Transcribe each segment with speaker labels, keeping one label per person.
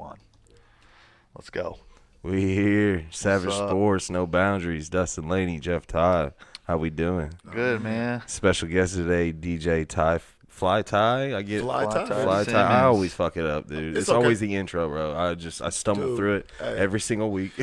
Speaker 1: one. Let's go.
Speaker 2: We here. Savage Sports, No Boundaries. Dustin, Laney, Jeff, Todd. How we doing?
Speaker 1: Good, man.
Speaker 2: Special guest today, DJ FlyTy. I get FlyTy. I always fuck it up, dude. It's always the intro, bro. I stumble through it every single week.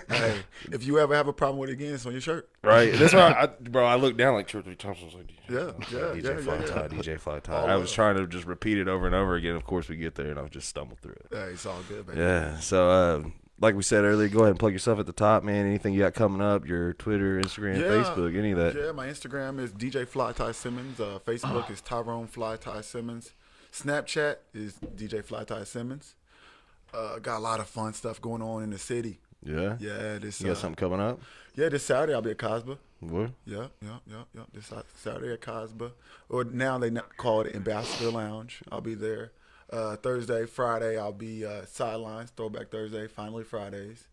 Speaker 3: Hey, if you ever have a problem with it again, it's on your shirt.
Speaker 2: Right. That's why, I looked down like 2 or 3 times. I was like,
Speaker 3: DJ
Speaker 2: FlyTy, DJ FlyTy. I was trying to just repeat it over and over again. Of course, we get there, and I just stumbled through it.
Speaker 3: Hey, it's all good, baby.
Speaker 2: Yeah. So, like we said earlier, go ahead and plug yourself at the top, man. Anything you got coming up, your Twitter, Instagram, Facebook, any of that.
Speaker 3: Yeah, my Instagram is DJ FlyTy Simmons. Facebook is Tyrone FlyTy Simmons. Snapchat is DJ FlyTy Simmons. Got a lot of fun stuff going on in the city.
Speaker 2: Yeah?
Speaker 3: Yeah.
Speaker 2: You got something coming up?
Speaker 3: Yeah, this Saturday I'll be at Cosba.
Speaker 2: What?
Speaker 3: Yeah. This Saturday at Cosba. Or now they call it Ambassador Lounge. I'll be there. Thursday, Friday, I'll be Sidelines, Throwback Thursday, Finally Fridays.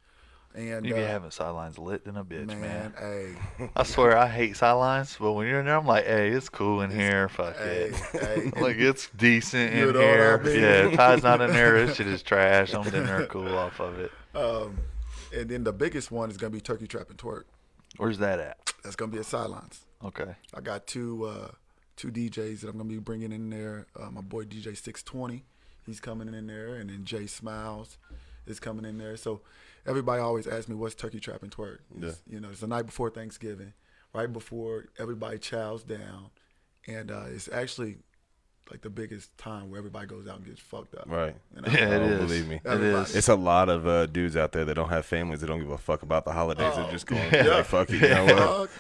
Speaker 3: And
Speaker 1: You be having Sidelines lit in a bitch, man.
Speaker 3: Hey.
Speaker 1: I swear I hate Sidelines, but when you're in there, I'm like, hey, it's cool in here. Fuck it.
Speaker 3: Hey.
Speaker 1: Like, it's decent
Speaker 3: You
Speaker 1: in
Speaker 3: know
Speaker 1: here.
Speaker 3: what I mean?
Speaker 1: Yeah, Todd's not in there. This shit is trash. I'm in there cool off of it.
Speaker 3: And then the biggest one is going to be Turkey Trap and Twerk.
Speaker 1: Where's that at?
Speaker 3: That's going to be at Sidelines.
Speaker 1: Okay.
Speaker 3: I got two DJs that I'm going to be bringing in there. My boy DJ 620, he's coming in there. And then Jay Smiles is coming in there. So everybody always asks me, what's Turkey Trap and Twerk? It's the night before Thanksgiving, right before everybody chows down. And it's actually like the biggest time where everybody goes out and gets fucked up.
Speaker 2: Right.
Speaker 1: Yeah, it is.
Speaker 2: Believe me.
Speaker 1: It is.
Speaker 2: It's a lot of dudes out there that don't have families that don't give a fuck about the holidays. They're just going, like, fuck it, you know what?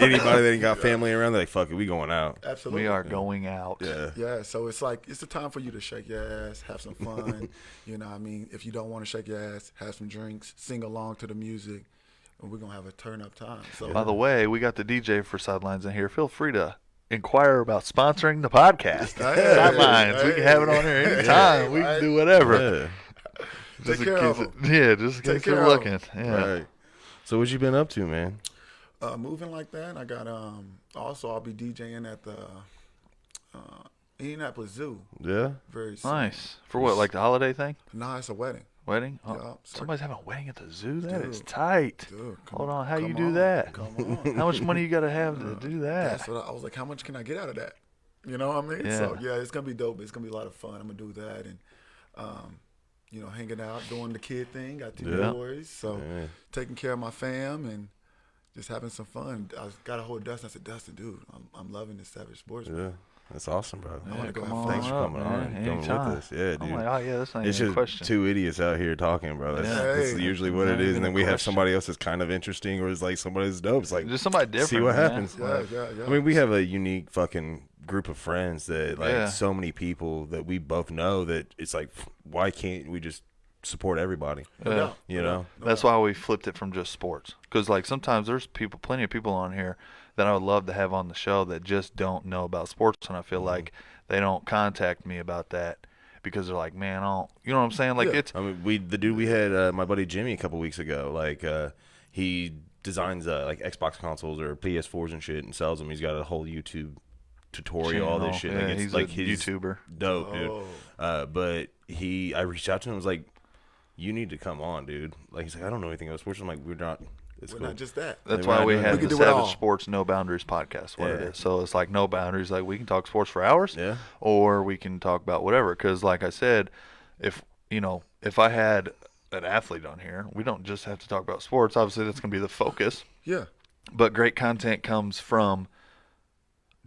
Speaker 2: Anybody that ain't got family around, they're like, fuck it, we going out.
Speaker 3: Absolutely.
Speaker 1: We are going out.
Speaker 3: Yeah, so it's like, it's the time for you to shake your ass, have some fun. You know what I mean? If you don't want to shake your ass, have some drinks, sing along to the music, and we're going to have a turn-up time. So,
Speaker 1: By the way, we got the DJ for Sidelines in here. Feel free to inquire about sponsoring the podcast. Sidelines. We can have it on here anytime. We can do whatever.
Speaker 3: Take care of them.
Speaker 1: Yeah, just in case they're looking. Yeah.
Speaker 2: Right. So what you been up to, man?
Speaker 3: Moving like that. I got also I'll be DJing at the Indianapolis Zoo.
Speaker 2: Yeah.
Speaker 3: Very soon.
Speaker 1: Nice. For what, like the holiday thing?
Speaker 3: Nah, it's a wedding.
Speaker 1: Wedding? Oh,
Speaker 3: Yeah,
Speaker 1: somebody's having a wedding at the zoo? That is
Speaker 3: Dude.
Speaker 1: tight.
Speaker 3: Dude,
Speaker 1: Hold on. How you do that?
Speaker 3: Come on.
Speaker 1: How much money you got to have to do that?
Speaker 3: That's what I was like, how much can I get out of that? You know what I mean?
Speaker 1: Yeah.
Speaker 3: So, yeah, it's going to be dope. It's going to be a lot of fun. I'm going to do that. And, hanging out, doing the kid thing. Got 2 boys. So, taking care of my fam and just having some fun. I got a hold of Dustin. I said, Dustin, dude, I'm loving this Savage Sports.
Speaker 2: Yeah. That's awesome, bro.
Speaker 3: I want to go have
Speaker 1: come
Speaker 3: fun.
Speaker 2: Thanks for coming on and coming with us. Yeah, dude.
Speaker 1: I'm like, oh, yeah, that's not
Speaker 2: It's
Speaker 1: even a
Speaker 2: just
Speaker 1: question.
Speaker 2: 2 idiots out here talking, bro. That's
Speaker 3: Hey.
Speaker 2: usually what it is. And then we have somebody else that's kind of interesting or is like somebody that's dope. It's like,
Speaker 1: Just somebody different.
Speaker 2: see what
Speaker 1: man.
Speaker 2: happens.
Speaker 3: Yeah.
Speaker 2: I mean, we have a unique fucking group of friends that, like, so many people that we both know that it's like, why can't we just support everybody?
Speaker 1: Yeah.
Speaker 2: You know?
Speaker 1: That's why we flipped it from just sports. Because, like, sometimes there's plenty of people on here that I would love to have on the show that just don't know about sports. And I feel like they don't contact me about that because they're like, man, I don't, you know what I'm saying? Like, it's.
Speaker 2: I mean, the dude we had, my buddy Jimmy, a couple weeks ago, like, he designs, like, Xbox consoles or PS4s and shit and sells them. He's got a whole YouTube tutorial, all this shit.
Speaker 1: Yeah,
Speaker 2: like, it's
Speaker 1: he's
Speaker 2: like
Speaker 1: a
Speaker 2: his
Speaker 1: YouTuber.
Speaker 2: Dope, dude. But I reached out to him and was like, you need to come on, dude. Like, he's like, I don't know anything about sports. I'm like, we're not. It's
Speaker 3: We're
Speaker 2: cool.
Speaker 3: not just that.
Speaker 1: That's
Speaker 2: Like,
Speaker 1: why we
Speaker 2: we
Speaker 1: had
Speaker 3: can
Speaker 1: the
Speaker 3: do it all.
Speaker 1: Savage Sports No Boundaries podcast, what it
Speaker 2: Yeah.
Speaker 1: is. So it's like no boundaries. Like, we can talk sports for hours,
Speaker 2: Yeah.
Speaker 1: or we can talk about whatever. Because, like I said, if I had an athlete on here, we don't just have to talk about sports. Obviously, that's going to be the focus.
Speaker 3: Yeah.
Speaker 1: But great content comes from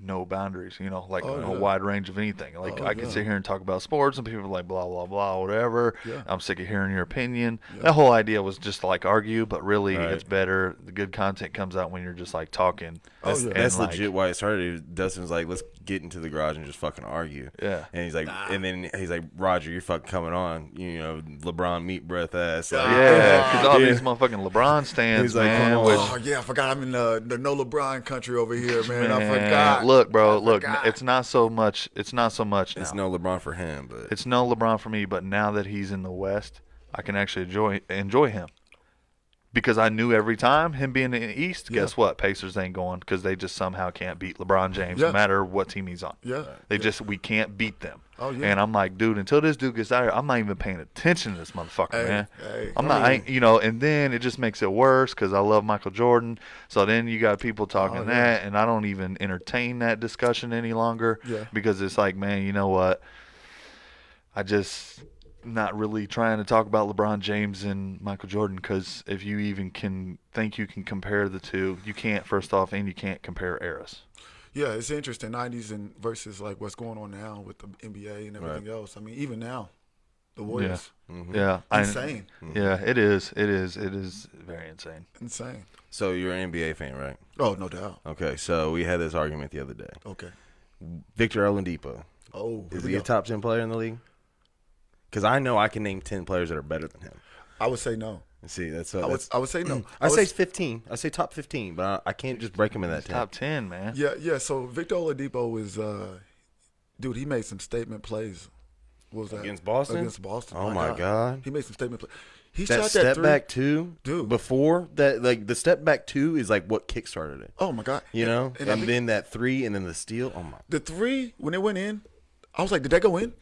Speaker 1: no boundaries, like a wide range of anything. Like, I can sit here and talk about sports, and people are like, blah, blah, blah, whatever.
Speaker 3: Yeah.
Speaker 1: I'm sick of hearing your opinion. That whole idea was just to, like, argue, but really
Speaker 2: Right.
Speaker 1: it's better. The good content comes out when you're just, like, talking.
Speaker 2: That's,
Speaker 3: yeah.
Speaker 2: that's
Speaker 1: And, like,
Speaker 2: legit why it started. Dustin was like, let's get into the garage and just fucking argue.
Speaker 1: Yeah.
Speaker 2: And he's like, and then he's like, Roger, you're fucking coming on. LeBron meat breath ass. Like,
Speaker 1: Yeah, because all
Speaker 2: Yeah.
Speaker 1: these motherfucking LeBron stands,
Speaker 2: He's like,
Speaker 1: man.
Speaker 2: come on.
Speaker 1: Which,
Speaker 3: Oh, yeah, I forgot I'm in the no LeBron country over here, man. I
Speaker 1: man,
Speaker 3: forgot.
Speaker 1: look, bro,
Speaker 3: I
Speaker 1: look,
Speaker 3: forgot.
Speaker 1: it's not so much now.
Speaker 2: It's no LeBron for him, but
Speaker 1: It's no LeBron for me, but now that he's in the West, I can actually enjoy him. because I knew every time him being in the East,
Speaker 3: Yeah.
Speaker 1: guess what? Pacers ain't going because they just somehow can't beat LeBron James
Speaker 3: Yeah.
Speaker 1: no matter what team he's on.
Speaker 3: Yeah.
Speaker 1: We can't beat them.
Speaker 3: Oh, yeah.
Speaker 1: And I'm like, dude, until this dude gets out here, I'm not even paying attention to this motherfucker,
Speaker 3: Hey,
Speaker 1: man.
Speaker 3: hey,
Speaker 1: I'm not, and then it just makes it worse because I love Michael Jordan. So then you got people talking
Speaker 3: yeah.
Speaker 1: that, and I don't even entertain that discussion any longer
Speaker 3: Yeah.
Speaker 1: because it's like, man, you know what? I just not really trying to talk about LeBron James and Michael Jordan because if you even can think you can compare the two, you can't, first off, and you can't compare eras.
Speaker 3: Yeah, it's interesting. 90s and versus like what's going on now with the NBA and everything else. I mean, even now, the Warriors.
Speaker 1: Yeah.
Speaker 3: Insane.
Speaker 1: Yeah, it is. It is very insane.
Speaker 3: Insane.
Speaker 2: So you're an NBA fan, right?
Speaker 3: Oh, no doubt.
Speaker 2: Okay, so we had this argument the other day.
Speaker 3: Okay.
Speaker 2: Victor Oladipo,
Speaker 3: Oh,
Speaker 2: is
Speaker 3: here we
Speaker 2: he a
Speaker 3: go.
Speaker 2: top 10 player in the league? Because I know I can name 10 players that are better than him.
Speaker 3: I would say no.
Speaker 2: See, that's
Speaker 3: I would say no.
Speaker 2: I say 15. I say top 15, but I can't just break him in that 10.
Speaker 1: Top 10, man.
Speaker 3: Yeah. So Victor Oladipo is, dude. He made some statement plays. What was that
Speaker 2: Against Boston?
Speaker 3: Against Boston.
Speaker 2: Oh my God.
Speaker 3: He made some statement plays. He
Speaker 2: That
Speaker 3: shot that
Speaker 2: step
Speaker 3: three.
Speaker 2: back two,
Speaker 3: Dude.
Speaker 2: before that, like the step back two is like what kickstarted it.
Speaker 3: Oh my God.
Speaker 2: You know,
Speaker 3: And I
Speaker 2: and
Speaker 3: think
Speaker 2: then that three, and then the steal. Oh my!
Speaker 3: the three when it went in, I was like, did that go in?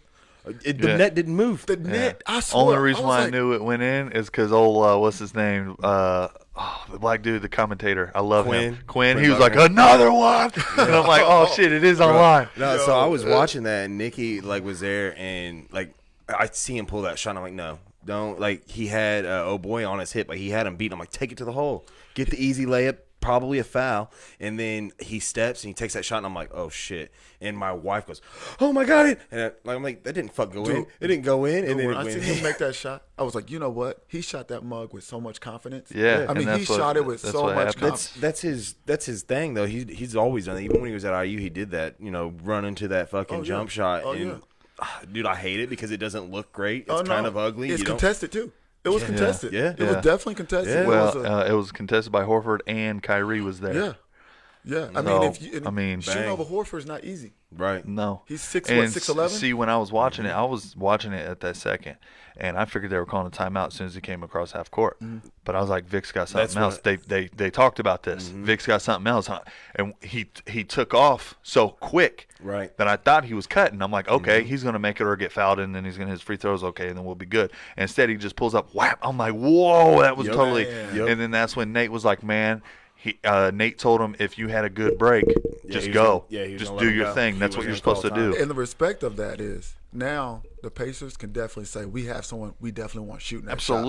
Speaker 2: The
Speaker 1: Yeah.
Speaker 2: net didn't move.
Speaker 3: The net. I swear.
Speaker 1: Only reason
Speaker 3: was
Speaker 1: why I
Speaker 3: like,
Speaker 1: knew it went in is because what's his name? The black dude, the commentator. I love him. Quinn. He was like, another one. And I'm like, oh, shit, it is online.
Speaker 2: No, so I was watching that, and Nikki like was there, and like I see him pull that shot. And I'm like, no, don't. Like he had oh boy on his hip, like he had him beat. I'm like, take it to the hole, get the easy layup, probably a foul, and then he steps and he takes that shot, and I'm like, oh shit. And my wife goes, oh my God, and I'm like, that didn't fuck go in. It didn't go in, and then
Speaker 3: when
Speaker 2: it
Speaker 3: I
Speaker 2: went
Speaker 3: seen him
Speaker 2: in.
Speaker 3: make that shot, I was like, you know what? He shot that mug with so much confidence.
Speaker 1: Yeah,
Speaker 3: I
Speaker 1: and
Speaker 3: mean, he
Speaker 1: that's what-
Speaker 3: shot it with
Speaker 1: that's
Speaker 3: so
Speaker 1: what
Speaker 3: much
Speaker 1: happened.
Speaker 3: confidence.
Speaker 2: That's his thing though. He's always done it. Even when he was at IU, he did that. You know, run into that fucking
Speaker 3: Oh, yeah.
Speaker 2: jump shot.
Speaker 3: Oh,
Speaker 2: and dude, I hate it because it doesn't look great. It's
Speaker 3: Oh, no.
Speaker 2: kind of ugly.
Speaker 3: It's
Speaker 2: You don't-
Speaker 3: contested too. It was contested.
Speaker 2: Yeah.
Speaker 3: It was definitely contested.
Speaker 2: Yeah.
Speaker 3: It
Speaker 1: Well,
Speaker 3: was a-
Speaker 1: it was contested by Horford and Kyrie was there.
Speaker 3: yeah. Yeah. I
Speaker 1: So,
Speaker 3: mean, if you,
Speaker 1: I mean,
Speaker 3: shooting
Speaker 2: bang.
Speaker 3: over Horford is not easy.
Speaker 2: Right.
Speaker 1: No.
Speaker 3: He's 6',
Speaker 1: And
Speaker 3: what, 6'11"?
Speaker 1: See, when I was watching it, I was watching it at that second, and I figured they were calling a timeout as soon as he came across half court. But I was like, Vic's got something
Speaker 2: That's
Speaker 1: else.
Speaker 2: what-
Speaker 1: They talked about this. Vic's got something else, huh? And he took off so quick
Speaker 2: Right.
Speaker 1: that I thought he was cutting. I'm like, okay, he's gonna make it or get fouled, and then he's gonna his free throws okay, and then we'll be good. And instead, he just pulls up, whap! I'm like, whoa, that was
Speaker 2: Yep.
Speaker 1: totally.
Speaker 2: Yep.
Speaker 1: And then that's when Nate was like, man. Nate told him if you had a good break, just
Speaker 2: he was
Speaker 1: go.
Speaker 2: gonna- he was
Speaker 1: Just
Speaker 2: gonna
Speaker 1: do
Speaker 2: let him
Speaker 1: your
Speaker 2: go.
Speaker 1: thing.
Speaker 2: He
Speaker 1: That's
Speaker 2: was
Speaker 1: what you're
Speaker 2: gonna
Speaker 1: supposed to
Speaker 2: call
Speaker 1: do.
Speaker 2: time.
Speaker 3: And the respect of that is now the Pacers can definitely say we have someone we definitely want shooting that shot.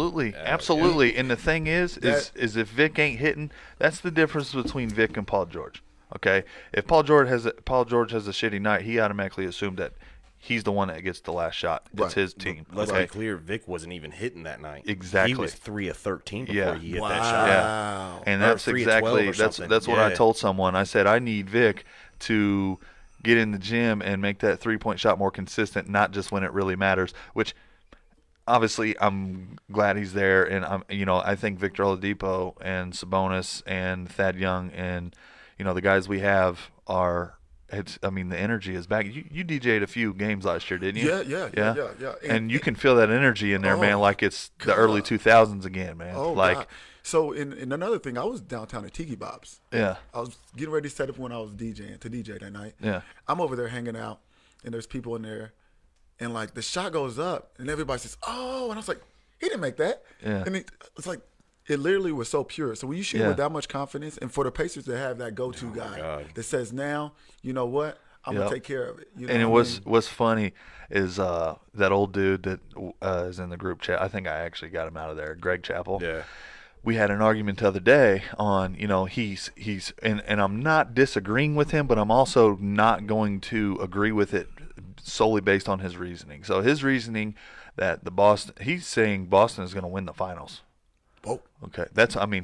Speaker 1: Absolutely. And the thing is if Vic ain't hitting, that's the difference between Vic and Paul George. Okay, if Paul George has a shitty night, he automatically assumed that he's the one that gets the last shot. It's
Speaker 3: Right.
Speaker 1: his team.
Speaker 2: Let's
Speaker 1: okay?
Speaker 2: be clear. Vic wasn't even hitting that night.
Speaker 1: Exactly.
Speaker 2: He was 3 of 13 before
Speaker 1: Yeah.
Speaker 2: he hit
Speaker 3: Wow.
Speaker 2: that shot.
Speaker 1: Yeah. And
Speaker 2: Or
Speaker 1: that's
Speaker 2: 3 of 12
Speaker 1: exactly
Speaker 2: or
Speaker 1: that's
Speaker 2: something.
Speaker 1: that's what I
Speaker 2: Yeah.
Speaker 1: told someone. I said I need Vic to get in the gym and make that 3-point shot more consistent, not just when it really matters. Which obviously I'm glad he's there, and I think Victor Oladipo and Sabonis and Thad Young and the guys we have are. The energy is back. You DJ'd a few games last year, didn't you?
Speaker 3: Yeah.
Speaker 1: And you can feel that energy in there,
Speaker 3: Oh,
Speaker 1: man, like it's the
Speaker 3: God.
Speaker 1: early 2000s again, man.
Speaker 3: Oh,
Speaker 1: like,
Speaker 3: God. So in another thing, I was downtown at Tiki Bob's.
Speaker 1: yeah,
Speaker 3: I was getting ready to set up when I was DJing to DJ that night.
Speaker 1: yeah.
Speaker 3: I'm over there hanging out, and there's people in there, and like the shot goes up, and everybody says, "Oh!" And I was like, "He didn't make that."
Speaker 1: Yeah.
Speaker 3: And it's like it literally was so pure. So when you shoot
Speaker 1: Yeah.
Speaker 3: with that much confidence, and for the Pacers to have that go-to guy
Speaker 2: God.
Speaker 3: that says, "Now, you know what? I'm
Speaker 1: Yep.
Speaker 3: gonna take care of it." You know
Speaker 1: And
Speaker 3: what I mean?
Speaker 1: what's funny is that old dude that is in the group chat. I think I actually got him out of there, Greg Chappell.
Speaker 2: Yeah.
Speaker 1: We had an argument the other day on, he's and I'm not disagreeing with him, but I'm also not going to agree with it solely based on his reasoning. So his reasoning that he's saying Boston is going to win the finals.
Speaker 3: Whoa.
Speaker 1: Okay,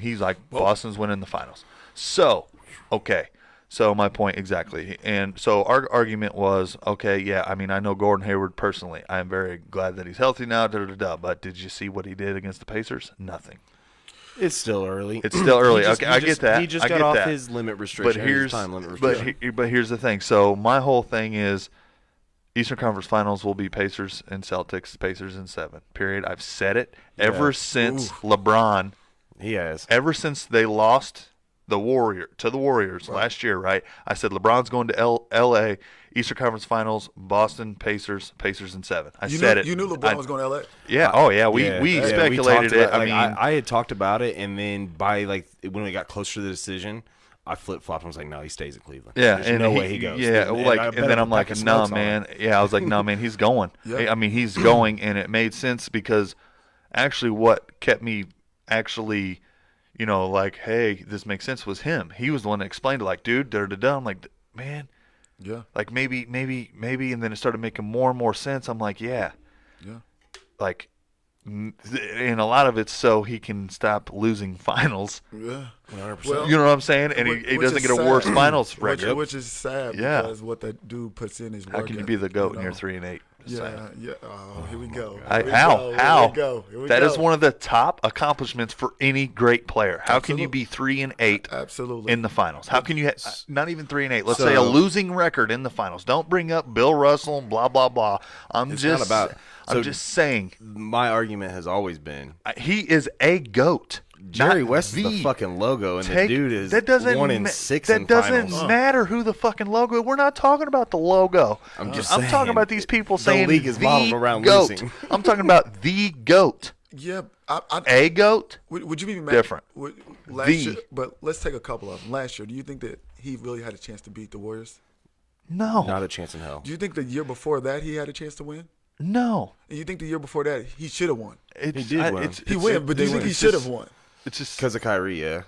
Speaker 1: he's like Boston's winning the finals. So, okay. So my point exactly. And so our argument was, okay, yeah, I know Gordon Hayward personally. I am very glad that he's healthy now, but did you see what he did against the Pacers? Nothing.
Speaker 2: It's still early.
Speaker 1: It's still early.
Speaker 2: He just-
Speaker 1: Okay,
Speaker 2: he
Speaker 1: I
Speaker 2: just-
Speaker 1: get that.
Speaker 2: He just
Speaker 1: I
Speaker 2: got
Speaker 1: get
Speaker 2: off
Speaker 1: that.
Speaker 2: his limit restriction.
Speaker 1: But here's
Speaker 2: time limit restriction.
Speaker 1: but here's the thing. So my whole thing is Eastern Conference Finals will be Pacers and Celtics, Pacers in 7. Period. I've said it ever since LeBron
Speaker 2: He has.
Speaker 1: Ever since they lost the Warriors last year, right? I said LeBron's going to L.A. Eastern Conference Finals, Boston, Pacers in 7. I said it.
Speaker 3: You knew LeBron was going to L.A.
Speaker 1: Yeah. Oh yeah. We
Speaker 2: Yeah,
Speaker 1: speculated
Speaker 2: we talked
Speaker 1: it.
Speaker 2: about, I had talked about it, and then by when we got closer to the decision, I flip flopped and was like, no, he stays in Cleveland.
Speaker 1: Yeah,
Speaker 2: There's
Speaker 1: and
Speaker 2: no way he goes.
Speaker 1: Yeah, and then I'm like, no,
Speaker 2: nah,
Speaker 1: man. Yeah, I was like, no, man, he's going.
Speaker 3: Yeah.
Speaker 1: I mean, he's going, and it made sense because actually, what kept me actually, like, hey, this makes sense was him. He was the one that explained it, like, dude, I'm like, man,
Speaker 3: Yeah.
Speaker 1: like maybe, and then it started making more and more sense. I'm like, yeah, like. And a lot of it's so he can stop losing finals.
Speaker 3: Yeah.
Speaker 2: 100%.
Speaker 3: Well,
Speaker 1: You know what I'm saying? And he
Speaker 3: which
Speaker 1: doesn't
Speaker 3: is
Speaker 1: get a
Speaker 3: sad.
Speaker 1: worse finals record.
Speaker 3: Which is sad
Speaker 1: Yeah.
Speaker 3: because what that dude puts in is work.
Speaker 1: How can you be the GOAT and you're 3-8?
Speaker 3: Yeah. Oh, here we go.
Speaker 1: How?
Speaker 3: Here we
Speaker 1: That
Speaker 3: go.
Speaker 1: is one of the top accomplishments for any great player. How can you
Speaker 3: Absolutely.
Speaker 1: be 3-8
Speaker 3: Absolutely.
Speaker 1: in the finals? How can you not even 3-8? Let's
Speaker 2: So-
Speaker 1: say a losing record in the finals. Don't bring up Bill Russell and blah blah blah. I'm
Speaker 2: It's
Speaker 1: just
Speaker 2: not about-
Speaker 1: I'm
Speaker 2: so-
Speaker 1: just saying
Speaker 2: My argument has always been
Speaker 1: he is a GOAT.
Speaker 2: Jerry
Speaker 1: not
Speaker 2: West is the fucking logo, and the
Speaker 1: Take-
Speaker 2: dude is
Speaker 1: that doesn't
Speaker 2: 1-6
Speaker 1: that
Speaker 2: in
Speaker 1: doesn't
Speaker 2: finals.
Speaker 1: matter who the fucking logo. We're not talking about the logo.
Speaker 2: I'm just
Speaker 1: I'm
Speaker 2: saying,
Speaker 1: talking about these people
Speaker 2: the
Speaker 1: saying
Speaker 2: league is modeled
Speaker 1: the
Speaker 2: around
Speaker 1: GOAT.
Speaker 2: losing.
Speaker 1: I'm talking about the GOAT.
Speaker 3: Yeah.
Speaker 1: A GOAT.
Speaker 3: Would you be mad?
Speaker 1: Different.
Speaker 3: Last
Speaker 1: The.
Speaker 3: year, but let's take a couple of them. Last year, do you think that he really had a chance to beat the Warriors?
Speaker 1: No.
Speaker 2: Not a chance in hell.
Speaker 3: Do you think the year before that he had a chance to win?
Speaker 1: No.
Speaker 3: And you think the year before that he should have won?
Speaker 1: It's,
Speaker 2: He did win.
Speaker 3: He won, but do you think he should have won?
Speaker 1: It's just
Speaker 2: Because of Kyrie, yeah.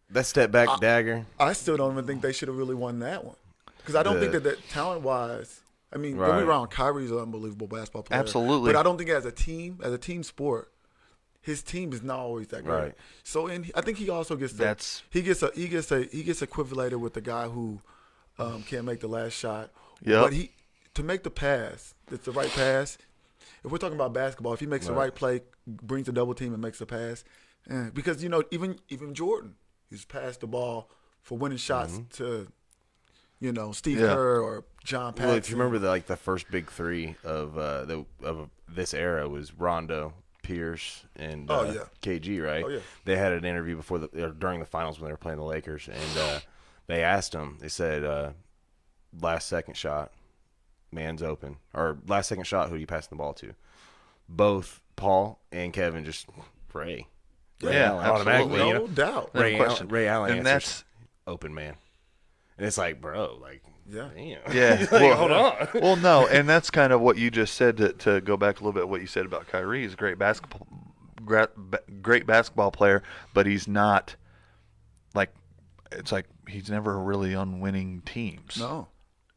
Speaker 2: That step back dagger.
Speaker 3: I still don't even think they should have really won that one because I don't think that talent wise. I mean, don't
Speaker 2: Right.
Speaker 3: get me wrong, Kyrie's an unbelievable basketball player.
Speaker 1: Absolutely.
Speaker 3: But I don't think as a team sport, his team is not always that great.
Speaker 2: Right.
Speaker 3: So, and I think he also gets he gets equivalated with the guy who can't make the last shot.
Speaker 1: Yep.
Speaker 3: But to make the pass, it's the right pass. If we're talking about basketball, if he makes the right play, brings the double team and makes the pass, because even Jordan, he's passed the ball for winning shots to, Steve Kerr or John Paxson.
Speaker 2: Well, if you remember the first big three of this era was Rondo, Pierce, and KG, right?
Speaker 3: Oh, yeah.
Speaker 2: They had an interview during the finals when they were playing the Lakers, and they asked him. They said, "Last second shot, man's open," or "Last second shot, who do you pass the ball to?" Both Paul and Kevin just Ray.
Speaker 1: Yeah,
Speaker 2: Allen, automatically,
Speaker 1: absolutely.
Speaker 3: no doubt.
Speaker 1: No
Speaker 2: Ray
Speaker 1: question.
Speaker 2: Allen
Speaker 1: And
Speaker 2: answers, open man, and it's like, bro,
Speaker 3: Yeah.
Speaker 2: damn.
Speaker 1: Yeah.
Speaker 2: Like, hold on.
Speaker 1: Well, no, and that's kind of what you just said to go back a little bit. What you said about Kyrie, he's a great basketball player, but he's not it's like he's never really on winning teams.
Speaker 3: No.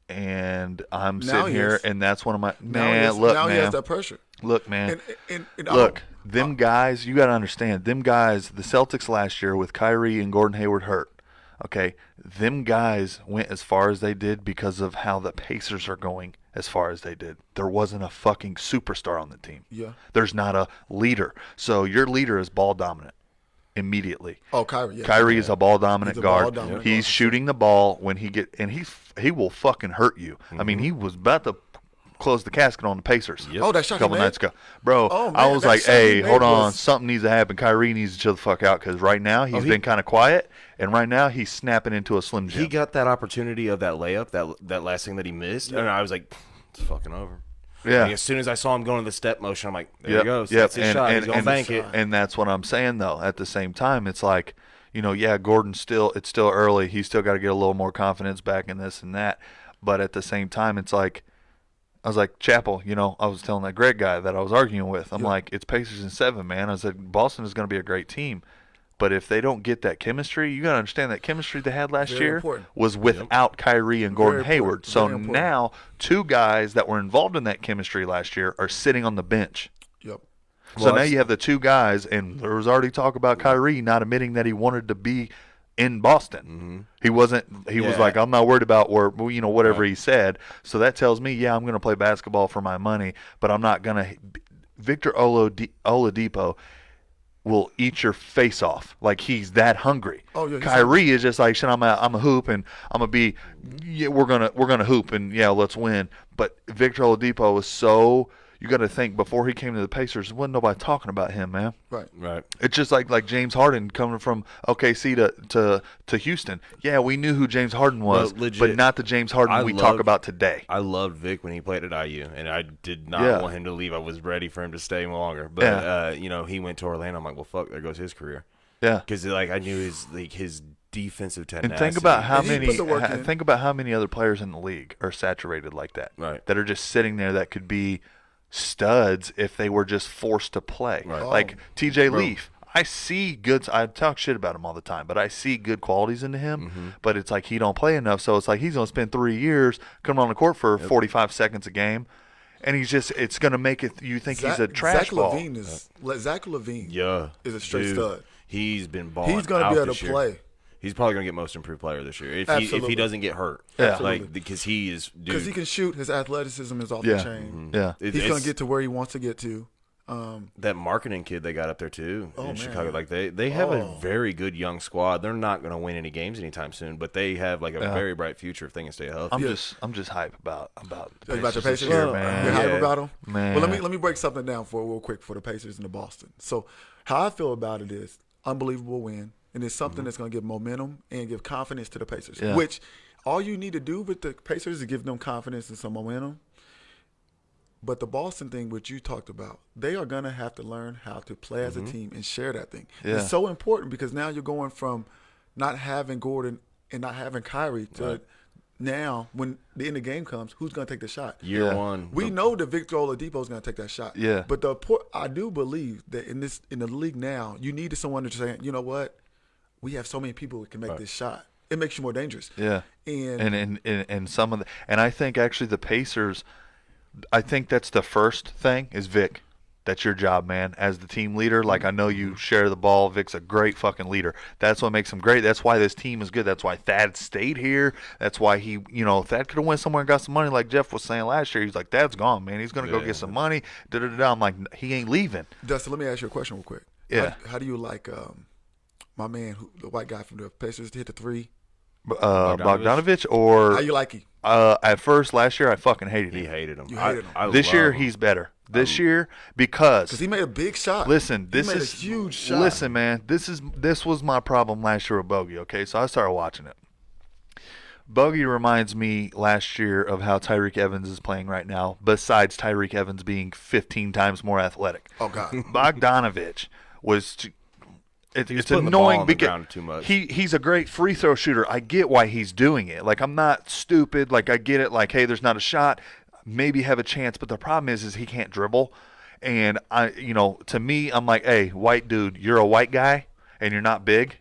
Speaker 1: And I'm
Speaker 3: Now
Speaker 1: sitting
Speaker 3: he
Speaker 1: here,
Speaker 3: is.
Speaker 1: and that's one of my
Speaker 3: Now he
Speaker 1: man.
Speaker 3: has that pressure.
Speaker 1: Look, man.
Speaker 3: And
Speaker 1: Look, them guys, you got to understand, them guys, the Celtics last year with Kyrie and Gordon Hayward hurt, okay, them guys went as far as they did because of how the Pacers are going as far as they did. There wasn't a fucking superstar on the team.
Speaker 3: Yeah.
Speaker 1: There's not a leader. So your leader is ball dominant immediately.
Speaker 3: Oh, Kyrie. Yeah.
Speaker 1: Kyrie is a ball dominant
Speaker 3: He's a
Speaker 1: guard.
Speaker 3: ball-dominant
Speaker 1: He's
Speaker 3: guard.
Speaker 1: shooting the ball when he will fucking hurt you. I mean, he was about to close the casket on the Pacers.
Speaker 3: Oh, that shot
Speaker 1: A
Speaker 3: he
Speaker 1: couple
Speaker 3: made?
Speaker 1: nights ago, bro.
Speaker 3: Oh,
Speaker 1: I
Speaker 3: man,
Speaker 1: was
Speaker 3: that
Speaker 1: like,
Speaker 3: shot he
Speaker 1: hey,
Speaker 3: made
Speaker 1: hold on,
Speaker 3: was-
Speaker 1: something needs to happen. Kyrie needs to chill the fuck out because right now he's been kind of quiet, and right now he's snapping into a Slim Jim.
Speaker 2: He got that opportunity of that layup, that last thing that he missed, and I was like, it's fucking over.
Speaker 1: Yeah.
Speaker 2: Like, as soon as I saw him going to the step motion, I'm like, there
Speaker 1: Yep,
Speaker 2: he goes.
Speaker 1: yep,
Speaker 2: That's his shot. He's going to bank it.
Speaker 1: And that's what I'm saying, though. At the same time, it's like, Gordon's it's still early. He's still got to get a little more confidence back in this and that. But at the same time, it's like, I was like, Chappell, I was telling that Greg guy that I was arguing with. I'm like, it's Pacers in 7, man. I said, Boston is going to be a great team. But if they don't get that chemistry, you got to understand that chemistry they had last
Speaker 3: Very
Speaker 1: year
Speaker 3: important.
Speaker 1: was without Kyrie and Gordon
Speaker 3: Very
Speaker 1: Hayward.
Speaker 3: important.
Speaker 1: So
Speaker 3: Very important.
Speaker 1: now 2 guys that were involved in that chemistry last year are sitting on the bench.
Speaker 3: Yep.
Speaker 1: So now you have the 2 guys, and there was already talk about Kyrie not admitting that he wanted to be in Boston. He wasn't. He was like, I'm not worried about whatever he said. So that tells me, I'm going to play basketball for my money, but I'm not going to. Victor Oladipo will eat your face off. Like, he's that hungry.
Speaker 3: Oh, yeah, he's
Speaker 1: Kyrie is just like, shit, I'm a hoop, and I'm gonna be. Yeah, we're gonna hoop, and let's win. But Victor Oladipo is so. you got to think before he came to the Pacers, wasn't nobody talking about him, man.
Speaker 2: Right.
Speaker 1: It's just like James Harden coming from OKC to Houston. Yeah, we knew who James Harden was, but not the James Harden we talk about today.
Speaker 2: I loved Vic when he played at IU, and I did not want him to leave. I was ready for him to stay longer, but he went to Orlando. I'm like, well, fuck, there goes his career.
Speaker 1: Yeah,
Speaker 2: because I knew his defensive tenacity.
Speaker 1: And think about how many other players in the league are saturated like that.
Speaker 2: Right.
Speaker 1: That are just sitting there that could be studs if they were just forced to play.
Speaker 2: Right.
Speaker 1: Like TJ Leaf. I see good. I talk shit about him all the time, but I see good qualities into him. But it's like he don't play enough, so it's like he's gonna spend 3 years coming on the court for 45 seconds a game, and it's gonna make it. You think he's a trash ball.
Speaker 3: Zach LaVine is a straight stud.
Speaker 2: He's been balling.
Speaker 3: He's gonna be able to play.
Speaker 2: He's probably gonna get most improved player this year if he doesn't get hurt. Because he is because
Speaker 3: he can shoot. His athleticism is off the chain.
Speaker 1: Yeah,
Speaker 3: he's gonna get to where he wants to get to.
Speaker 2: That marketing kid they got up there too in Chicago, like they have a very good young squad. They're not going to win any games anytime soon, but they have like a very bright future if they can stay healthy.
Speaker 1: I'm just hype about the
Speaker 3: Pacers
Speaker 1: this year, man.
Speaker 3: You're hype about them,
Speaker 1: man.
Speaker 3: Well, let me break something down real quick for the Pacers and the Boston. So how I feel about it is unbelievable win, and it's something that's going to give momentum and give confidence to the Pacers.
Speaker 1: Yeah.
Speaker 3: Which all you need to do with the Pacers is give them confidence and some momentum. But the Boston thing, which you talked about, they are going to have to learn how to play as a team and share that thing.
Speaker 1: Yeah.
Speaker 3: It's so important because now you're going from not having Gordon and not having Kyrie to now when the end of the game comes, who's going to take the shot?
Speaker 2: Year one.
Speaker 3: We know that Victor Oladipo is going to take that shot.
Speaker 1: Yeah.
Speaker 3: But I do believe that in the league now, you need someone to say, you know what? We have so many people who can make this shot. It makes you more dangerous.
Speaker 1: Yeah. And some of and I think actually the Pacers – I think that's the first thing is Vic. That's your job, man, as the team leader. Like, I know you share the ball. Vic's a great fucking leader. That's what makes him great. That's why this team is good. That's why Thad stayed here. That's why Thad could have went somewhere and got some money like Jeff was saying last year. He's like, Thad's gone, man. He's going to go get some money. I'm like, he ain't leaving.
Speaker 3: Dustin, let me ask you a question real quick.
Speaker 1: Yeah.
Speaker 3: How do you like my man, the white guy from the Pacers, to hit the three?
Speaker 1: Bogdanovich or
Speaker 3: how you like him?
Speaker 1: At first last year I fucking hated him.
Speaker 2: He hated him.
Speaker 3: You hated him.
Speaker 1: This year he's better. This year because
Speaker 3: he made a big shot.
Speaker 1: Listen,
Speaker 3: he made a huge shot.
Speaker 1: Listen, man, this was my problem last year with Bogey. Okay, so I started watching it. Bogey reminds me last year of how Tyreek Evans is playing right now. Besides Tyreek Evans being 15 times more athletic.
Speaker 3: Oh God,
Speaker 1: Bogdanovich was. It's
Speaker 2: annoying
Speaker 1: because
Speaker 2: too much.
Speaker 1: He's a great free throw shooter. I get why he's doing it. Like, I'm not stupid. Like, I get it. Like, hey, there's not a shot. Maybe have a chance. But the problem is he can't dribble. And to me, I'm like, hey, white dude, you're a white guy and you're not big.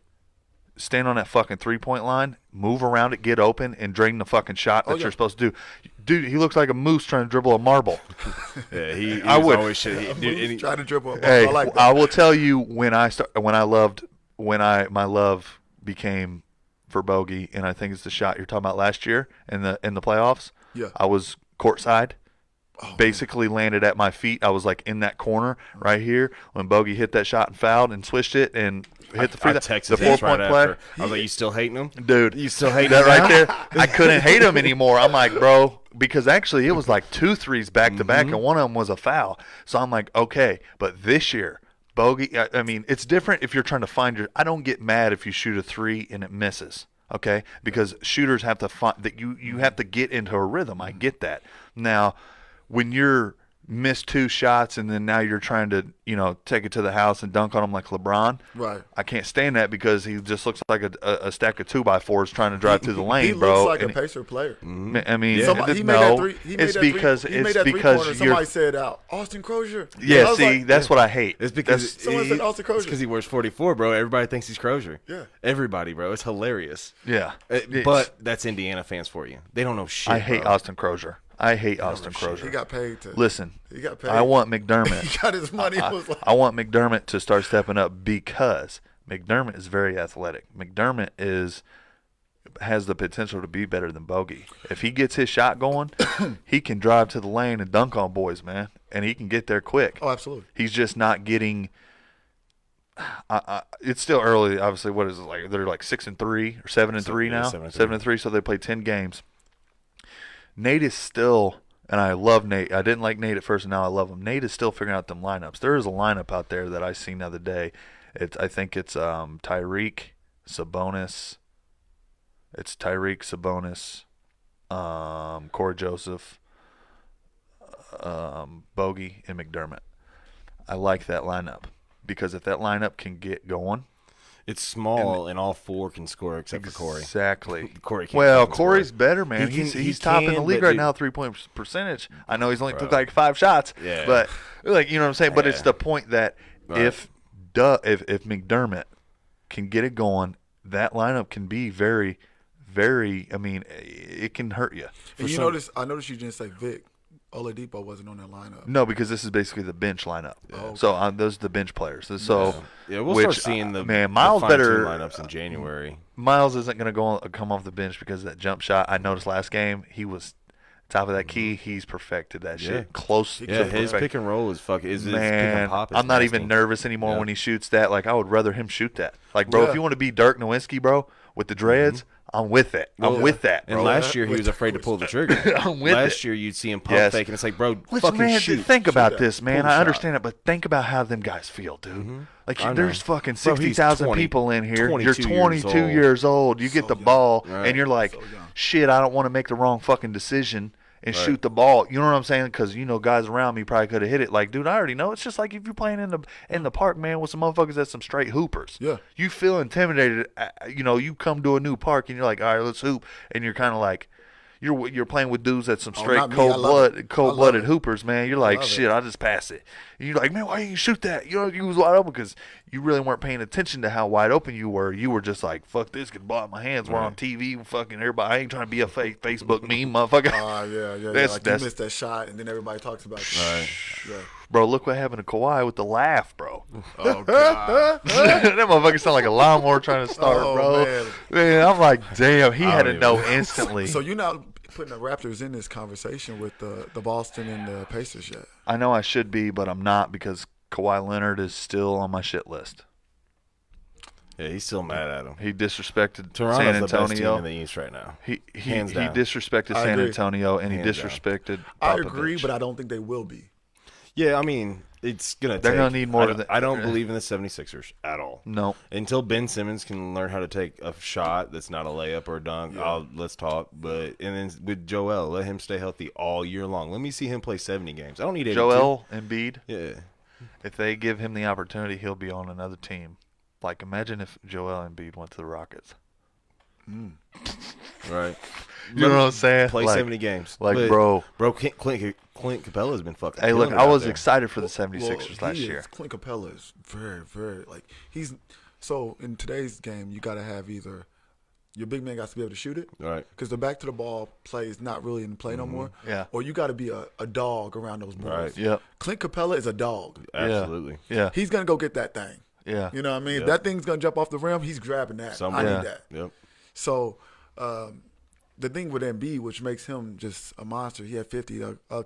Speaker 1: Stand on that fucking 3-point line, move around it, get open, and drain the fucking shot that you're supposed to do. Dude, he looks like a moose trying to dribble a marble.
Speaker 2: Yeah, he
Speaker 1: I would
Speaker 2: always shit.
Speaker 3: Trying to dribble a marble.
Speaker 1: Hey,
Speaker 3: I like that.
Speaker 1: I will tell you my love became for Bogey, and I think it's the shot you're talking about last year in the playoffs.
Speaker 3: Yeah.
Speaker 1: I was courtside. Basically landed at my feet. I was like in that corner right here when Bogey hit that shot and fouled and switched it and hit the free throw. The 4-point play.
Speaker 2: I was like, you still hating him?
Speaker 1: Dude,
Speaker 2: you still hating
Speaker 1: that
Speaker 2: him
Speaker 1: right there? I couldn't hate him anymore. I'm like, bro, because actually it was like 2 threes back to back and one of them was a foul. So I'm like, okay, but this year, Bogey, I mean, it's different if you're trying to find I don't get mad if you shoot a 3 and it misses. Okay? Because shooters have to find that you have to get into a rhythm. I get that. Now, when you're missed 2 shots and then now you're trying to, take it to the house and dunk on him like LeBron.
Speaker 3: Right.
Speaker 1: I can't stand that because he just looks like a stack of 2x4s trying to drive through the lane,
Speaker 3: he
Speaker 1: bro.
Speaker 3: He looks like a Pacer player.
Speaker 1: I mean,
Speaker 3: he made that three.
Speaker 1: It's because
Speaker 3: somebody said out Austin Crozier.
Speaker 1: Yeah, see, that's what I hate.
Speaker 2: It's because
Speaker 3: someone said Austin Crozier.
Speaker 2: It's because he wears 44, bro. Everybody thinks he's Crozier.
Speaker 3: Yeah.
Speaker 2: Everybody, bro. It's hilarious.
Speaker 1: Yeah.
Speaker 2: But that's Indiana fans for you. They don't know shit.
Speaker 1: I hate Austin Crozier. I hate Austin Crozier.
Speaker 3: He got paid to
Speaker 1: listen.
Speaker 3: He got paid.
Speaker 1: I want McDermott.
Speaker 3: He got his money.
Speaker 1: I want McDermott to start stepping up because McDermott is very athletic. McDermott has the potential to be better than Bogey. If he gets his shot going, he can drive to the lane and dunk on boys, man, and he can get there quick.
Speaker 3: Oh, absolutely.
Speaker 1: He's just not getting. It's still early. Obviously, what is it like? They're like 6-3 or 7-3 now. 7-3. So they played 10 games. Nate is still And I love Nate. I didn't like Nate at first, and now I love him. Nate is still figuring out them lineups. There is a lineup out there that I seen the other day. I think it's Tyreek, Sabonis. It's Tyreek, Sabonis, Corey Joseph, Bogey, and McDermott. I like that lineup because if that lineup can get going,
Speaker 2: it's small and all four can score except for Corey.
Speaker 1: Exactly.
Speaker 2: Corey can't
Speaker 1: well,
Speaker 2: fucking
Speaker 1: Corey's
Speaker 2: score.
Speaker 1: better, man.
Speaker 2: He
Speaker 1: He's top in the
Speaker 2: can,
Speaker 1: league
Speaker 2: but
Speaker 1: right
Speaker 2: dude-
Speaker 1: now, 3-point percentage. I know he's only
Speaker 2: Bro.
Speaker 1: took like 5 shots,
Speaker 2: Yeah.
Speaker 1: but like you know what I'm saying. But it's
Speaker 2: Yeah.
Speaker 1: the point that
Speaker 2: Right.
Speaker 1: if McDermott can get it going, that lineup can be very, very. I mean, it can hurt you.
Speaker 3: And I noticed you didn't say Vic. Oladipo wasn't on that lineup.
Speaker 1: No, because this is basically the bench lineup.
Speaker 3: Oh, okay.
Speaker 1: So those are the bench players. So
Speaker 2: Yeah, we'll
Speaker 1: which,
Speaker 2: start seeing the
Speaker 1: man. Miles
Speaker 2: the fine-tune
Speaker 1: better
Speaker 2: lineups in January.
Speaker 1: Miles isn't going to come off the bench because of that jump shot. I noticed last game he was top of that key. He's perfected that
Speaker 2: Yeah.
Speaker 1: shit. Close.
Speaker 2: Yeah,
Speaker 1: to
Speaker 2: his
Speaker 1: perfect.
Speaker 2: pick and roll is fucking. His pick and
Speaker 1: Man,
Speaker 2: pop is
Speaker 1: I'm not
Speaker 2: nasty.
Speaker 1: even nervous anymore
Speaker 2: Yeah.
Speaker 1: when he shoots that. Like I would rather him shoot that. Like bro,
Speaker 3: Yeah.
Speaker 1: if you want to be Dirk Nowitzki, bro, with the dreads, I'm with it. I'm with that,
Speaker 2: And
Speaker 1: bro.
Speaker 2: last year he was afraid to pull the trigger.
Speaker 1: I'm with
Speaker 2: Last
Speaker 1: it.
Speaker 2: year you'd see him pump
Speaker 1: Yes.
Speaker 2: fake, and it's like, bro,
Speaker 1: Which,
Speaker 2: fucking
Speaker 1: man,
Speaker 2: shoot.
Speaker 1: think about
Speaker 3: that.
Speaker 1: this, man.
Speaker 2: Pull the
Speaker 1: I
Speaker 2: shot.
Speaker 1: understand it, but think about how them guys feel, dude. Like,
Speaker 2: I know.
Speaker 1: there's fucking
Speaker 2: Bro, he's
Speaker 1: 60,000
Speaker 2: 20
Speaker 1: people in here. You're
Speaker 2: 22
Speaker 1: 22
Speaker 2: years
Speaker 1: years old. You get
Speaker 3: So
Speaker 1: the
Speaker 3: young.
Speaker 1: ball,
Speaker 2: Right.
Speaker 1: and you're like,
Speaker 3: So young.
Speaker 1: shit, I don't want to make the wrong fucking decision and
Speaker 2: Right.
Speaker 1: shoot the ball. You know what I'm saying? Because, guys around me probably could have hit it. Like, dude, I already know. It's just like if you're playing in the park, man, with some motherfuckers that's some straight hoopers.
Speaker 3: Yeah.
Speaker 1: You feel intimidated. You come to a new park, and you're like, all right, let's hoop. And you're kind of like, you're playing with dudes that's some
Speaker 3: Oh,
Speaker 1: straight
Speaker 3: not me. I love it.
Speaker 1: cold-blooded
Speaker 3: I love it.
Speaker 1: hoopers, man. You're like,
Speaker 3: love
Speaker 1: shit,
Speaker 3: it.
Speaker 1: I'll just pass it. And you're like, man, why didn't you shoot that? You was wide open because you really weren't paying attention to how wide open you were. You were just like, fuck this, get the ball in my hands. We're on TV, fucking everybody. I ain't trying to be a fake Facebook meme, motherfucker.
Speaker 3: Yeah.
Speaker 1: That's-
Speaker 3: Like
Speaker 1: that's-
Speaker 3: you missed that shot, and then everybody talks about it.
Speaker 2: Right.
Speaker 3: Yeah.
Speaker 1: Bro, look what happened to Kawhi with the laugh, bro.
Speaker 3: Oh God.
Speaker 1: That motherfucker sound like a lawnmower trying to start,
Speaker 3: Oh,
Speaker 1: bro. Man, I'm like, damn, he had to
Speaker 2: don't
Speaker 1: know
Speaker 2: even-
Speaker 1: instantly.
Speaker 3: So you're not putting the Raptors in this conversation with the Boston and the Pacers yet?
Speaker 1: I know I should be, but I'm not because Kawhi Leonard is still on my shit list.
Speaker 2: Yeah, he's still mad at him.
Speaker 1: He disrespected
Speaker 2: Toronto's
Speaker 1: San
Speaker 2: the best team
Speaker 1: Antonio.
Speaker 2: in the East right now.
Speaker 1: He
Speaker 2: Hands down.
Speaker 1: disrespected
Speaker 3: I
Speaker 1: San
Speaker 3: agree.
Speaker 1: Antonio and he
Speaker 2: Hands down.
Speaker 1: disrespected
Speaker 3: I
Speaker 1: Popovich.
Speaker 3: agree, but I don't think they will be.
Speaker 2: Yeah, I mean, it's gonna.
Speaker 1: They're
Speaker 2: take,
Speaker 1: gonna need more
Speaker 2: I
Speaker 1: to
Speaker 2: don't-
Speaker 1: the-
Speaker 2: I don't believe in the 76ers at all.
Speaker 1: No.
Speaker 2: Until Ben Simmons can learn how to take a shot that's not a layup or a dunk, let's talk. But and then with Joel, let him stay healthy all year long. Let me see him play 70 games. I don't need 82.
Speaker 1: Joel Embiid,
Speaker 2: Yeah.
Speaker 1: if they give him the opportunity, he'll be on another team. Like, imagine if Joel Embiid went to the Rockets.
Speaker 2: Right.
Speaker 1: You know what I'm saying?
Speaker 2: Play
Speaker 1: Like-
Speaker 2: 70 games.
Speaker 1: like,
Speaker 2: But,
Speaker 1: bro.
Speaker 2: Clint Capella's been fucking.
Speaker 1: Hey, look,
Speaker 2: killing it
Speaker 1: I
Speaker 2: out
Speaker 1: was
Speaker 2: there.
Speaker 1: excited for the 76ers last
Speaker 3: he
Speaker 1: year.
Speaker 3: is. Clint Capella is very, very he's. So in today's game, you got to have either your big man got to be able to shoot it,
Speaker 2: Right.
Speaker 3: because the back to the ball play is not really in play no more.
Speaker 1: Yeah.
Speaker 3: Or you got to be a dog around those boys.
Speaker 2: Right.
Speaker 1: Yep.
Speaker 3: Clint Capella is a dog.
Speaker 2: Absolutely.
Speaker 1: Yeah.
Speaker 3: He's gonna go get that thing.
Speaker 1: Yeah.
Speaker 3: You know what I mean?
Speaker 2: Yep.
Speaker 3: If that thing's gonna jump off the rim, he's grabbing that.
Speaker 2: Somewhere.
Speaker 3: I
Speaker 1: Yeah.
Speaker 3: need that.
Speaker 2: Yep.
Speaker 3: So the thing with Embiid, which makes him just a monster, he had 50 a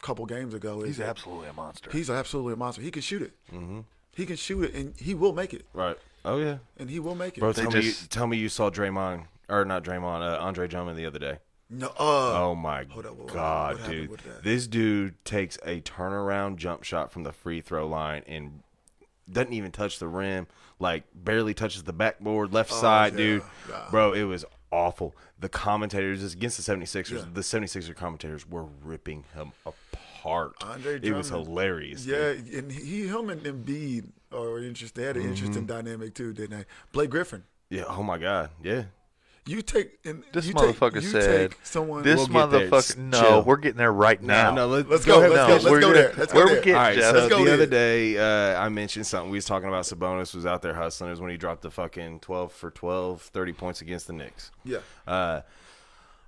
Speaker 3: couple games ago.
Speaker 1: He's
Speaker 3: is that
Speaker 1: absolutely a monster.
Speaker 3: He's absolutely a monster. He can shoot it. Mm-hmm. He can shoot it, and he will make it.
Speaker 2: Right. Oh yeah.
Speaker 3: And he will make it.
Speaker 2: Bro,
Speaker 1: They
Speaker 2: tell me you saw Draymond or not Draymond, Andre Drummond the other day.
Speaker 3: No.
Speaker 2: Oh my
Speaker 3: Hold up, what
Speaker 2: God,
Speaker 3: happened
Speaker 2: dude!
Speaker 3: with that?
Speaker 2: This dude takes a turnaround jump shot from the free throw line and doesn't even touch the rim. Like barely touches the backboard, left side,
Speaker 3: yeah,
Speaker 2: dude.
Speaker 3: yeah.
Speaker 2: Bro, it was awful. The commentators against the 76ers, the 76er commentators were ripping him apart.
Speaker 3: Andre
Speaker 2: It was
Speaker 3: Drummond.
Speaker 2: hilarious. dude.
Speaker 3: Yeah, and him and Embiid are interesting. They had an interesting dynamic too, didn't they? Blake Griffin.
Speaker 2: Yeah. Oh my God. Yeah.
Speaker 3: You take and
Speaker 1: This
Speaker 3: you
Speaker 1: motherfucker
Speaker 3: take, you
Speaker 1: said,
Speaker 3: take someone.
Speaker 1: this
Speaker 2: We'll get there.
Speaker 1: motherfucker, no,
Speaker 2: Chill.
Speaker 1: we're getting there right now.
Speaker 2: No,
Speaker 3: Let's go.
Speaker 2: ahead.
Speaker 3: Let's go there. Let's go
Speaker 1: where
Speaker 3: there.
Speaker 1: we get,
Speaker 2: All right,
Speaker 1: Jeff?
Speaker 2: so
Speaker 3: Let's go
Speaker 2: the
Speaker 3: there.
Speaker 2: other day, I mentioned something. We was talking about Sabonis was out there hustling. It was when he dropped the fucking 12 for 12, 30 points against the Knicks.
Speaker 3: Yeah.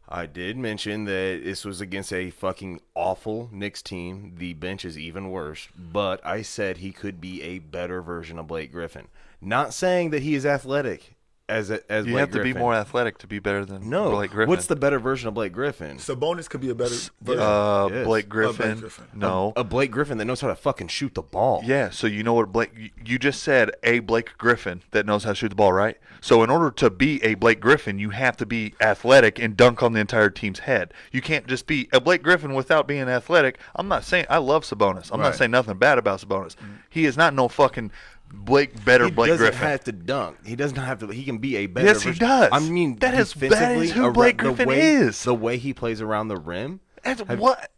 Speaker 2: I did mention that this was against a fucking awful Knicks team. The bench is even worse. But I said he could be a better version of Blake Griffin. Not saying that he is athletic. as
Speaker 1: You
Speaker 2: Blake
Speaker 1: have to be
Speaker 2: Griffin.
Speaker 1: more athletic to be better than
Speaker 2: No,
Speaker 1: Blake Griffin.
Speaker 2: what's the better version of Blake Griffin?
Speaker 3: Sabonis could be a better version.
Speaker 2: Yes.
Speaker 1: Blake Griffin?
Speaker 3: Griffin.
Speaker 1: No.
Speaker 2: A Blake Griffin that knows how to fucking shoot the ball.
Speaker 1: Yeah, so you know what you just said a Blake Griffin that knows how to shoot the ball, right? So in order to be a Blake Griffin, you have to be athletic and dunk on the entire team's head. You can't just be a Blake Griffin without being athletic. I'm not saying I love Sabonis. I'm not
Speaker 2: Right.
Speaker 1: saying nothing bad about Sabonis. He is not no fucking Blake
Speaker 2: He
Speaker 1: Blake
Speaker 2: doesn't
Speaker 1: Griffin.
Speaker 2: have to dunk. He doesn't have to. He can be a better.
Speaker 1: Yes, he
Speaker 2: version.
Speaker 1: does.
Speaker 2: I mean,
Speaker 1: That is
Speaker 2: defensively,
Speaker 1: who Blake
Speaker 2: the
Speaker 1: Griffin
Speaker 2: way,
Speaker 1: is.
Speaker 2: The way he plays around the rim.
Speaker 1: What?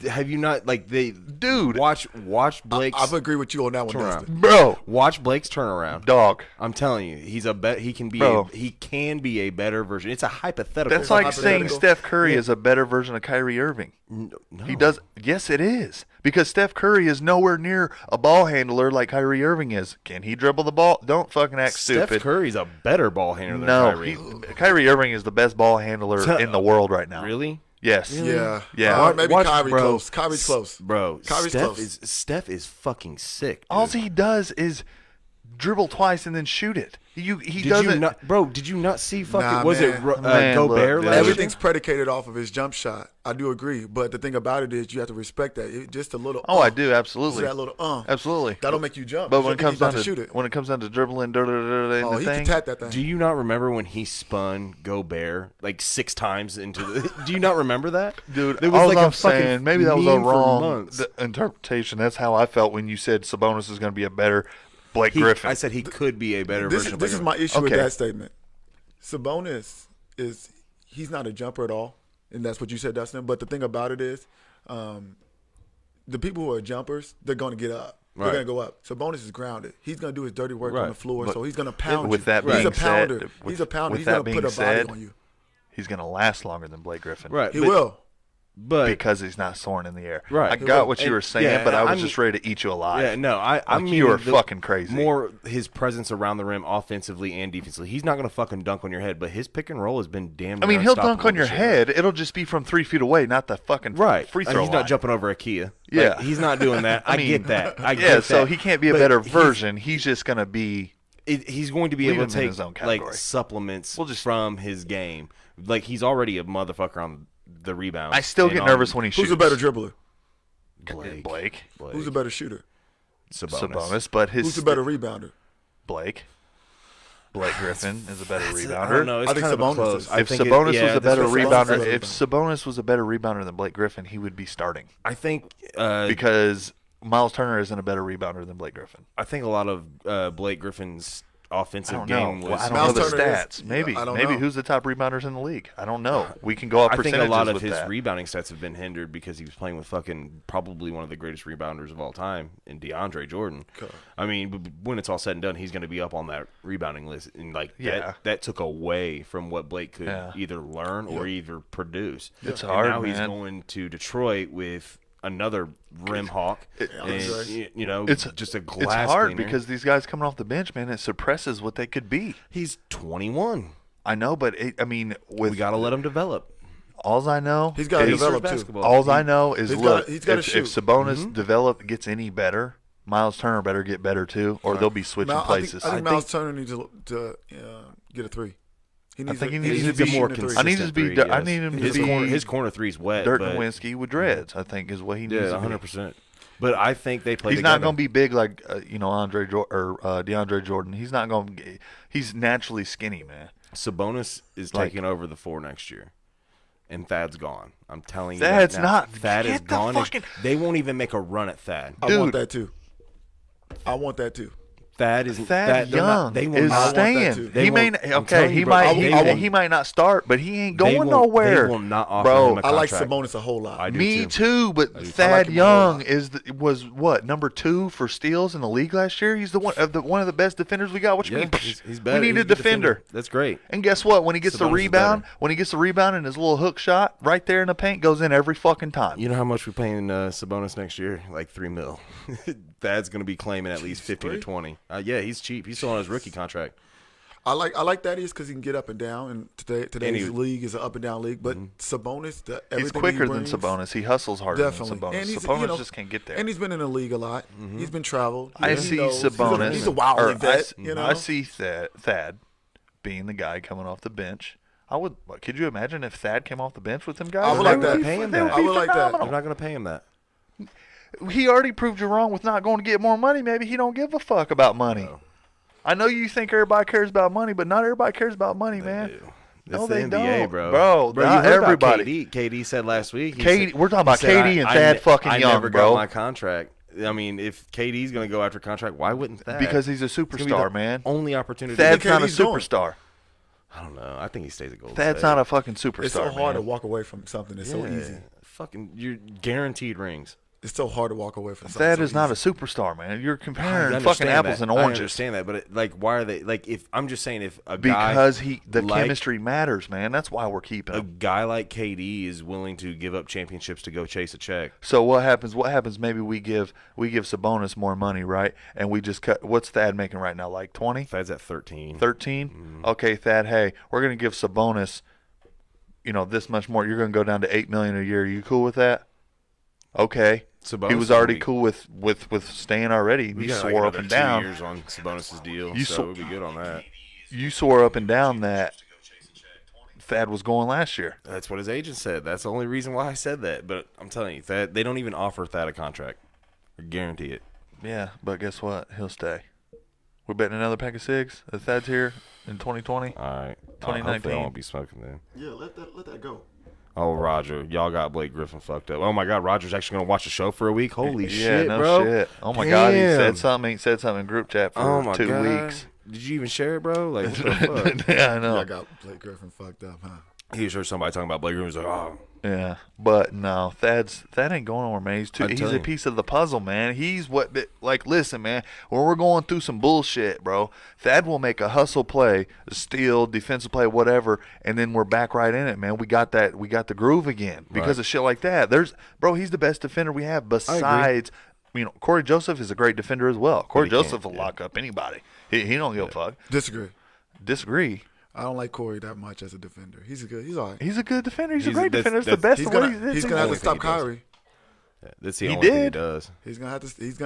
Speaker 2: Have you not
Speaker 1: Dude.
Speaker 2: watch Blake's
Speaker 3: I agree with you on that one,
Speaker 2: turnaround.
Speaker 3: Dustin.
Speaker 1: Bro,
Speaker 2: Watch Blake's turnaround.
Speaker 1: dog.
Speaker 2: I'm telling you, he can be
Speaker 1: Bro.
Speaker 2: he can be a better version. It's a hypothetical.
Speaker 1: That's like saying
Speaker 3: hypothetical.
Speaker 1: Steph Curry is a better version of Kyrie Irving.
Speaker 2: no.
Speaker 1: He does. Yes, it is. Because Steph Curry is nowhere near a ball handler like Kyrie Irving is. Can he dribble the ball? Don't fucking act
Speaker 2: Steph
Speaker 1: stupid.
Speaker 2: Curry's a better ball handler than
Speaker 1: No,
Speaker 2: Kyrie.
Speaker 1: Kyrie Irving is the best ball handler in the world right now.
Speaker 2: Really?
Speaker 1: Yes.
Speaker 3: Yeah.
Speaker 1: Yeah.
Speaker 3: Maybe
Speaker 2: Watch,
Speaker 3: Kyrie
Speaker 2: bro.
Speaker 3: close. Kyrie's close.
Speaker 2: Bro,
Speaker 3: Kyrie's close.
Speaker 2: Steph is fucking sick. Dude.
Speaker 1: All he does is dribble twice and then shoot it. He
Speaker 2: Did
Speaker 1: doesn't.
Speaker 2: you not, bro? Did you not see fucking?
Speaker 3: Nah,
Speaker 2: was
Speaker 3: man.
Speaker 2: it
Speaker 1: Man,
Speaker 2: Gobert?
Speaker 1: look,
Speaker 2: last
Speaker 1: dude.
Speaker 3: Everything's predicated off of his jump shot. I do agree, but the thing about it is you have to respect that. Just a little.
Speaker 1: Oh, I do
Speaker 3: Just
Speaker 1: absolutely.
Speaker 3: that little.
Speaker 1: Absolutely.
Speaker 3: That'll make you jump.
Speaker 1: But
Speaker 3: You
Speaker 1: when it
Speaker 3: think
Speaker 1: comes
Speaker 3: he's about
Speaker 1: down to
Speaker 3: shoot it.
Speaker 1: when it comes down to dribbling, in
Speaker 3: Oh,
Speaker 1: the
Speaker 3: he
Speaker 1: thing,
Speaker 3: can tat that thing.
Speaker 2: Do you not remember when he spun Gobert like 6 times into the? Do you not remember that,
Speaker 1: dude,
Speaker 2: It was
Speaker 1: all
Speaker 2: like
Speaker 1: I'm
Speaker 2: a fucking
Speaker 1: saying, maybe that was a
Speaker 2: meme for
Speaker 1: wrong
Speaker 2: months.
Speaker 1: interpretation. That's how I felt when you said Sabonis is going to be a better Blake Griffin.
Speaker 2: I said he could be a better
Speaker 3: This,
Speaker 2: version. of
Speaker 3: this
Speaker 2: Blake
Speaker 3: is my issue with
Speaker 1: Okay.
Speaker 3: that statement. Sabonis he's not a jumper at all, and that's what you said, Dustin. But the thing about it is, the people who are jumpers, they're going to get up. They're
Speaker 2: Right.
Speaker 3: going to go up. Sabonis is grounded. He's going to do his dirty work on
Speaker 2: Right.
Speaker 3: the floor,
Speaker 1: But
Speaker 3: so he's going to pound
Speaker 1: with
Speaker 3: you.
Speaker 1: that
Speaker 3: he's
Speaker 1: being
Speaker 3: a pounder.
Speaker 1: said,
Speaker 3: He's a pounder.
Speaker 1: with
Speaker 3: He's
Speaker 1: that
Speaker 3: going to put
Speaker 1: being
Speaker 3: a body
Speaker 1: said,
Speaker 3: on you.
Speaker 1: He's going to last longer than Blake Griffin.
Speaker 2: Right,
Speaker 3: He
Speaker 2: but-
Speaker 3: will.
Speaker 2: But
Speaker 1: Because he's not soaring in the air.
Speaker 2: Right.
Speaker 1: I
Speaker 2: He
Speaker 1: got
Speaker 2: will.
Speaker 1: what you
Speaker 2: And-
Speaker 1: were saying,
Speaker 2: yeah,
Speaker 1: but I was
Speaker 2: I'm-
Speaker 1: just ready to eat you alive.
Speaker 2: yeah, no, I
Speaker 1: Like,
Speaker 2: mean
Speaker 1: you are fucking crazy.
Speaker 2: More his presence around the rim, offensively and defensively. He's not going to fucking dunk on your head, but his pick and roll has been damn.
Speaker 1: I mean,
Speaker 2: near
Speaker 1: he'll dunk
Speaker 2: unstoppable
Speaker 1: on your
Speaker 2: this year.
Speaker 1: head. It'll just be from 3 feet away, not the fucking
Speaker 2: Right.
Speaker 1: free
Speaker 2: I mean,
Speaker 1: throw
Speaker 2: he's
Speaker 1: line.
Speaker 2: not jumping over a Kia.
Speaker 1: Yeah.
Speaker 2: Like, he's not doing that. I
Speaker 1: mean,
Speaker 2: get that. I
Speaker 1: yeah,
Speaker 2: get
Speaker 1: so
Speaker 2: that.
Speaker 1: he can't be a
Speaker 2: But
Speaker 1: better
Speaker 2: he's-
Speaker 1: version. He's just going to be.
Speaker 2: He's going to be
Speaker 1: Leave
Speaker 2: able
Speaker 1: him
Speaker 2: to
Speaker 1: in
Speaker 2: take
Speaker 1: his own
Speaker 2: like
Speaker 1: category.
Speaker 2: supplements
Speaker 1: We'll just-
Speaker 2: from his game. Like he's already a motherfucker on the rebound.
Speaker 1: I still get nervous when he shoots.
Speaker 3: Who's a better dribbler?
Speaker 1: Blake.
Speaker 3: Who's a better shooter?
Speaker 1: Sabonis, but his
Speaker 3: Who's a better rebounder?
Speaker 1: Blake Griffin is a better
Speaker 2: I
Speaker 1: rebounder.
Speaker 2: don't know. It's
Speaker 3: I think
Speaker 2: kind of
Speaker 3: Sabonis
Speaker 2: close.
Speaker 3: is.
Speaker 2: I
Speaker 1: If
Speaker 2: think
Speaker 1: Sabonis
Speaker 2: yeah,
Speaker 1: was a better
Speaker 3: that's what
Speaker 1: rebounder,
Speaker 3: Sabonis is.
Speaker 1: if Sabonis was a better rebounder than Blake Griffin, he would be starting
Speaker 2: I think
Speaker 1: because Miles Turner isn't a better rebounder than Blake Griffin.
Speaker 2: I think a lot of Blake Griffin's
Speaker 1: I
Speaker 2: offensive
Speaker 1: don't
Speaker 2: game
Speaker 1: know.
Speaker 2: was.
Speaker 1: I don't
Speaker 3: Miles
Speaker 1: know the
Speaker 3: Turner is-
Speaker 1: stats. Maybe
Speaker 3: I don't
Speaker 1: maybe
Speaker 3: know.
Speaker 1: who's the top rebounders in the league? I don't know. We can go off
Speaker 2: I think
Speaker 1: percentages
Speaker 2: a lot of
Speaker 1: with
Speaker 2: his
Speaker 1: that.
Speaker 2: rebounding stats have been hindered because he was playing with fucking probably one of the greatest rebounders of all time in DeAndre Jordan. I mean, when it's all said and done, he's going to be up on that rebounding list, and like
Speaker 1: Yeah.
Speaker 2: that took away from what Blake could
Speaker 1: Yeah.
Speaker 2: either learn or either produce.
Speaker 1: It's
Speaker 2: And
Speaker 1: hard,
Speaker 2: now he's
Speaker 1: man.
Speaker 2: going to Detroit with another rim hawk, and you know,
Speaker 1: It's
Speaker 2: just a
Speaker 1: It's
Speaker 2: glass
Speaker 1: hard
Speaker 2: cleaner.
Speaker 1: because these guys coming off the bench, man, it suppresses what they could be.
Speaker 2: he's 21.
Speaker 1: I know, but I mean, with
Speaker 2: We got to let him develop.
Speaker 1: alls I know,
Speaker 3: He's got to
Speaker 1: is-
Speaker 3: develop too.
Speaker 2: basketball.
Speaker 1: Alls I know is
Speaker 3: he's
Speaker 1: look,
Speaker 3: gotta- he's gotta
Speaker 1: if
Speaker 3: shoot.
Speaker 1: Sabonis gets any better, Miles Turner better get better too, or they'll be switching
Speaker 3: Mal-
Speaker 1: places.
Speaker 3: I think Miles Turner needs to get a three. He
Speaker 1: I think he
Speaker 2: He
Speaker 1: needs to
Speaker 2: needs a
Speaker 1: be
Speaker 2: more
Speaker 3: shooting a three.
Speaker 1: I need
Speaker 2: consistent
Speaker 1: to be.
Speaker 2: three,
Speaker 1: I
Speaker 2: yes.
Speaker 1: need him to
Speaker 2: his
Speaker 1: be
Speaker 2: corner. His corner three's wet.
Speaker 1: Dirk
Speaker 2: but
Speaker 1: Nowitzki with dreads. I think is what he needs.
Speaker 2: Yeah,
Speaker 1: to be.
Speaker 2: 100%. But I think they play
Speaker 1: He's
Speaker 2: together.
Speaker 1: not going to be big like DeAndre Jordan. He's not going. to He's naturally skinny, man.
Speaker 2: Sabonis is
Speaker 1: Like-
Speaker 2: taking over the 4 next year, and Thad's gone. I'm telling you,
Speaker 1: Thad's
Speaker 2: that now.
Speaker 1: not.
Speaker 2: Thad is
Speaker 1: Get the
Speaker 2: gone.
Speaker 1: fucking-
Speaker 2: They won't even make a run at Thad.
Speaker 3: I
Speaker 1: Dude.
Speaker 3: want that too. I want that too.
Speaker 2: Thad is
Speaker 1: Thad
Speaker 2: they're
Speaker 1: Young
Speaker 2: not- they will
Speaker 1: is
Speaker 2: not-
Speaker 3: that too.
Speaker 1: staying.
Speaker 2: They
Speaker 1: He may
Speaker 2: won't-
Speaker 1: not-
Speaker 2: I'm
Speaker 1: okay.
Speaker 2: telling
Speaker 1: He
Speaker 2: you, bro,
Speaker 1: might
Speaker 2: they
Speaker 1: he,
Speaker 2: won't-
Speaker 1: he might not start, but he ain't
Speaker 2: they
Speaker 1: going
Speaker 2: will-
Speaker 1: nowhere.
Speaker 2: They will not offer
Speaker 1: Bro,
Speaker 2: him a
Speaker 3: I like
Speaker 2: contract.
Speaker 3: Sabonis a whole lot.
Speaker 2: I do
Speaker 1: Me too, but
Speaker 3: I
Speaker 1: Thad
Speaker 3: like him a
Speaker 1: Young
Speaker 3: lot.
Speaker 1: was what number 2 for steals in the league last year. He's the one of the best defenders we got. What you
Speaker 2: Yeah,
Speaker 1: mean?
Speaker 2: he's better.
Speaker 1: We need
Speaker 2: He's
Speaker 1: a
Speaker 2: good
Speaker 1: defender.
Speaker 2: That's great.
Speaker 1: And guess what? When he gets the
Speaker 2: Sabonis is
Speaker 1: rebound,
Speaker 2: better.
Speaker 1: and his little hook shot right there in the paint goes in every fucking time.
Speaker 2: You know how much we're paying Sabonis next year? Like $3 million. Thad's going to be claiming at least 15 to 20. Yeah, he's cheap. He's still on his rookie contract.
Speaker 3: I like that is because he can get up and down, and today's league is an up and down league. But Sabonis, everything
Speaker 1: He's quicker
Speaker 3: he
Speaker 1: than
Speaker 3: brings,
Speaker 1: Sabonis. He hustles harder
Speaker 3: Definitely,
Speaker 1: than Sabonis.
Speaker 3: and he's
Speaker 1: Sabonis just can't get there.
Speaker 3: And he's been in the league a lot. He's been traveled.
Speaker 1: I
Speaker 3: He
Speaker 1: see
Speaker 3: knows.
Speaker 1: Sabonis.
Speaker 3: He's a wild
Speaker 1: or
Speaker 3: vet. You know,
Speaker 1: I see Thad being the guy coming off the bench. Could you imagine if Thad came off the bench with them guys?
Speaker 3: I would like that.
Speaker 2: Pay him
Speaker 1: They would
Speaker 2: that.
Speaker 1: be
Speaker 3: I would like that.
Speaker 1: phenomenal.
Speaker 2: They're not going to pay him that.
Speaker 1: He already proved you wrong with not going to get more money. Maybe he don't give a fuck about money.
Speaker 2: No.
Speaker 1: I know you think everybody cares about money, but not everybody cares about money, man.
Speaker 2: It's
Speaker 1: No,
Speaker 2: the
Speaker 1: they
Speaker 2: NBA,
Speaker 1: don't.
Speaker 2: bro.
Speaker 1: Bro,
Speaker 2: you
Speaker 1: not
Speaker 2: heard
Speaker 1: everybody.
Speaker 2: About KD. KD said last week.
Speaker 1: We're talking about KD and Thad fucking
Speaker 2: I
Speaker 1: Young,
Speaker 2: never
Speaker 1: bro.
Speaker 2: got my contract. I mean, if KD's going to go after contract, why wouldn't Thad?
Speaker 1: Because he's a
Speaker 2: It's gonna be
Speaker 1: superstar,
Speaker 2: the
Speaker 1: man.
Speaker 2: Only opportunity.
Speaker 1: Thad's not a
Speaker 3: KD's doing?
Speaker 1: superstar.
Speaker 2: I don't know. I think he stays at Golden
Speaker 1: Thad's
Speaker 2: State.
Speaker 1: not a fucking superstar,
Speaker 3: It's so hard to
Speaker 1: man.
Speaker 3: walk away from something that's so easy.
Speaker 2: Fucking, you're guaranteed rings.
Speaker 3: It's so hard to walk away from something.
Speaker 1: Thad
Speaker 3: so
Speaker 1: is not a
Speaker 3: easy.
Speaker 1: superstar, man. You're
Speaker 2: I
Speaker 1: comparing fucking
Speaker 2: understand
Speaker 1: apples
Speaker 2: that.
Speaker 1: and
Speaker 2: I
Speaker 1: oranges.
Speaker 2: understand that, but why are they like? If I'm just saying, if a guy
Speaker 1: Because the
Speaker 2: like-
Speaker 1: chemistry matters, man. That's why we're keeping
Speaker 2: a
Speaker 1: him.
Speaker 2: guy like KD is willing to give up championships to go chase a check.
Speaker 1: So what happens? What happens? Maybe we give Sabonis more money, right? And we just cut. What's Thad making right now? Like 20,
Speaker 2: Thad's at 13.
Speaker 1: 13? Okay, Thad. Hey, we're gonna give Sabonis, this much more. You're gonna go down to $8 million a year. Are you cool with that? Okay.
Speaker 2: Sabonis
Speaker 1: He was
Speaker 2: is
Speaker 1: already
Speaker 2: gonna be-
Speaker 1: cool with staying already.
Speaker 2: We
Speaker 1: You
Speaker 2: got
Speaker 1: swore
Speaker 2: like
Speaker 1: up and
Speaker 2: another
Speaker 1: down.
Speaker 2: 2 years on Sabonis' deal,
Speaker 1: You
Speaker 2: so
Speaker 1: sw-
Speaker 2: we'll be good on that.
Speaker 1: You swore up and down that Thad was going last year.
Speaker 2: That's what his agent said. That's the only reason why I said that. But I'm telling you, Thad, they don't even offer Thad a contract. I guarantee it.
Speaker 1: Yeah, but guess what? He'll stay. We're betting another pack of cigs. If Thad's here in 2020.
Speaker 2: All right.
Speaker 1: 2019.
Speaker 2: Hopefully I won't be smoking then.
Speaker 3: Yeah, let that go.
Speaker 2: Oh, Roger. Y'all got Blake Griffin fucked up. Oh, my God. Roger's actually going to watch the show for a week? Holy
Speaker 1: Yeah,
Speaker 2: shit,
Speaker 1: no
Speaker 2: bro.
Speaker 1: shit. Oh my God, he
Speaker 2: Damn.
Speaker 1: said something. He said something in group chat for
Speaker 2: Oh, my
Speaker 1: 2
Speaker 2: God.
Speaker 1: weeks.
Speaker 2: Did you even share it, bro? Like, what the fuck?
Speaker 1: Yeah, I know.
Speaker 3: I got Blake Griffin fucked up, huh?
Speaker 2: He was heard somebody talking about Blake Griffin. He was like, oh.
Speaker 1: Yeah, but no, Thad ain't going nowhere, man. He's
Speaker 2: I'm
Speaker 1: he's
Speaker 2: telling
Speaker 1: a
Speaker 2: you.
Speaker 1: piece of the puzzle, man. He's listen, man. When we're going through some bullshit, bro, Thad will make a hustle play, a steal, defensive play, whatever, and then we're back right in it, man. We got the groove again because
Speaker 2: Right.
Speaker 1: of shit like that. He's the best defender we have besides. Corey Joseph is a great defender as well. Corey
Speaker 2: he
Speaker 1: Joseph
Speaker 2: can't,
Speaker 1: will lock up anybody. He don't give a fuck.
Speaker 3: Disagree.
Speaker 1: Disagree.
Speaker 3: I don't like Corey that much as a defender. He's all right.
Speaker 1: He's a good defender. He's a
Speaker 2: He's-
Speaker 1: great
Speaker 2: that's-
Speaker 1: defender. It's the
Speaker 2: that's-
Speaker 1: best.
Speaker 3: He's
Speaker 1: in what
Speaker 3: gonna
Speaker 1: he's
Speaker 3: have to
Speaker 2: only
Speaker 3: stop
Speaker 2: thing he does.
Speaker 3: Kyrie.
Speaker 2: That's the
Speaker 1: He
Speaker 2: only thing he
Speaker 1: did.
Speaker 2: does.
Speaker 3: He's gonna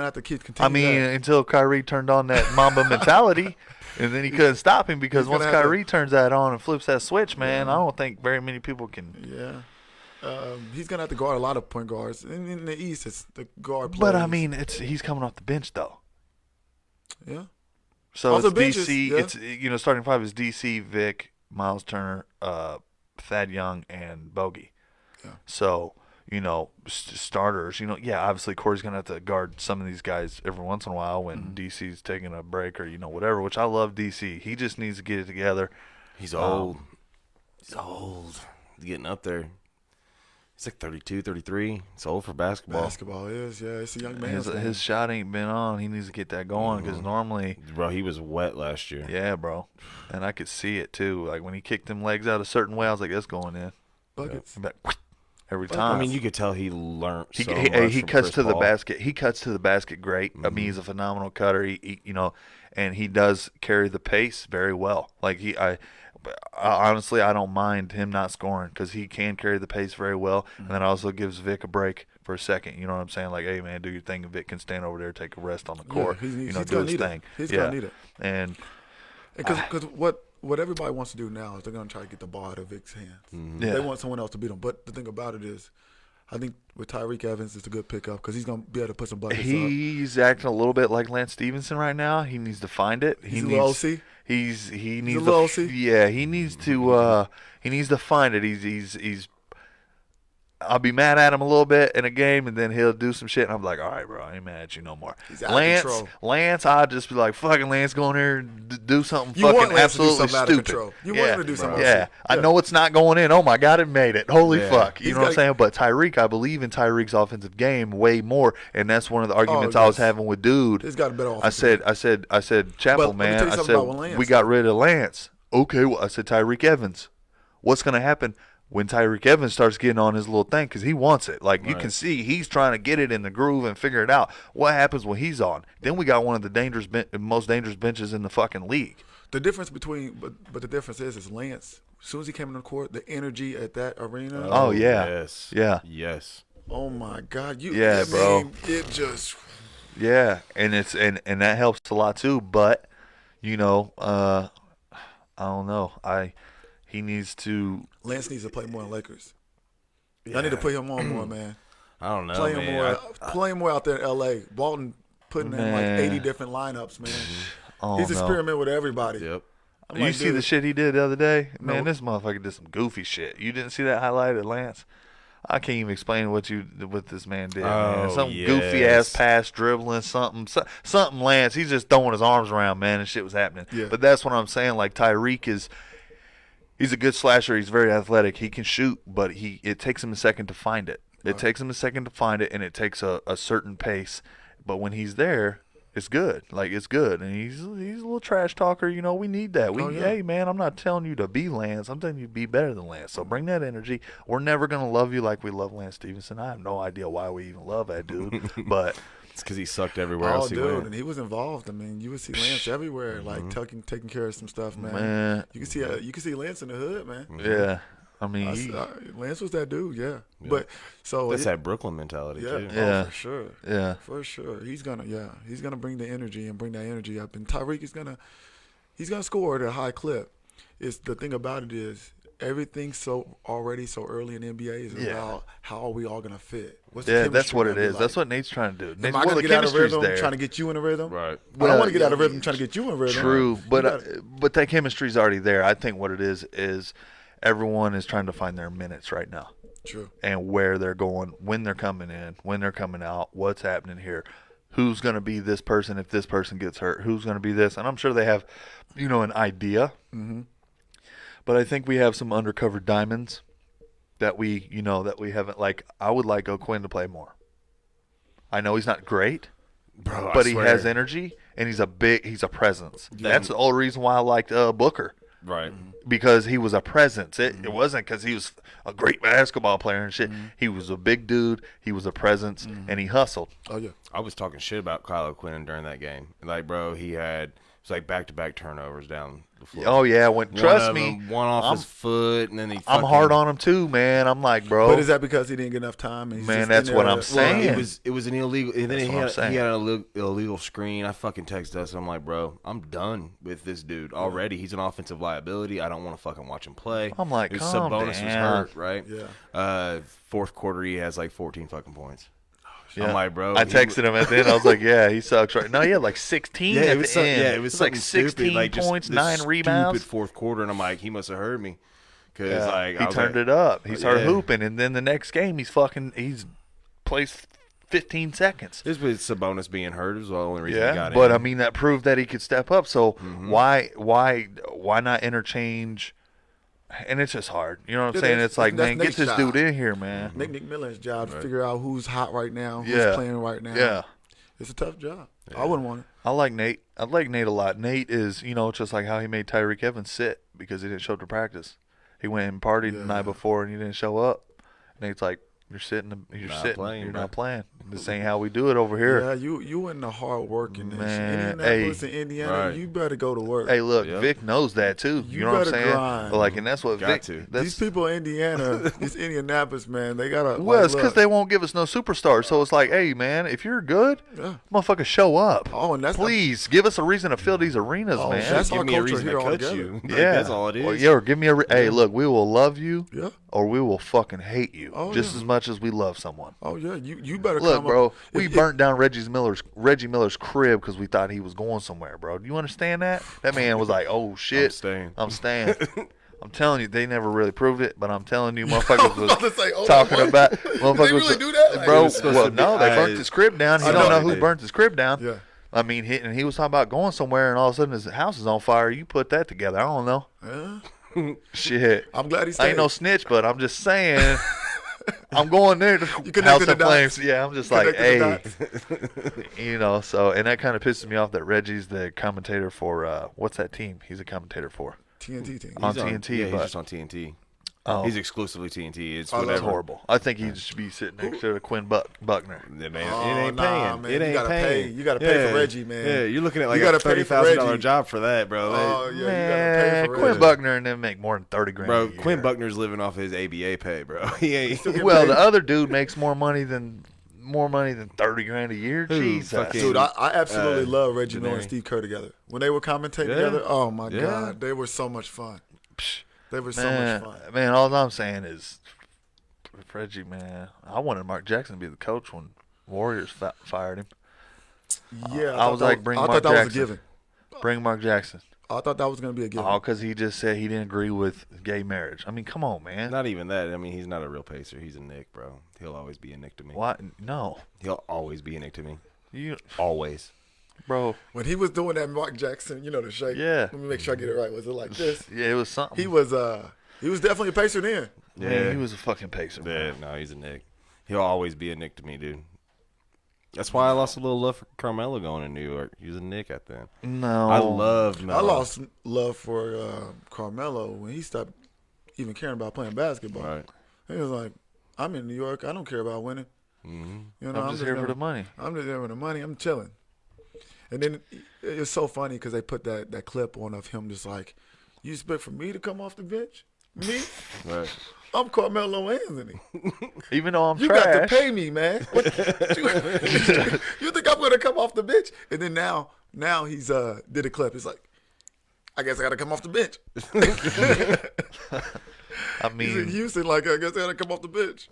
Speaker 3: have to keep
Speaker 1: I
Speaker 3: continue.
Speaker 1: mean,
Speaker 3: that.
Speaker 1: until Kyrie turned on that Mamba mentality, and then he couldn't stop him because
Speaker 3: He's
Speaker 1: once
Speaker 3: gonna have to-
Speaker 1: Kyrie turns that on and flips that switch, man, I don't think very many people can.
Speaker 3: Yeah. He's gonna have to guard a lot of point guards. In the East, it's the guard plays.
Speaker 1: But I mean, he's coming off the bench though,
Speaker 3: yeah.
Speaker 1: so
Speaker 3: Off the
Speaker 1: it's
Speaker 3: benches,
Speaker 1: DC.
Speaker 3: yeah.
Speaker 1: It's starting five is DC, Vic, Miles Turner, Thad Young, and Bogey.
Speaker 3: Yeah.
Speaker 1: So starters. Obviously Corey's gonna have to guard some of these guys every once in a while when DC's taking a break or whatever. Which I love DC. He just needs to get it together.
Speaker 2: He's old. He's old. He's getting up there. He's like 32, 33. It's old for basketball.
Speaker 3: Basketball is, yeah. It's a young man.
Speaker 1: His shot ain't been on. He needs to get that going because normally,
Speaker 2: Bro, he was wet last year.
Speaker 1: yeah, bro. And I could see it too. Like when he kicked them legs out a certain way, I was like, "That's going in."
Speaker 3: buckets.
Speaker 1: But every time.
Speaker 2: I mean, you could tell he learned
Speaker 1: He
Speaker 2: so
Speaker 1: he,
Speaker 2: much
Speaker 1: he
Speaker 2: from
Speaker 1: cuts
Speaker 2: Chris
Speaker 1: to the
Speaker 2: Paul.
Speaker 1: basket. He cuts to the basket great. I mean, he's a phenomenal cutter. He and he does carry the pace very well. Like I honestly, I don't mind him not scoring because he can carry the pace very well, and that also gives Vic a break for a second. You know what I'm saying? Like, hey man, do your thing. And Vic can stand over there, take a rest on the court.
Speaker 3: he's
Speaker 1: do
Speaker 3: gonna
Speaker 1: his
Speaker 3: need it.
Speaker 1: thing.
Speaker 3: He's
Speaker 1: yeah.
Speaker 3: gonna need it.
Speaker 1: And
Speaker 3: Because what everybody wants to do now is they're gonna try to get the ball out of Vic's hands.
Speaker 1: Yeah.
Speaker 3: They want someone else to beat him. But the thing about it is, I think with Tyreek Evans, it's a good pickup because he's gonna be able to put some buckets up.
Speaker 1: he's acting a little bit like Lance Stevenson right now. He needs to find it.
Speaker 3: He's a little OC?
Speaker 1: He needs
Speaker 3: little
Speaker 1: to,
Speaker 3: OC?
Speaker 1: Yeah, he needs to find it. He's I'll be mad at him a little bit in a game, and then he'll do some shit, and I'm like, all right, bro, I ain't mad at you no more.
Speaker 3: He's out of control.
Speaker 1: Lance, I'll just be like, fucking Lance, go in here and do something
Speaker 3: You want
Speaker 1: fucking
Speaker 3: Lance to do
Speaker 1: absolutely
Speaker 3: something out of
Speaker 1: stupid.
Speaker 3: control. You want him to do something
Speaker 1: Yeah,
Speaker 3: else.
Speaker 1: I
Speaker 3: Yeah.
Speaker 1: know it's not going in. Oh my God, it made it. Holy
Speaker 2: Yeah.
Speaker 1: fuck. You
Speaker 3: He's
Speaker 1: know what I'm
Speaker 3: gotta-
Speaker 1: saying? But Tyreek, I believe in Tyreek's offensive game way more, and that's one of the arguments I was
Speaker 3: yes.
Speaker 1: having with Dude.
Speaker 3: He's got a better
Speaker 1: I
Speaker 3: offensive
Speaker 1: said, Chapel,
Speaker 3: But let me
Speaker 1: man.
Speaker 3: tell you
Speaker 1: I
Speaker 3: something
Speaker 1: said,
Speaker 3: about Lance.
Speaker 1: we got rid of Lance. Okay, well, I said Tyreek Evans. What's going to happen when Tyreek Evans starts getting on his little thing? Because he wants it. Like, you can see he's trying to get it in the groove and figure it out. What happens when he's on? Then we got one of the most dangerous benches in the fucking league.
Speaker 3: The difference but the difference is Lance. As soon as he came in the court, the energy at that arena.
Speaker 1: Oh, yeah.
Speaker 2: Yes.
Speaker 1: Yeah.
Speaker 2: Yes.
Speaker 3: Oh my God!
Speaker 1: Yeah, bro.
Speaker 3: It just.
Speaker 1: Yeah, and it's and that helps a lot too. But I I don't know. He needs to.
Speaker 3: Lance needs to play more in Lakers. I need to put him on more, man.
Speaker 2: I don't know,
Speaker 3: Play him
Speaker 2: man.
Speaker 3: more. Play him more out there in L.A. Bolton putting in like 80 different lineups, man. He's experimenting with everybody.
Speaker 2: Yep.
Speaker 1: You
Speaker 3: like,
Speaker 1: see
Speaker 3: dude,
Speaker 1: the shit he did the other day? Man,
Speaker 3: No.
Speaker 1: this motherfucker did some goofy shit. You didn't see that highlight of Lance? I can't even explain what this man did, man.
Speaker 2: Oh,
Speaker 1: Some
Speaker 2: yes.
Speaker 1: goofy ass pass, dribbling, something Lance. He's just throwing his arms around, man, and shit was happening.
Speaker 3: Yeah.
Speaker 1: But that's what I'm saying. Like Tyreek he's a good slasher. He's very athletic. He can shoot, but it takes him a second to find it. It takes him a second to find it, and it takes a certain pace. But when he's there, it's good. Like, it's good. And he's a little trash talker. You know, we need that. Hey, man, I'm not telling you to be Lance. I'm telling you to be better than Lance. So bring that energy. We're never going to love you like we love Lance Stevenson. I have no idea why we even love that dude. But
Speaker 2: It's because he sucked everywhere else he went.
Speaker 3: and he was involved. I mean, you would see Lance everywhere, like taking care of some stuff, man.
Speaker 1: Man.
Speaker 3: You can see Lance in the hood, man.
Speaker 1: yeah, I mean,
Speaker 3: Lance was that dude, yeah. But so
Speaker 2: That's that Brooklyn mentality,
Speaker 3: yeah,
Speaker 2: too.
Speaker 1: Yeah.
Speaker 3: for sure,
Speaker 1: yeah.
Speaker 3: for sure. He's gonna bring the energy and bring that energy up. And Tyreek is gonna score at a high clip. It's the thing about it is everything's so early in the NBA is about how are we all gonna fit. What's the
Speaker 1: Yeah,
Speaker 3: chemistry
Speaker 1: that's what it
Speaker 3: gonna be
Speaker 1: is.
Speaker 3: like?
Speaker 1: That's what Nate's trying to do.
Speaker 3: Am
Speaker 1: Nate's,
Speaker 3: I gonna
Speaker 1: the
Speaker 3: get out of
Speaker 1: chemistry's
Speaker 3: rhythm
Speaker 1: there.
Speaker 3: trying to get you in a rhythm?
Speaker 2: Right.
Speaker 3: But I want to get out of rhythm trying to get you in rhythm.
Speaker 1: True, but
Speaker 3: You
Speaker 1: but that chemistry's already there. I think what it is everyone is trying to find their minutes right now.
Speaker 3: True.
Speaker 1: And where they're going, when they're coming in, when they're coming out, what's happening here, who's going to be this person if this person gets hurt, who's going to be this, and I'm sure they have, an idea. Mm-hmm. But I think we have some undercover diamonds that we haven't. Like, I would like O'Quinn to play more. I know he's not great,
Speaker 2: Bro,
Speaker 1: but
Speaker 2: I
Speaker 1: he
Speaker 2: swear.
Speaker 1: has energy and he's a presence. That's the only reason why I liked Booker.
Speaker 2: Right.
Speaker 1: Because he was a presence. It wasn't because he was a great basketball player and shit. He was a big dude. He was a presence, and he hustled.
Speaker 3: Oh yeah.
Speaker 2: I was talking shit about Kyle O'Quinn during that game. Like, bro, it was like back-to-back turnovers down the floor.
Speaker 1: Oh yeah, trust
Speaker 2: of
Speaker 1: me,
Speaker 2: them, one off his foot, and then
Speaker 1: I'm hard on him too, man. I'm like, bro.
Speaker 3: But is that because he didn't get enough time? And he's
Speaker 1: Man,
Speaker 3: just
Speaker 1: that's
Speaker 3: in
Speaker 1: what
Speaker 3: there?
Speaker 1: I'm saying.
Speaker 2: It was an illegal. And then
Speaker 1: That's
Speaker 2: he
Speaker 1: what I'm
Speaker 2: had,
Speaker 1: saying.
Speaker 2: he had an illegal screen. I fucking texted us. I'm like, bro, I'm done with this dude already. He's an offensive liability. I don't want to fucking watch him play.
Speaker 1: I'm like,
Speaker 2: It was
Speaker 1: calm
Speaker 2: Sabonis was
Speaker 1: down.
Speaker 2: hurt, right?
Speaker 3: Yeah.
Speaker 2: Fourth quarter, he has like 14 fucking points.
Speaker 1: Yeah.
Speaker 2: I'm like, bro.
Speaker 1: I texted him at the end. I was like, yeah, he sucks right now. He had like 16
Speaker 2: Yeah,
Speaker 1: at
Speaker 2: it was
Speaker 1: the end.
Speaker 2: it was
Speaker 1: like
Speaker 2: something
Speaker 1: 16
Speaker 2: stupid, like just
Speaker 1: points,
Speaker 2: this
Speaker 1: 9 rebounds.
Speaker 2: Stupid fourth quarter, and I'm like, he must have heard me, because
Speaker 1: Yeah,
Speaker 2: like
Speaker 1: he turned it up. He started hooping, and then the next game he's plays 15 seconds.
Speaker 2: This was Sabonis being hurt. It was the only reason he
Speaker 1: Yeah,
Speaker 2: got
Speaker 1: but
Speaker 2: in.
Speaker 1: I mean that proved that he could step up. So why not interchange? And it's just hard. You know what I'm
Speaker 3: It
Speaker 1: saying?
Speaker 3: is.
Speaker 1: It's like,
Speaker 3: That's
Speaker 1: man, get
Speaker 3: Nate's
Speaker 1: this
Speaker 3: job.
Speaker 1: dude in here, man.
Speaker 3: Nick Miller's job to figure out who's hot right now, who's
Speaker 1: Yeah.
Speaker 3: playing right now.
Speaker 1: Yeah.
Speaker 3: It's a tough job. I wouldn't want it.
Speaker 1: I like Nate. I like Nate a lot. Nate is, just like how he made Tyreek Evans sit because he didn't show up to practice. He went and partied the night before and he didn't show up. Nate's like, you're sitting.
Speaker 2: playing,
Speaker 1: You're
Speaker 2: bro.
Speaker 1: not playing. This ain't how we do it over here.
Speaker 3: Yeah, you in the hard work in this.
Speaker 1: Man,
Speaker 3: Indianapolis
Speaker 1: hey.
Speaker 3: and Indiana,
Speaker 2: Right.
Speaker 3: you better go to work.
Speaker 1: Hey, look,
Speaker 2: Yep.
Speaker 1: Vic knows that too.
Speaker 3: You
Speaker 1: You know what I'm
Speaker 3: better
Speaker 1: saying?
Speaker 3: grind.
Speaker 1: Like, and that's what
Speaker 2: Got
Speaker 1: Vic.
Speaker 2: to.
Speaker 1: That's,
Speaker 3: These people in Indiana, these Indianapolis, man, they gotta.
Speaker 1: well,
Speaker 3: like,
Speaker 1: it's because
Speaker 3: look.
Speaker 1: they won't give us no superstars. So it's like, hey, man, if you're good,
Speaker 3: Yeah.
Speaker 1: motherfucker, show up.
Speaker 3: Oh, and that's
Speaker 1: please give us a reason to fill these arenas,
Speaker 3: Oh,
Speaker 1: man.
Speaker 3: that's
Speaker 2: Give
Speaker 3: our
Speaker 2: me a
Speaker 3: culture
Speaker 2: reason
Speaker 3: here
Speaker 2: to cut
Speaker 3: altogether.
Speaker 2: you. Like,
Speaker 1: Yeah,
Speaker 2: that's all it is.
Speaker 1: Or, yeah, or give me a. Hey, look, we will love you,
Speaker 3: Yeah.
Speaker 1: or we will fucking hate you
Speaker 3: Oh,
Speaker 1: just
Speaker 3: yeah.
Speaker 1: as much as we love someone.
Speaker 3: Oh yeah, you better
Speaker 1: Look,
Speaker 3: come
Speaker 1: bro,
Speaker 3: up.
Speaker 1: we burnt down Reggie Miller's crib because we thought he was going somewhere, bro. Do you understand that? That man was like, "Oh shit,
Speaker 2: I'm staying.
Speaker 1: I'm staying." I'm telling you, they never really proved it, but I'm telling you, motherfuckers was
Speaker 3: about to say, oh,
Speaker 1: talking
Speaker 3: what?
Speaker 1: about
Speaker 3: Did
Speaker 1: motherfuckers.
Speaker 3: they really do that? Like,
Speaker 1: bro?
Speaker 2: it was supposed
Speaker 1: Well,
Speaker 2: to be-
Speaker 1: no, they burnt
Speaker 2: I-
Speaker 1: his crib down. You
Speaker 3: I
Speaker 1: don't
Speaker 3: know
Speaker 1: know
Speaker 3: they
Speaker 1: who
Speaker 2: did.
Speaker 1: burnt his crib down.
Speaker 3: Yeah.
Speaker 1: I mean, and he was talking about going somewhere, and all of a sudden his house is on fire. You put that together. I don't know.
Speaker 3: Yeah.
Speaker 1: Shit.
Speaker 3: I'm glad he
Speaker 1: I
Speaker 3: stayed.
Speaker 1: ain't no snitch, but I'm just saying. I'm going there to
Speaker 3: connected
Speaker 1: House
Speaker 3: the
Speaker 1: of
Speaker 3: dots.
Speaker 1: Flames. Yeah, I'm just like,
Speaker 3: Connected
Speaker 1: hey,
Speaker 3: the
Speaker 1: so, and that kind of pisses me off that Reggie's the commentator for, what's that team he's a commentator for?
Speaker 3: TNT team.
Speaker 1: On
Speaker 2: He's
Speaker 1: TNT,
Speaker 2: Yeah, he's
Speaker 1: but-
Speaker 2: just on TNT.
Speaker 1: Oh.
Speaker 2: He's exclusively TNT. It's
Speaker 3: Oh, that's
Speaker 2: whatever.
Speaker 1: That's horrible. I think he should be sitting next to Quinn Buckner.
Speaker 2: Yeah, man,
Speaker 3: Oh,
Speaker 2: it ain't
Speaker 3: nah,
Speaker 2: paying.
Speaker 3: man.
Speaker 2: It
Speaker 3: You
Speaker 2: ain't
Speaker 3: gotta
Speaker 2: paying.
Speaker 3: pay. You gotta pay for Reggie, man.
Speaker 2: Yeah, you're looking at like
Speaker 3: You
Speaker 2: a
Speaker 3: gotta pay for
Speaker 2: $30,000
Speaker 3: Reggie.
Speaker 2: job for that, bro.
Speaker 3: Oh yeah, you gotta
Speaker 1: Man,
Speaker 3: pay for
Speaker 1: Quinn
Speaker 3: Reggie.
Speaker 1: Buckner and them make more than 30 grand.
Speaker 2: Bro,
Speaker 1: a year.
Speaker 2: Quinn Buckner's living off his ABA pay, bro. He ain't.
Speaker 1: Well, the other dude makes more money than more money than $30,000 a year.
Speaker 2: Who?
Speaker 1: Jesus,
Speaker 2: Fucking-
Speaker 3: Dude, I absolutely love Reggie Miller and
Speaker 2: Laney.
Speaker 3: Steve Kerr together. When they were commentating
Speaker 2: Yeah.
Speaker 3: together, oh my
Speaker 2: Yeah.
Speaker 3: God, they were so much fun.
Speaker 1: Psh,
Speaker 3: They were so
Speaker 1: man,
Speaker 3: much fun.
Speaker 1: man. All I'm saying is, Reggie, man, I wanted Mark Jackson to be the coach when Warriors fired him.
Speaker 3: Yeah,
Speaker 1: I was
Speaker 3: thought
Speaker 1: like,
Speaker 3: that-
Speaker 1: bring
Speaker 3: I
Speaker 1: Mark
Speaker 3: thought that was a
Speaker 1: Jackson.
Speaker 3: given.
Speaker 1: Bring Mark Jackson.
Speaker 3: I thought that was going to be a given.
Speaker 1: All because he just said he didn't agree with gay marriage. I mean, come on, man.
Speaker 2: Not even that. I mean, he's not a real Pacer. He's a Nick, bro. He'll always be a Nick to me.
Speaker 1: Why? No,
Speaker 2: He'll always be a Nick to me.
Speaker 1: you,
Speaker 2: Always.
Speaker 1: bro.
Speaker 3: When he was doing that Mark Jackson, the shake.
Speaker 1: Yeah.
Speaker 3: Let me make sure I get it right. Was it like this?
Speaker 1: Yeah, it was something.
Speaker 3: He was definitely a Pacer then.
Speaker 1: Man, he was a fucking Pacer.
Speaker 2: Yeah, no, he's a Nick. He'll always be a Nick to me, dude. That's why I lost a little love for Carmelo going to New York. He was a Nick at then.
Speaker 1: No,
Speaker 2: I love Melo.
Speaker 3: I lost love for Carmelo when he stopped even caring about playing basketball.
Speaker 2: Right.
Speaker 3: He was like, I'm in New York. I don't care about winning.
Speaker 2: Mm-hmm.
Speaker 1: I'm just here for the money.
Speaker 3: I'm just there for the money. I'm chilling. And then it's so funny because they put that clip on of him just like, you expect for me to come off the bench? Me?
Speaker 2: Right.
Speaker 3: I'm Carmelo Anthony.
Speaker 1: Even though I'm
Speaker 3: You
Speaker 1: trash.
Speaker 3: got to pay me, man. You think I'm going to come off the bench? And then now he's did a clip. He's like, I guess I got to come off the bench.
Speaker 1: I
Speaker 3: He's in
Speaker 1: mean,
Speaker 3: Houston, like, I guess I got to come off the bench.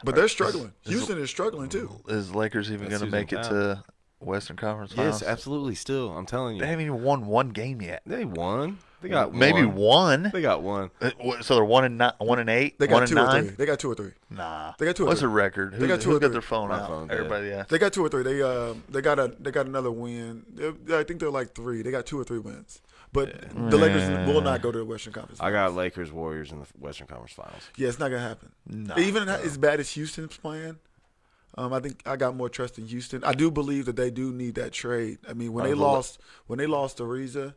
Speaker 3: But they're struggling. Houston is struggling, too.
Speaker 1: is Lakers even
Speaker 2: That's
Speaker 1: going to
Speaker 2: who's
Speaker 1: make
Speaker 2: in
Speaker 1: it
Speaker 2: town.
Speaker 1: to Western Conference Finals?
Speaker 2: Yes, absolutely. Still, I'm telling
Speaker 1: They
Speaker 2: you.
Speaker 1: haven't even won one game yet.
Speaker 2: They won. They got
Speaker 1: Maybe
Speaker 2: one.
Speaker 1: one.
Speaker 2: They got one.
Speaker 1: So they're 1-8.
Speaker 3: They
Speaker 1: 1
Speaker 3: got
Speaker 1: and
Speaker 3: 2 or
Speaker 1: 9.
Speaker 3: 3. They got 2 or 3.
Speaker 1: Nah.
Speaker 3: They got 2 or
Speaker 1: What's
Speaker 3: 3.
Speaker 1: the record?
Speaker 3: They got 2 or
Speaker 1: Who's got
Speaker 3: 3.
Speaker 1: their phone
Speaker 2: My
Speaker 1: out?
Speaker 2: phone dead.
Speaker 1: Everybody, yeah.
Speaker 3: They got 2 or 3. They got another win. I think they're like 3. They got 2 or 3 wins. But the Lakers will not go to the Western Conference.
Speaker 2: I got Lakers Warriors in the Western Conference Finals.
Speaker 3: Yeah, it's not gonna happen.
Speaker 1: No.
Speaker 3: Even as bad as Houston's playing, I think I got more trust in Houston. I do believe that they do need that trade. I mean, when they lost Ariza,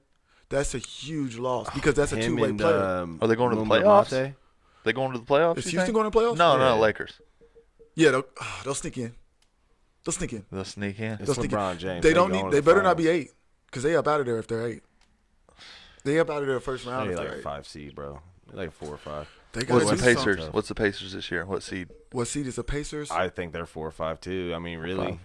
Speaker 3: that's a huge loss because that's a
Speaker 2: Him
Speaker 3: two-way
Speaker 2: and,
Speaker 3: player.
Speaker 1: Are they going to the
Speaker 2: Lumba
Speaker 1: playoffs?
Speaker 2: Mate?
Speaker 1: They going to the playoffs?
Speaker 3: Is
Speaker 1: you
Speaker 3: Houston
Speaker 1: think?
Speaker 3: going to playoffs?
Speaker 1: No,
Speaker 2: Yeah.
Speaker 1: no, Lakers.
Speaker 3: Yeah, they'll sneak in. They'll sneak in.
Speaker 1: They'll sneak in.
Speaker 2: It's
Speaker 3: They'll sneak in.
Speaker 2: LeBron James.
Speaker 3: They don't
Speaker 2: going
Speaker 3: need.
Speaker 2: to
Speaker 3: They
Speaker 2: the
Speaker 3: better not
Speaker 2: finals.
Speaker 3: be 8 because they up out of there if they're 8. They up out of there first round
Speaker 2: They're
Speaker 3: if
Speaker 2: like
Speaker 3: they're
Speaker 2: a
Speaker 3: 8.
Speaker 2: 5 seed, bro. They're like 4 or 5.
Speaker 3: They got
Speaker 1: What's the
Speaker 3: do
Speaker 1: Pacers?
Speaker 3: something.
Speaker 1: What's the Pacers this year? What seed?
Speaker 3: What seed is the Pacers?
Speaker 2: I think they're 4 or 5 too. I mean, really,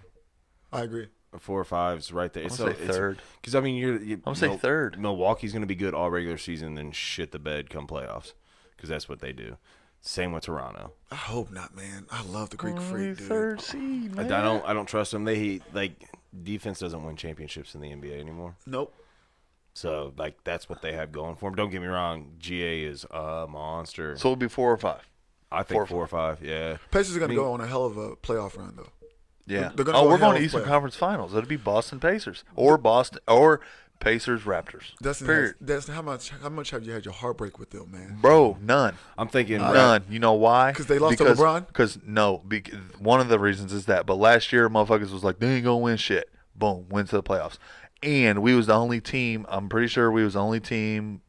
Speaker 3: I agree.
Speaker 2: 4 or 5 is right there.
Speaker 1: I'm gonna say third.
Speaker 2: Because I mean,
Speaker 1: I'm gonna say third.
Speaker 2: Milwaukee's going to be good all regular season, then shit the bed come playoffs, because that's what they do. Same with Toronto.
Speaker 3: I hope not, man. I love the Greek Freak, dude.
Speaker 1: Third seed,
Speaker 2: I
Speaker 1: man.
Speaker 2: don't trust them. They defense doesn't win championships in the NBA anymore.
Speaker 3: Nope.
Speaker 2: So that's what they have going for them. Don't get me wrong, GA is a monster.
Speaker 1: So it'll be 4 or 5.
Speaker 2: I think 4 or 5. Yeah.
Speaker 3: Pacers are going to
Speaker 2: I mean-
Speaker 3: go on a hell of a playoff run, though.
Speaker 1: Yeah.
Speaker 3: They're gonna
Speaker 1: Oh,
Speaker 3: go
Speaker 1: we're going
Speaker 3: hell
Speaker 1: to
Speaker 3: of
Speaker 1: Eastern
Speaker 3: playoff.
Speaker 1: Conference Finals. It'll be Boston Pacers or Pacers Raptors. Period.
Speaker 3: Dustin, how much have you had your heartbreak with them, man?
Speaker 1: Bro, none.
Speaker 2: I'm thinking
Speaker 1: None. You know why?
Speaker 3: 'Cause they lost to LeBron?
Speaker 1: Because one of the reasons is that. But last year, motherfuckers was like, they ain't gonna win shit. Boom, went to the playoffs, and we was the only team. I'm pretty sure we was the only team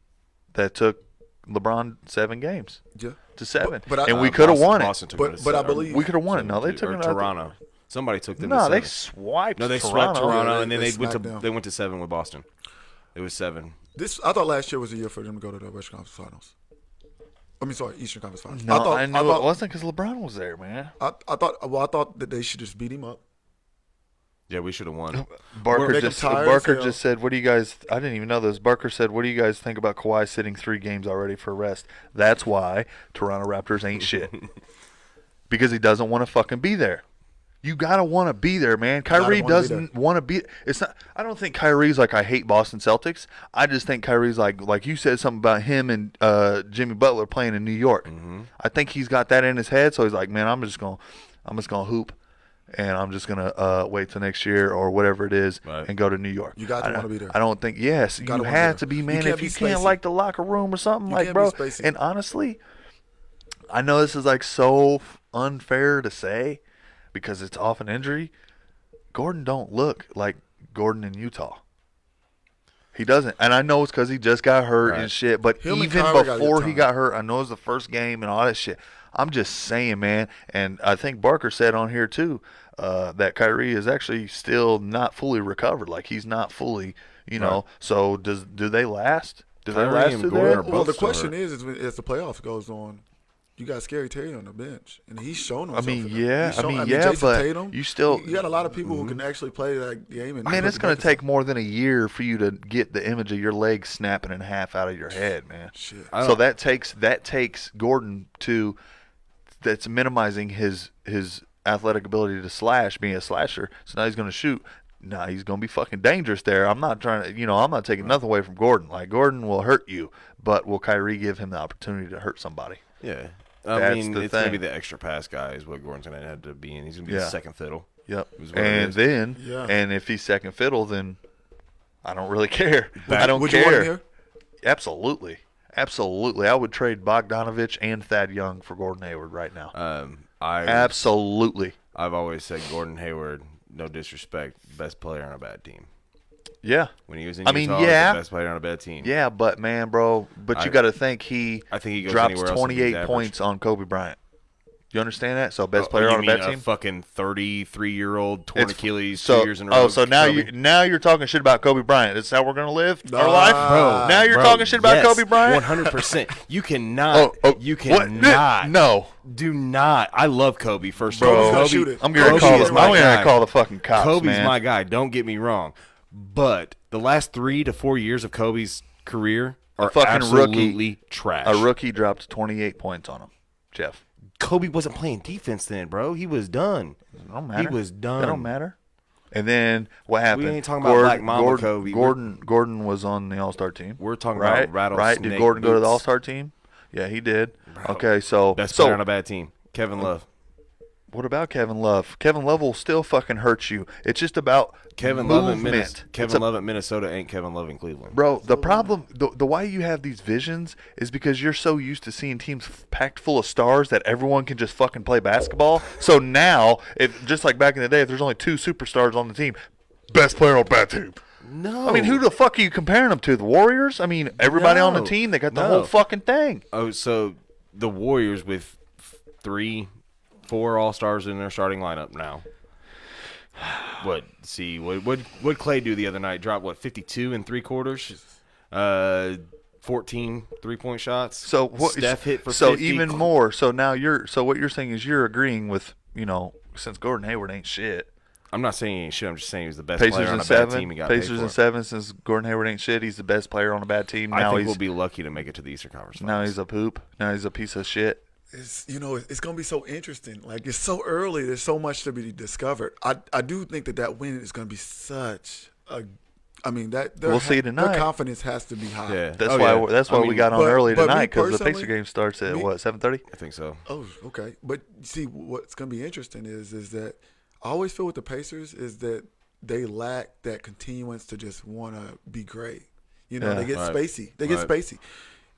Speaker 1: that took LeBron 7 games
Speaker 3: Yeah.
Speaker 1: to 7,
Speaker 3: But I-
Speaker 1: and we could have won it.
Speaker 2: Boston took
Speaker 3: But-
Speaker 2: it to
Speaker 3: but I
Speaker 2: 7.
Speaker 3: believe-
Speaker 1: We could have won it. No, they took
Speaker 2: Or
Speaker 1: it.
Speaker 2: Toronto. Somebody took them.
Speaker 1: No,
Speaker 2: to
Speaker 1: they
Speaker 2: 7.
Speaker 1: swiped.
Speaker 2: No, they
Speaker 1: Toronto.
Speaker 2: swept Toronto,
Speaker 3: Yeah,
Speaker 2: and then
Speaker 3: they
Speaker 2: they went to
Speaker 3: smacked them.
Speaker 2: they went to 7 with Boston. It was 7.
Speaker 3: I thought last year was a year for them to go to the Western Conference Finals. I mean, sorry, Eastern Conference Finals.
Speaker 1: No, I knew it wasn't because LeBron was there, man.
Speaker 3: I thought that they should just beat him up.
Speaker 2: Yeah, we should have won.
Speaker 1: Barker
Speaker 3: make 'em
Speaker 1: just
Speaker 3: tired
Speaker 1: Barker
Speaker 3: as hell.
Speaker 1: just said, "What do you guys?" I didn't even know this. Barker said, "What do you guys think about Kawhi sitting 3 games already for rest?" That's why Toronto Raptors ain't shit because he doesn't want to fucking be there. You gotta want to be there, man. Kyrie
Speaker 3: wanna be
Speaker 1: doesn't want to be. It's not. I don't think Kyrie's like I hate Boston Celtics. I just think Kyrie's like you said something about him and Jimmy Butler playing in New York. I think he's got that in his head, so he's like, man, I'm just gonna hoop. And I'm just gonna wait till next year or whatever it is,
Speaker 2: Right.
Speaker 1: and go to New York.
Speaker 3: You got to wanna be there.
Speaker 1: I don't think. Yes, you
Speaker 3: gotta wanna be
Speaker 1: have
Speaker 3: there.
Speaker 1: to be,
Speaker 3: You
Speaker 1: man.
Speaker 3: can't
Speaker 1: If
Speaker 3: be
Speaker 1: you can't
Speaker 3: spacey.
Speaker 1: like the locker room or something,
Speaker 3: You
Speaker 1: like,
Speaker 3: can't
Speaker 1: bro.
Speaker 3: be spacey.
Speaker 1: And honestly, I know this is like so unfair to say because it's off an injury. Gordon don't look like Gordon in Utah. He doesn't, and I know it's because he just got hurt
Speaker 2: Right.
Speaker 1: and shit. But
Speaker 3: Him and
Speaker 1: even
Speaker 3: Kyrie gotta get
Speaker 1: before he
Speaker 3: time.
Speaker 1: got hurt, I know it was the first game and all that shit. I'm just saying, man. And I think Barker said on here too that Kyrie is actually still not fully recovered. Like he's not fully, you know. So do they last? Do they
Speaker 2: Kyrie
Speaker 1: last
Speaker 2: and
Speaker 1: through
Speaker 2: Gordon
Speaker 1: there?
Speaker 2: are
Speaker 3: Well,
Speaker 2: both
Speaker 3: the
Speaker 2: still
Speaker 3: question
Speaker 2: hurt.
Speaker 3: is as the playoffs goes on, you got Scary Terry on the bench, and he's shown
Speaker 1: I
Speaker 3: himself.
Speaker 1: mean,
Speaker 3: in
Speaker 1: yeah,
Speaker 3: that.
Speaker 1: Jason
Speaker 3: but
Speaker 1: Tatum, you still
Speaker 3: you got a lot of people who can actually play that game. And
Speaker 1: man, it's going to take more than a year for you to get the image of your leg snapping in half out of your head, man.
Speaker 3: Shit.
Speaker 1: So that takes Gordon to that's minimizing his athletic ability to slash, being a slasher. So now he's going to shoot. Nah, he's going to be fucking dangerous there. I'm not trying to, I'm not taking nothing away from Gordon. Like, Gordon will hurt you, but will Kyrie give him the opportunity to hurt somebody?
Speaker 2: Yeah.
Speaker 1: That's
Speaker 2: it's
Speaker 1: the
Speaker 2: going to be
Speaker 1: thing.
Speaker 2: the extra pass guy is what Gordon's going to have to be in. He's going to be the second fiddle.
Speaker 1: Yep.
Speaker 2: is what it
Speaker 1: And
Speaker 2: is.
Speaker 1: then,
Speaker 3: Yeah.
Speaker 1: and if he's second fiddle, then I don't really care. I don't
Speaker 3: Would you want him
Speaker 1: care.
Speaker 3: here?
Speaker 1: Absolutely. Absolutely. I would trade Bogdanovich and Thad Young for Gordon Hayward right now. Absolutely.
Speaker 2: I've always said Gordon Hayward, no disrespect, best player on a bad team.
Speaker 1: Yeah.
Speaker 2: When he was in
Speaker 1: I
Speaker 2: Utah,
Speaker 1: mean,
Speaker 2: he was
Speaker 1: yeah.
Speaker 2: the best player on a bad team.
Speaker 1: Yeah, but man, bro, you got to think
Speaker 2: I think he goes
Speaker 1: drops
Speaker 2: anywhere else and he's
Speaker 1: 28
Speaker 2: average.
Speaker 1: points on Kobe Bryant. You understand that? So best player on a bad team.
Speaker 2: Fucking 33-year-old torn Achilles
Speaker 1: so,
Speaker 2: 2 years in a row.
Speaker 1: so now you're talking shit about Kobe Bryant. This is how we're gonna live our life,
Speaker 2: Bro,
Speaker 1: Now you're
Speaker 2: bro,
Speaker 1: talking shit about
Speaker 2: yes,
Speaker 1: Kobe Bryant.
Speaker 2: 100%. You cannot. You
Speaker 1: what?
Speaker 2: cannot.
Speaker 1: No,
Speaker 2: Do not. I love Kobe. First
Speaker 1: bro.
Speaker 2: of all,
Speaker 3: Kobe's gonna shoot it.
Speaker 1: I'm gonna
Speaker 2: Kobe
Speaker 1: call
Speaker 2: is
Speaker 1: the.
Speaker 2: my
Speaker 1: I'm gonna
Speaker 2: guy.
Speaker 1: call the fucking cops,
Speaker 2: Kobe's
Speaker 1: man.
Speaker 2: my guy. Don't get me wrong, but the last 3 to 4 years of Kobe's career are
Speaker 1: fucking
Speaker 2: absolutely
Speaker 1: rookie.
Speaker 2: trash.
Speaker 1: A rookie dropped 28 points on him, Jeff.
Speaker 2: Kobe wasn't playing defense then, bro. He was done.
Speaker 1: It don't matter.
Speaker 2: He was done.
Speaker 1: That don't matter. And then what happened?
Speaker 2: ain't talking about Black Mamba Kobe.
Speaker 1: Gordon was on the All-Star team.
Speaker 2: We're talking
Speaker 1: right?
Speaker 2: about rattlesnake
Speaker 1: Right? Did Gordon go to the
Speaker 2: boots.
Speaker 1: All-Star team? Yeah, he did.
Speaker 2: Bro,
Speaker 1: Okay, so
Speaker 2: Best player on a bad team. Kevin Love.
Speaker 1: what about Kevin Love? Kevin Love will still fucking hurt you. It's just about
Speaker 2: Kevin Love
Speaker 1: movement.
Speaker 2: in Minnesota.
Speaker 1: It's
Speaker 2: Kevin Love at Minnesota ain't Kevin Love in Cleveland.
Speaker 1: Bro, the problem, the why you have these visions is because you're so used to seeing teams packed full of stars that everyone can just fucking play basketball. So now, if just like back in the day, if there's only 2 superstars on the team, best player on bad team.
Speaker 2: No.
Speaker 1: I mean, who the fuck are you comparing them to? The Warriors? I mean, everybody on the
Speaker 2: No.
Speaker 1: team, they got the
Speaker 2: No.
Speaker 1: whole fucking thing.
Speaker 2: Oh, so the Warriors with 3, 4 All-Stars in their starting lineup now. What Clay do the other night? Drop 52 in 3 quarters? 14 3-point shots.
Speaker 1: So what?
Speaker 2: Steph hit for
Speaker 1: so
Speaker 2: 50.
Speaker 1: even more. So now what you're saying is you're agreeing with since Gordon Hayward ain't shit.
Speaker 2: I'm not saying he ain't shit. I'm just saying he was the best
Speaker 1: Pacers
Speaker 2: player on
Speaker 1: in
Speaker 2: a bad
Speaker 1: 7.
Speaker 2: team. He got paid
Speaker 1: Pacers
Speaker 2: for
Speaker 1: in
Speaker 2: it.
Speaker 1: 7. Since Gordon Hayward ain't shit, he's the best player on a bad team.
Speaker 2: I
Speaker 1: Now
Speaker 2: think
Speaker 1: he's
Speaker 2: we'll be lucky to make it to the Eastern Conference
Speaker 1: now
Speaker 2: Finals.
Speaker 1: he's a poop. Now he's a piece of shit.
Speaker 3: It's it's gonna be so interesting. Like, it's so early. There's so much to be discovered. I do think that win is gonna be such a. I mean that
Speaker 1: We'll see tonight.
Speaker 3: Their confidence has to be high.
Speaker 2: Yeah.
Speaker 1: That's
Speaker 2: Oh,
Speaker 1: why.
Speaker 2: yeah.
Speaker 1: That's why
Speaker 2: I
Speaker 1: we
Speaker 2: mean,
Speaker 1: got on
Speaker 3: but-
Speaker 1: early
Speaker 3: but me
Speaker 1: tonight because the
Speaker 3: personally-
Speaker 1: Pacer game starts at what 7:30.
Speaker 2: I think so.
Speaker 3: Oh, okay. But see, what's gonna be interesting is that I always feel with the Pacers is that they lack that continuance to just want to be great. They get
Speaker 2: Right.
Speaker 3: spacey. They get
Speaker 2: Right.
Speaker 3: spacey.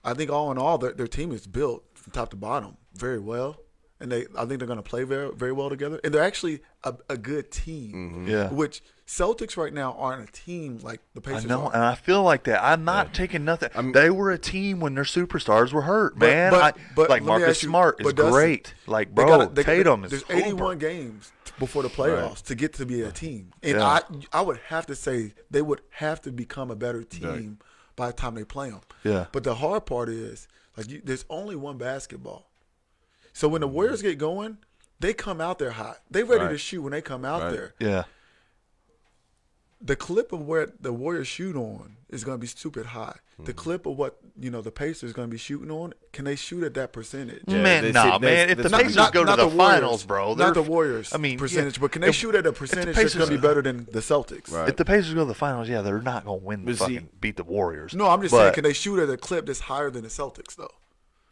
Speaker 3: I think all in all, their team is built from top to bottom very well, and I think they're going to play very, very well together. And they're actually a good team.
Speaker 1: Yeah.
Speaker 3: Which Celtics right now aren't a team like the
Speaker 1: I
Speaker 3: Pacers
Speaker 1: know,
Speaker 3: are.
Speaker 1: and I feel like that. I'm not taking nothing. They were a team when their superstars were hurt, man.
Speaker 3: but
Speaker 1: like
Speaker 3: let me
Speaker 1: Marcus
Speaker 3: ask you,
Speaker 1: Smart is
Speaker 3: but Dustin,
Speaker 1: great. Like,
Speaker 3: They
Speaker 1: bro,
Speaker 3: gotta-
Speaker 1: Tatum is
Speaker 3: There's
Speaker 1: super.
Speaker 3: 81 games before the playoffs to get to be a team, and
Speaker 1: Yeah.
Speaker 3: I would have to say they would have to become a better team by the time they play them.
Speaker 1: Yeah.
Speaker 3: But the hard part is there's only one basketball, so when the Warriors get going, they come out there hot. They ready to
Speaker 2: Right.
Speaker 3: shoot when they come out
Speaker 2: Right.
Speaker 3: there.
Speaker 1: Yeah.
Speaker 3: The clip of where the Warriors shoot on is going to be stupid high. The clip of what the Pacers going to be shooting on, can they shoot at that percentage?
Speaker 2: Yeah,
Speaker 1: Man,
Speaker 2: that's
Speaker 1: nah,
Speaker 2: it.
Speaker 1: man. If the
Speaker 2: That's-
Speaker 1: Pacers
Speaker 3: Not-
Speaker 1: go to
Speaker 3: not
Speaker 1: the,
Speaker 3: the Warriors.
Speaker 1: finals, bro,
Speaker 3: Not the
Speaker 1: they're-
Speaker 3: Warriors
Speaker 1: I mean,
Speaker 3: percentage,
Speaker 1: yeah.
Speaker 3: but can they shoot at a percentage that's
Speaker 1: Pacers-
Speaker 3: going to be better than the Celtics?
Speaker 2: Right.
Speaker 1: If the Pacers go to the finals, yeah, they're not gonna win.
Speaker 2: But see-
Speaker 1: Fucking beat the Warriors.
Speaker 3: No, I'm just
Speaker 1: But,
Speaker 3: saying, can they shoot at a clip that's higher than the Celtics, though?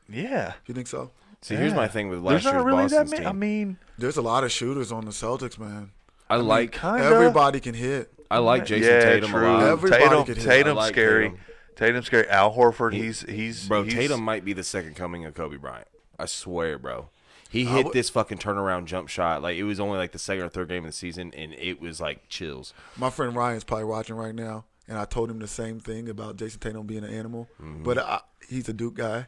Speaker 1: Yeah.
Speaker 3: You think so?
Speaker 2: See, here's my thing with
Speaker 1: There's
Speaker 2: last
Speaker 1: not
Speaker 2: year's
Speaker 1: really
Speaker 2: Boston's
Speaker 1: that
Speaker 2: team.
Speaker 1: many. I mean,
Speaker 3: There's a lot of shooters on the Celtics, man.
Speaker 2: I like
Speaker 1: kinda.
Speaker 3: Everybody can hit.
Speaker 2: Jason
Speaker 1: yeah,
Speaker 2: Tatum
Speaker 1: true.
Speaker 2: a lot.
Speaker 3: Everybody
Speaker 1: Tatum,
Speaker 3: could hit.
Speaker 1: Tatum's
Speaker 2: I like
Speaker 1: scary.
Speaker 2: Tatum.
Speaker 1: Tatum's scary. Al Horford, he's
Speaker 2: Bro,
Speaker 1: he's,
Speaker 2: Tatum might be the second coming of Kobe Bryant. I swear, bro. He hit this fucking turnaround jump shot. Like, it was only like the second or third game of the season, and it was like chills.
Speaker 3: My friend Ryan's probably watching right now, and I told him the same thing about Jason Tatum being an animal. But he's a Duke guy.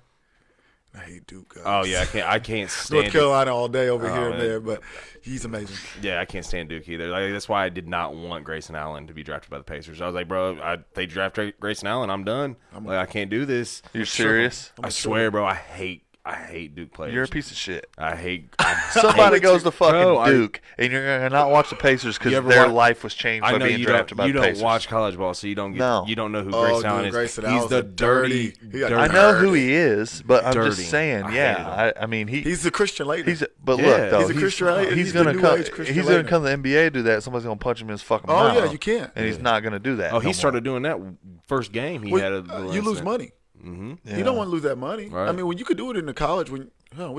Speaker 3: I hate Duke guys.
Speaker 2: Oh yeah, I can't stand
Speaker 3: North Carolina all day over here and
Speaker 2: man.
Speaker 3: there, but he's amazing.
Speaker 2: Yeah, I can't stand Duke either. Like, that's why I did not want Grayson Allen to be drafted by the Pacers. I was like, bro, they draft Grayson Allen, I'm done. I can't do this.
Speaker 1: You're serious?
Speaker 2: I swear, bro, I hate I hate Duke players.
Speaker 1: You're a piece of shit.
Speaker 2: I hate
Speaker 1: Somebody goes to fucking
Speaker 2: Bro,
Speaker 1: Duke, and you're gonna not watch the Pacers because
Speaker 2: You ever
Speaker 1: their
Speaker 2: watch-
Speaker 1: life was changed by
Speaker 2: I know
Speaker 1: being
Speaker 2: you
Speaker 1: drafted
Speaker 2: don't.
Speaker 1: by
Speaker 2: You
Speaker 1: the
Speaker 2: don't
Speaker 1: Pacers.
Speaker 2: watch college ball, so you don't get.
Speaker 1: No.
Speaker 2: You don't know who
Speaker 3: Oh,
Speaker 2: Grayson
Speaker 3: dude,
Speaker 2: Allen is.
Speaker 3: Grayson
Speaker 2: He's
Speaker 3: Allen's
Speaker 2: the
Speaker 3: a dirty- he got
Speaker 2: dirty.
Speaker 1: I know who he is, but I'm
Speaker 2: Dirty.
Speaker 1: just saying.
Speaker 2: I
Speaker 1: Yeah, I mean
Speaker 3: He's the Christian lady.
Speaker 1: But
Speaker 2: Yeah.
Speaker 1: look though,
Speaker 3: He's a Christian Laettner.
Speaker 1: He's
Speaker 3: He's the
Speaker 1: gonna
Speaker 3: new
Speaker 1: come.
Speaker 3: age Christian
Speaker 1: He's gonna
Speaker 3: Laettner.
Speaker 1: come to the NBA do that. Somebody's gonna punch him in his fucking
Speaker 3: Oh,
Speaker 1: mouth.
Speaker 3: yeah, you can't.
Speaker 1: And he's not gonna do that.
Speaker 2: Oh,
Speaker 1: no
Speaker 2: he
Speaker 1: more.
Speaker 2: started doing that first game. He had a
Speaker 3: you lose money.
Speaker 2: Mm-hmm.
Speaker 3: You don't want to lose that money.
Speaker 2: Right.
Speaker 3: I mean, when you could do it in the college, what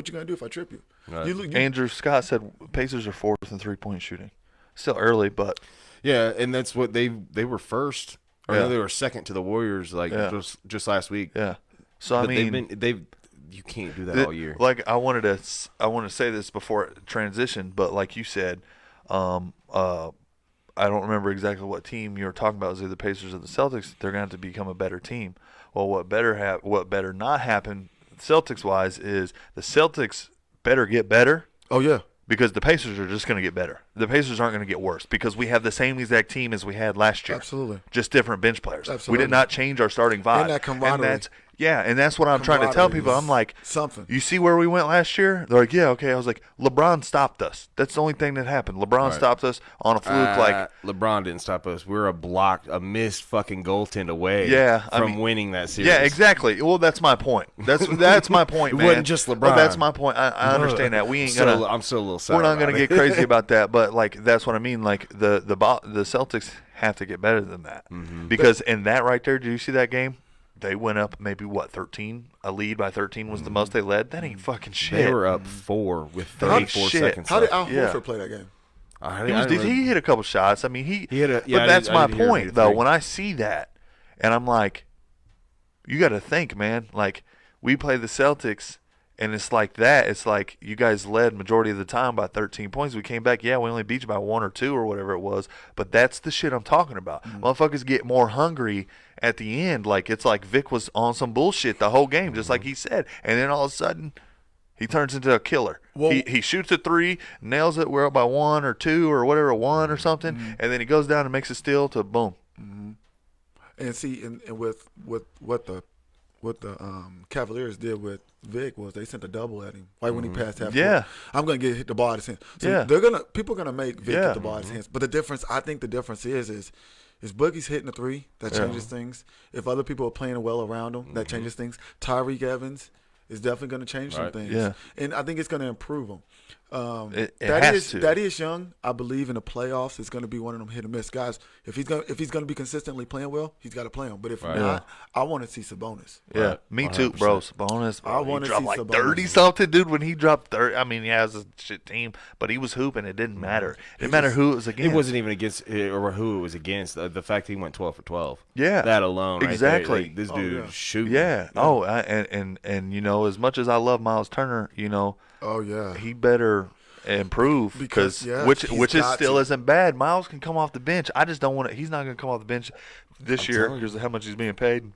Speaker 3: you gonna do if I trip you?
Speaker 2: Right.
Speaker 1: Andrew Scott said Pacers are 4th in 3-point shooting. Still early, but
Speaker 2: Yeah, and that's what they were first. Or
Speaker 1: Yeah.
Speaker 2: no, they were second to the Warriors
Speaker 1: Yeah.
Speaker 2: just last week.
Speaker 1: yeah. So I
Speaker 2: But
Speaker 1: mean,
Speaker 2: you can't do that all year.
Speaker 1: Like I wanted to say this before it transitioned, but like you said, I don't remember exactly what team you were talking about. Was it the Pacers or the Celtics? They're going to have to become a better team. Well, what better not happen Celtics wise is the Celtics better get better.
Speaker 3: Oh yeah.
Speaker 1: Because the Pacers are just going to get better. The Pacers aren't going to get worse because we have the same exact team as we had last year.
Speaker 3: Absolutely.
Speaker 1: Just different bench players.
Speaker 3: Absolutely.
Speaker 1: We did not change our starting five.
Speaker 3: And that camaraderie.
Speaker 1: And that's what I'm trying to tell people. I'm like,
Speaker 3: something.
Speaker 1: you see where we went last year? They're like, yeah, okay. I was like, LeBron stopped us. That's the only thing that happened. LeBron stopped us on a fluke.
Speaker 2: LeBron didn't stop us. We're a missed fucking goaltend away from winning that series.
Speaker 1: Yeah, exactly. Well, that's my point. That's my point,
Speaker 2: It
Speaker 1: man.
Speaker 2: wasn't just LeBron.
Speaker 1: But that's my point. I understand that. We ain't gonna.
Speaker 2: I'm still a little sad.
Speaker 1: We're not
Speaker 2: going
Speaker 1: gonna get crazy about that. But like, that's what I mean. Like the Celtics have to get better than that because in that right there, did you see that game? They went up maybe 13. A lead by 13 was the most they led. That ain't fucking shit.
Speaker 2: They were up 4 with 34 seconds.
Speaker 3: How did
Speaker 2: left.
Speaker 3: Al Horford play that game?
Speaker 1: He hit a couple shots. I mean,
Speaker 2: He hit a- yeah,
Speaker 1: but
Speaker 2: I
Speaker 1: that's
Speaker 2: did-
Speaker 1: my
Speaker 2: I did hear him hit
Speaker 1: point,
Speaker 2: a
Speaker 1: though.
Speaker 2: three.
Speaker 1: When I see that, and I'm like, you got to think, man. Like, we play the Celtics, and it's like that. It's like you guys led majority of the time by 13 points. We came back, yeah, we only beat you by 1 or 2 or whatever it was. But that's the shit I'm talking about. Motherfuckers get more hungry at the end. Like, it's like Vic was on some bullshit the whole game, just like he said. And then all of a sudden, he turns into a killer.
Speaker 3: Well,
Speaker 1: he shoots a 3, nails it. We're up by 1 or 2 or whatever, 1 or something, and then he goes down and makes a steal to boom.
Speaker 3: And see, and with what the Cavaliers did with Vic was they sent a double at him right when he passed half.
Speaker 1: Yeah.
Speaker 3: court. I'm gonna get hit the ball out of his hands. So
Speaker 1: Yeah.
Speaker 3: people are gonna make Vic
Speaker 1: Yeah.
Speaker 3: hit the ball out of his hands. But I think the difference is Boogie's hitting a 3 that changes things. If other people are playing well around him, that changes things. Tyreek Evans is definitely going to change some things.
Speaker 1: Yeah.
Speaker 3: And I think it's going to improve him.
Speaker 1: It has to.
Speaker 3: Thaddeus Young, I believe in the playoffs, is going to be one of them hit and miss guys. If he's going to be consistently playing well, he's got to play him. But if not, I want to see Sabonis.
Speaker 1: Yeah,
Speaker 2: Right.
Speaker 1: me too, bro. Sabonis,
Speaker 3: I
Speaker 1: he
Speaker 3: wanna
Speaker 1: dropped
Speaker 3: see
Speaker 1: like
Speaker 3: Sabonis.
Speaker 1: 30 something, dude. When he dropped 30, I mean, he has a shit team, but he was hooping. It didn't matter. It didn't matter who it was against.
Speaker 2: It wasn't even against or who it was against. The fact that he went 12 for 12.
Speaker 1: Yeah.
Speaker 2: That alone. Right
Speaker 1: Exactly.
Speaker 2: there, like, this dude shooting.
Speaker 1: Yeah. Oh, and you know, as much as I love Miles Turner, you know,
Speaker 3: Oh, yeah.
Speaker 1: he better improve
Speaker 3: Because,
Speaker 1: which
Speaker 3: he's
Speaker 1: is
Speaker 3: got
Speaker 1: still
Speaker 3: to.
Speaker 1: isn't bad. Miles can come off the bench. I just don't want to. He's not going to come off the bench this year
Speaker 2: telling you.
Speaker 1: because of how much he's being paid.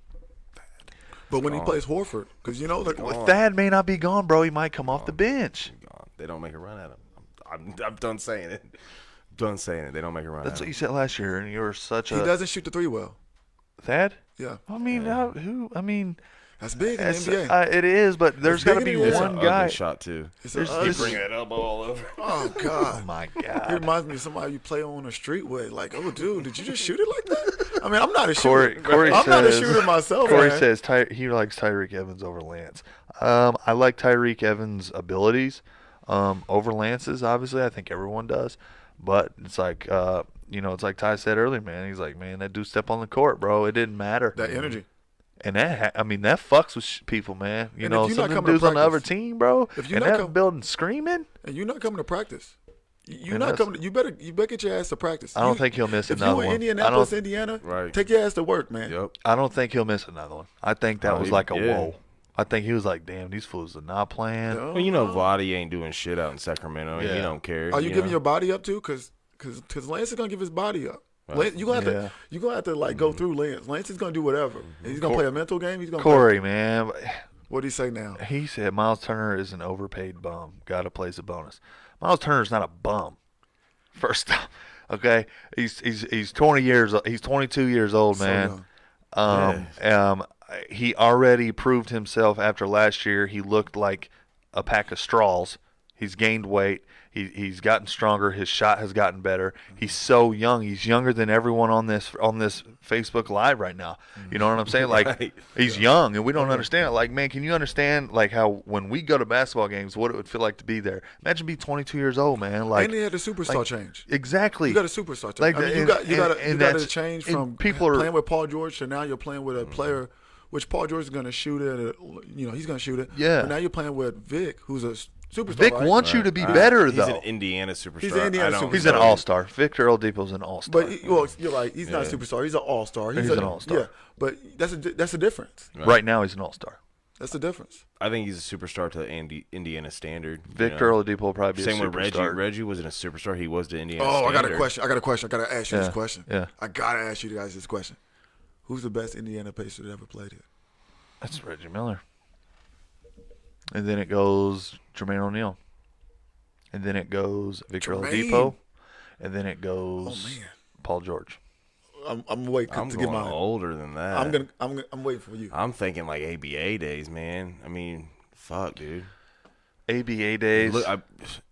Speaker 3: But when he plays Horford, because you know,
Speaker 1: Well, Thad may not be gone, bro. He might come off the bench.
Speaker 2: They don't make a run at him. I'm done saying it. Done saying it. They don't make a run
Speaker 1: That's
Speaker 2: at
Speaker 1: what
Speaker 2: him.
Speaker 1: you said last year, and you were such
Speaker 3: he
Speaker 1: a
Speaker 3: doesn't shoot the 3 well.
Speaker 1: Thad.
Speaker 3: Yeah.
Speaker 1: I mean, who? I mean,
Speaker 3: That's big in the
Speaker 1: it's,
Speaker 3: NBA.
Speaker 1: it is, but there's got to be
Speaker 3: bigger than
Speaker 1: one
Speaker 2: Ugly
Speaker 1: guy.
Speaker 2: shot too.
Speaker 3: It's
Speaker 1: there's-
Speaker 3: an
Speaker 1: there's-
Speaker 3: ugly-
Speaker 2: that elbow all over.
Speaker 3: Oh,
Speaker 1: Oh
Speaker 3: God.
Speaker 1: my
Speaker 3: He
Speaker 1: God.
Speaker 3: reminds me of somebody you play on the street with. Like, oh, dude, did you just shoot it like that? I mean, I'm not a
Speaker 1: Corey
Speaker 3: shooter. I'm not a
Speaker 1: says-
Speaker 3: shooter myself.
Speaker 1: Corey
Speaker 3: man.
Speaker 1: says he likes Tyreek Evans over Lance. I like Tyreek Evans' abilities over Lance's. Obviously, I think everyone does. But it's like, it's like Ty said earlier, man. He's like, man, that dude step on the court, bro. It didn't matter.
Speaker 3: That energy.
Speaker 1: And that fucks with people, man. You
Speaker 3: And
Speaker 1: know,
Speaker 3: if you're
Speaker 1: some
Speaker 3: not
Speaker 1: of them
Speaker 3: coming to
Speaker 1: dudes on the other
Speaker 3: practice-
Speaker 1: team, bro,
Speaker 3: if you're
Speaker 1: and
Speaker 3: not
Speaker 1: that building screaming.
Speaker 3: And you're not coming to practice. You're
Speaker 1: And
Speaker 3: not
Speaker 1: that's-
Speaker 3: coming. You better get your ass to practice.
Speaker 1: I don't think he'll miss
Speaker 3: If
Speaker 1: another
Speaker 3: you in
Speaker 1: one.
Speaker 3: Indianapolis, Indiana,
Speaker 2: Right.
Speaker 3: take your ass to work, man.
Speaker 2: Yep.
Speaker 1: I don't think he'll miss another one. I think that
Speaker 2: Oh,
Speaker 1: was
Speaker 2: he-
Speaker 1: like a
Speaker 2: yeah.
Speaker 1: whoa. I think he was like, damn, these fools are not playing.
Speaker 3: No.
Speaker 2: Well, you know, Vladdy ain't doing shit out in Sacramento, and
Speaker 1: Yeah.
Speaker 2: he don't care.
Speaker 3: Are you giving
Speaker 2: know?
Speaker 3: your body up too? Because Lance is gonna give his body up. Lance, you're gonna have to like go through Lance. Lance is gonna do whatever. And he's gonna play a mental game. He's gonna
Speaker 1: Corey, man,
Speaker 3: What do you say now?
Speaker 1: he said Miles Turner is an overpaid bum. Got to play a bonus. Miles Turner's not a bum. First off, okay, he's 20 years. He's 22 years old,
Speaker 3: So
Speaker 1: man.
Speaker 3: young.
Speaker 1: he already proved himself after last year. He looked like a pack of straws. He's gained weight. He's gotten stronger. His shot has gotten better. He's so young. He's younger than everyone on this Facebook Live right now. You know what I'm saying? Like
Speaker 2: Right.
Speaker 1: he's young, and we don't understand it. Like, man, can you understand like how when we go to basketball games, what it would feel like to be there? Imagine being 22 years old, man. Like,
Speaker 3: and he had a superstar change.
Speaker 1: Exactly.
Speaker 3: You got a superstar change.
Speaker 1: Like,
Speaker 3: I mean, you got to change from playing with Paul George to now you're playing with a player, which Paul George is going to shoot it. He's going to shoot it.
Speaker 1: Yeah.
Speaker 3: But now you're playing with Vic, who's a superstar.
Speaker 1: Vic
Speaker 3: right?
Speaker 1: wants you to be better,
Speaker 2: He's
Speaker 1: though.
Speaker 2: an Indiana superstar.
Speaker 3: He's an Indiana superstar.
Speaker 1: He's an all-star. Victor Oladipo's an all-star.
Speaker 3: But you're right. He's not a superstar. He's an all-star.
Speaker 1: He's an all-star.
Speaker 3: Yeah, but that's a difference.
Speaker 1: Right now, he's an all-star.
Speaker 3: That's the difference.
Speaker 2: I think he's a superstar to Indiana standard.
Speaker 1: Victor Oladipo will probably be
Speaker 2: Same
Speaker 1: a
Speaker 2: with
Speaker 1: superstar.
Speaker 2: Reggie. Reggie wasn't a superstar. He was to Indiana
Speaker 3: Oh,
Speaker 2: standard.
Speaker 3: I got a question. I got to ask you this question.
Speaker 1: Yeah.
Speaker 3: I got to ask you guys this question. Who's the best Indiana Pacer that ever played here?
Speaker 1: That's Reggie Miller. And then it goes Jermaine O'Neal. And then it goes Victor Oladipo. And then it goes Paul George.
Speaker 3: I'm waiting
Speaker 2: I'm
Speaker 3: to
Speaker 2: going
Speaker 3: get mine.
Speaker 2: older than that.
Speaker 3: I'm waiting for you.
Speaker 2: I'm thinking like ABA days, man. I mean, fuck, dude.
Speaker 1: ABA days.
Speaker 2: Look,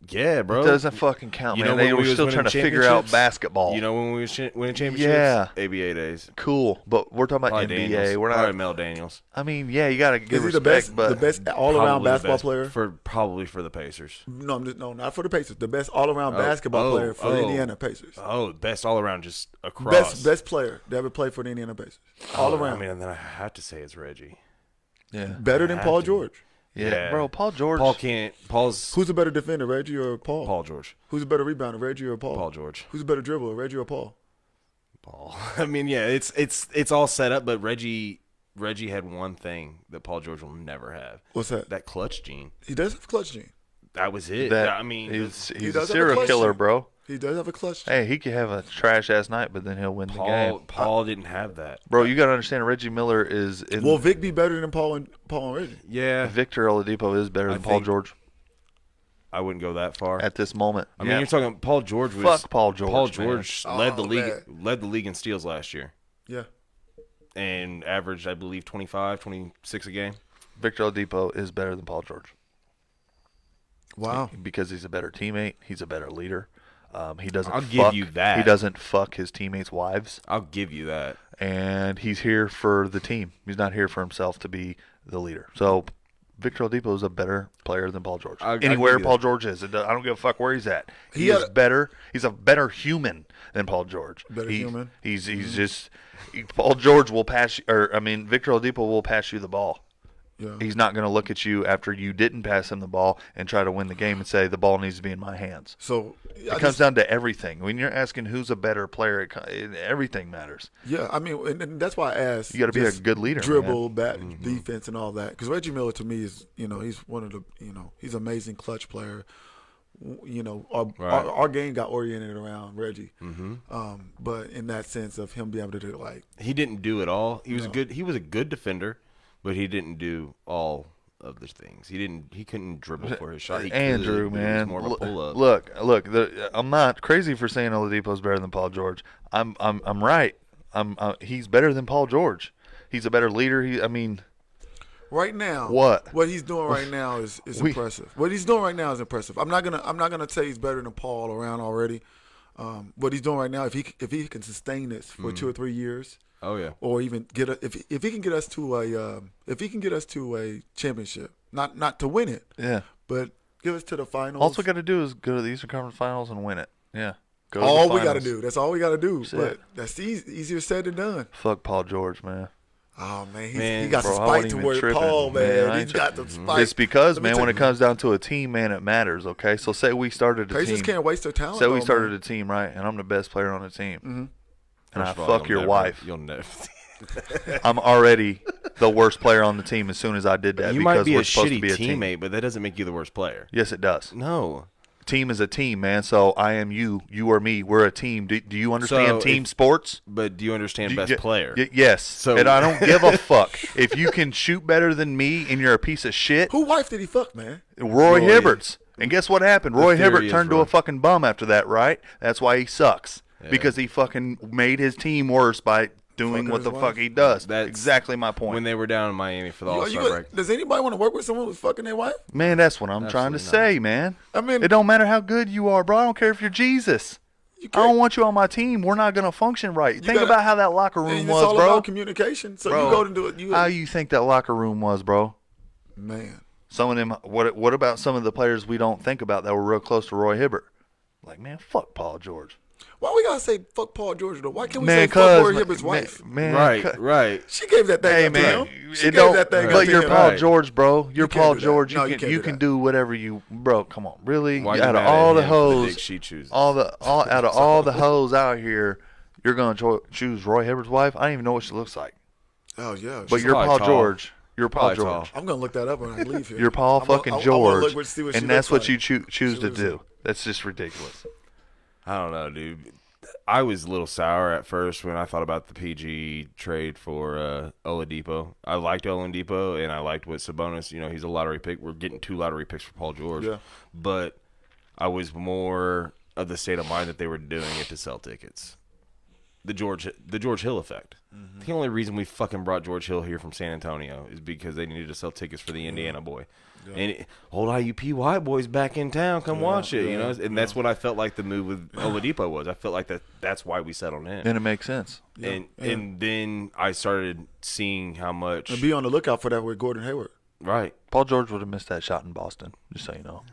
Speaker 2: yeah, bro.
Speaker 1: It doesn't fucking count,
Speaker 2: You
Speaker 1: man.
Speaker 2: know
Speaker 1: They
Speaker 2: when
Speaker 1: were
Speaker 2: we was
Speaker 1: still
Speaker 2: winning
Speaker 1: trying to figure out
Speaker 2: championships?
Speaker 1: basketball.
Speaker 2: You know when we was winning championships?
Speaker 1: Yeah.
Speaker 2: ABA days.
Speaker 1: Cool. But we're talking about
Speaker 2: Probably
Speaker 1: NBA.
Speaker 2: Daniels.
Speaker 1: We're
Speaker 2: Probably
Speaker 1: not.
Speaker 2: Mel Daniels.
Speaker 1: I mean, yeah, you got to give
Speaker 3: Is he
Speaker 1: respect.
Speaker 3: the best all-around
Speaker 2: Probably the
Speaker 3: basketball
Speaker 2: best
Speaker 3: player?
Speaker 2: Probably for the Pacers.
Speaker 3: No, not for the Pacers. The best all-around basketball player for the Indiana Pacers.
Speaker 2: Oh, best all around, just across.
Speaker 3: Best player that ever played for the Indiana Pacers. All around.
Speaker 2: I mean, and then I have to say it's Reggie.
Speaker 1: Yeah.
Speaker 3: Better than
Speaker 2: have
Speaker 3: Paul
Speaker 2: to.
Speaker 3: George.
Speaker 1: Yeah, bro. Paul George.
Speaker 2: Paul's
Speaker 3: Who's a better defender, Reggie or Paul?
Speaker 2: Paul George.
Speaker 3: Who's a better rebounder, Reggie or Paul?
Speaker 2: Paul George.
Speaker 3: Who's a better dribbler, Reggie or Paul?
Speaker 2: Paul. I mean, yeah, it's all set up, but Reggie had one thing that Paul George will never have.
Speaker 3: What's that?
Speaker 2: That clutch gene.
Speaker 3: He does have a clutch gene.
Speaker 2: That was it.
Speaker 1: That,
Speaker 2: I mean,
Speaker 1: he's
Speaker 3: He
Speaker 1: a
Speaker 3: does have a
Speaker 1: serial
Speaker 3: clutch
Speaker 1: killer,
Speaker 3: gene.
Speaker 1: bro.
Speaker 3: He does have a clutch gene.
Speaker 1: Hey, he could have a trash ass night, but then he'll win the game.
Speaker 2: Paul didn't have that.
Speaker 1: Bro, you gotta understand. Reggie Miller is.
Speaker 3: Will Vic be better than Paul and Reggie?
Speaker 2: Yeah,
Speaker 1: Victor Oladipo is better than Paul
Speaker 2: think-
Speaker 1: George
Speaker 2: I wouldn't go that far.
Speaker 1: at this moment.
Speaker 2: I mean, you're talking Paul George was
Speaker 1: Fuck Paul George,
Speaker 2: Paul
Speaker 1: man.
Speaker 2: George
Speaker 3: Oh,
Speaker 2: led the
Speaker 3: man.
Speaker 2: league in steals last year
Speaker 3: Yeah.
Speaker 2: and averaged, I believe, 25, 26 a game.
Speaker 1: Victor Oladipo is better than Paul George
Speaker 3: Wow.
Speaker 1: because he's a better teammate. He's a better leader. He doesn't.
Speaker 2: I'll give you that.
Speaker 1: He doesn't fuck his teammates' wives,
Speaker 2: I'll give you that.
Speaker 1: and he's here for the team. He's not here for himself to be the leader. So. Victor Oladipo is a better player than Paul George.
Speaker 2: I'll
Speaker 1: Anywhere
Speaker 2: give you
Speaker 1: Paul
Speaker 2: that.
Speaker 1: George is, I don't give a fuck where he's at. He
Speaker 3: He
Speaker 1: is
Speaker 3: had a-
Speaker 1: better. He's a better human than Paul George.
Speaker 3: Better human?
Speaker 1: He's just Paul George will pass you, or I mean Victor Oladipo will pass you the ball.
Speaker 3: Yeah.
Speaker 1: He's not going to look at you after you didn't pass him the ball and try to win the game and say the ball needs to be in my hands.
Speaker 3: So
Speaker 1: It comes down to everything. When you're asking who's a better player, everything matters.
Speaker 3: Yeah, I mean, and that's why I asked.
Speaker 1: You gotta be a
Speaker 3: just
Speaker 1: good leader,
Speaker 3: dribble, defense, and all that. Because Reggie Miller to me is, he's one of the, he's an amazing clutch player. Our game got oriented around Reggie. But in that sense of him being able to do
Speaker 2: He didn't do it all. He was good. He was a good defender, but he didn't do all of the things. He couldn't dribble for his shot. He
Speaker 1: Andrew,
Speaker 2: could, but it
Speaker 1: man,
Speaker 2: was more of a pull-up.
Speaker 1: look. I'm not crazy for saying Oladipo's better than Paul George. I'm right. He's better than Paul George. He's a better leader.
Speaker 3: right now.
Speaker 1: What
Speaker 3: he's doing right now is impressive. What he's doing right now is impressive. I'm not gonna say he's better than Paul all around already. What he's doing right now, if he can sustain this for 2 or 3 years.
Speaker 2: Oh yeah.
Speaker 3: Or even if he can get us to a championship, not to win it,
Speaker 1: Yeah.
Speaker 3: but give us to the finals.
Speaker 1: All we got to do is go to the Eastern Conference Finals and win it. Yeah. Go to the
Speaker 3: all we got to
Speaker 1: finals.
Speaker 3: do. That's all we got to do.
Speaker 1: That's
Speaker 3: But
Speaker 1: it.
Speaker 3: that's easier said than done.
Speaker 1: Fuck Paul George, man.
Speaker 3: Oh man,
Speaker 2: Man,
Speaker 3: he got
Speaker 1: bro,
Speaker 3: some
Speaker 1: I
Speaker 3: spite
Speaker 1: wasn't
Speaker 3: to
Speaker 1: even
Speaker 3: where
Speaker 1: tripping,
Speaker 3: Paul,
Speaker 1: man.
Speaker 3: man.
Speaker 1: I
Speaker 3: He's
Speaker 1: ain't
Speaker 3: got some spite.
Speaker 1: It's because,
Speaker 3: Let me
Speaker 1: man,
Speaker 3: tell
Speaker 1: when it
Speaker 3: you,
Speaker 1: comes down to a team, man, it matters. Okay, so say we started a
Speaker 3: Pacers
Speaker 1: team.
Speaker 3: can't waste their talent.
Speaker 1: Say we
Speaker 3: though,
Speaker 1: started
Speaker 3: man.
Speaker 1: a team, right? And I'm the best player on the team.
Speaker 3: Mm-hmm.
Speaker 1: And I
Speaker 2: First of all,
Speaker 1: fuck
Speaker 2: you'll
Speaker 1: your
Speaker 2: never-
Speaker 1: wife.
Speaker 2: You'll never.
Speaker 1: I'm already the worst player on the team as soon as I did that
Speaker 2: You
Speaker 1: because
Speaker 2: might be
Speaker 1: we're
Speaker 2: a
Speaker 1: supposed to
Speaker 2: shitty
Speaker 1: be a team.
Speaker 2: teammate, but that doesn't make you the worst player.
Speaker 1: Yes, it does.
Speaker 2: No.
Speaker 1: Team is a team, man. So I am you. You are me. We're a team. Do you understand
Speaker 2: So
Speaker 1: team sports?
Speaker 2: But do you understand
Speaker 1: You-
Speaker 2: best
Speaker 1: y-
Speaker 2: player?
Speaker 1: Yes.
Speaker 2: So-
Speaker 1: And I don't give a fuck. If you can shoot better than me and you're a piece of shit,
Speaker 3: Who wife did he fuck, man?
Speaker 1: Roy Hibbert's. And guess what happened? Roy
Speaker 2: theory
Speaker 1: Hibbert
Speaker 2: is
Speaker 1: turned to
Speaker 2: Roy.
Speaker 1: a fucking bum after that, right? That's why he sucks. Because he fucking made his team worse by doing
Speaker 3: Fucking
Speaker 1: what the
Speaker 3: his
Speaker 1: fuck
Speaker 3: wife.
Speaker 1: he does.
Speaker 2: That's
Speaker 1: exactly my point.
Speaker 2: When they were down in Miami for the
Speaker 3: Are
Speaker 2: All-Star
Speaker 3: you
Speaker 2: break.
Speaker 3: does anybody want to work with someone who's fucking their wife?
Speaker 1: Man, that's what I'm trying to
Speaker 2: Absolutely
Speaker 1: say, man.
Speaker 3: I mean,
Speaker 1: It don't matter how good you are, bro. I don't care if you're Jesus.
Speaker 3: you
Speaker 1: I don't
Speaker 3: can't.
Speaker 1: want you on my team. We're not gonna function right. Think
Speaker 3: gotta-
Speaker 1: about how that locker room
Speaker 3: And it's
Speaker 1: was,
Speaker 3: all
Speaker 1: bro.
Speaker 3: about communication. So
Speaker 1: Bro,
Speaker 3: you go to do it.
Speaker 1: How you think that locker room was, bro?
Speaker 3: Man,
Speaker 1: Some of them. What about some of the players we don't think about that were real close to Roy Hibbert? Like, man, fuck Paul George.
Speaker 3: why we gotta say fuck Paul George though? Why can't we
Speaker 1: Man,
Speaker 3: say fuck Roy
Speaker 1: cuz
Speaker 3: Hibbert's wife?
Speaker 1: man,
Speaker 2: Right.
Speaker 3: She gave that thing
Speaker 1: Hey
Speaker 3: up to
Speaker 1: man,
Speaker 3: him. She
Speaker 1: it
Speaker 3: gave
Speaker 1: don't.
Speaker 3: that thing up
Speaker 1: But
Speaker 3: to
Speaker 1: you're
Speaker 3: him.
Speaker 1: Paul
Speaker 2: Right.
Speaker 1: George, bro. You're
Speaker 3: can't
Speaker 1: Paul
Speaker 3: do that.
Speaker 1: George.
Speaker 3: No,
Speaker 1: You
Speaker 3: you
Speaker 1: can
Speaker 3: can't
Speaker 1: you
Speaker 3: do
Speaker 1: can
Speaker 3: that.
Speaker 1: do whatever you, bro. Come on, really?
Speaker 2: Why you
Speaker 1: Out of
Speaker 2: mad
Speaker 1: all
Speaker 2: at
Speaker 1: the
Speaker 2: him for the dick
Speaker 1: hoes,
Speaker 2: she chooses?
Speaker 1: out of all the hoes out here, you're gonna choose Roy Hibbert's wife? I don't even know what she looks like.
Speaker 3: Oh yeah,
Speaker 1: But
Speaker 3: she's-
Speaker 1: you're
Speaker 2: probably
Speaker 1: Paul
Speaker 2: tall.
Speaker 1: George. You're Paul
Speaker 2: Probably
Speaker 1: George.
Speaker 2: tall.
Speaker 3: I'm gonna look that up when I leave here.
Speaker 1: You're Paul
Speaker 3: I'm gonna-
Speaker 1: fucking
Speaker 3: I wanna
Speaker 1: George,
Speaker 3: look see what she
Speaker 1: and that's
Speaker 3: looks
Speaker 1: what
Speaker 3: like.
Speaker 1: you choose
Speaker 3: She
Speaker 1: to
Speaker 3: looks
Speaker 1: do.
Speaker 3: like-
Speaker 1: That's just ridiculous.
Speaker 2: I don't know, dude. I was a little sour at first when I thought about the PG trade for Oladipo. I liked Oladipo, and I liked what Sabonis. You know, he's a lottery pick. We're getting 2 lottery picks for Paul George.
Speaker 3: Yeah.
Speaker 2: But I was more of the state of mind that they were doing it to sell tickets. The George Hill effect.
Speaker 3: Mm-hmm.
Speaker 2: The only reason we fucking brought George Hill here from San Antonio is because they needed to sell tickets for the Indiana boy. And old IUPY boys back in town, come watch it, you know. And that's what I felt like the move with Oladipo was. I felt like that's why we settled in.
Speaker 1: And it makes sense.
Speaker 2: And then I started seeing how much
Speaker 3: And be on the lookout for that with Gordon Hayward.
Speaker 2: right.
Speaker 1: Paul George would have missed that shot in Boston, just so you know.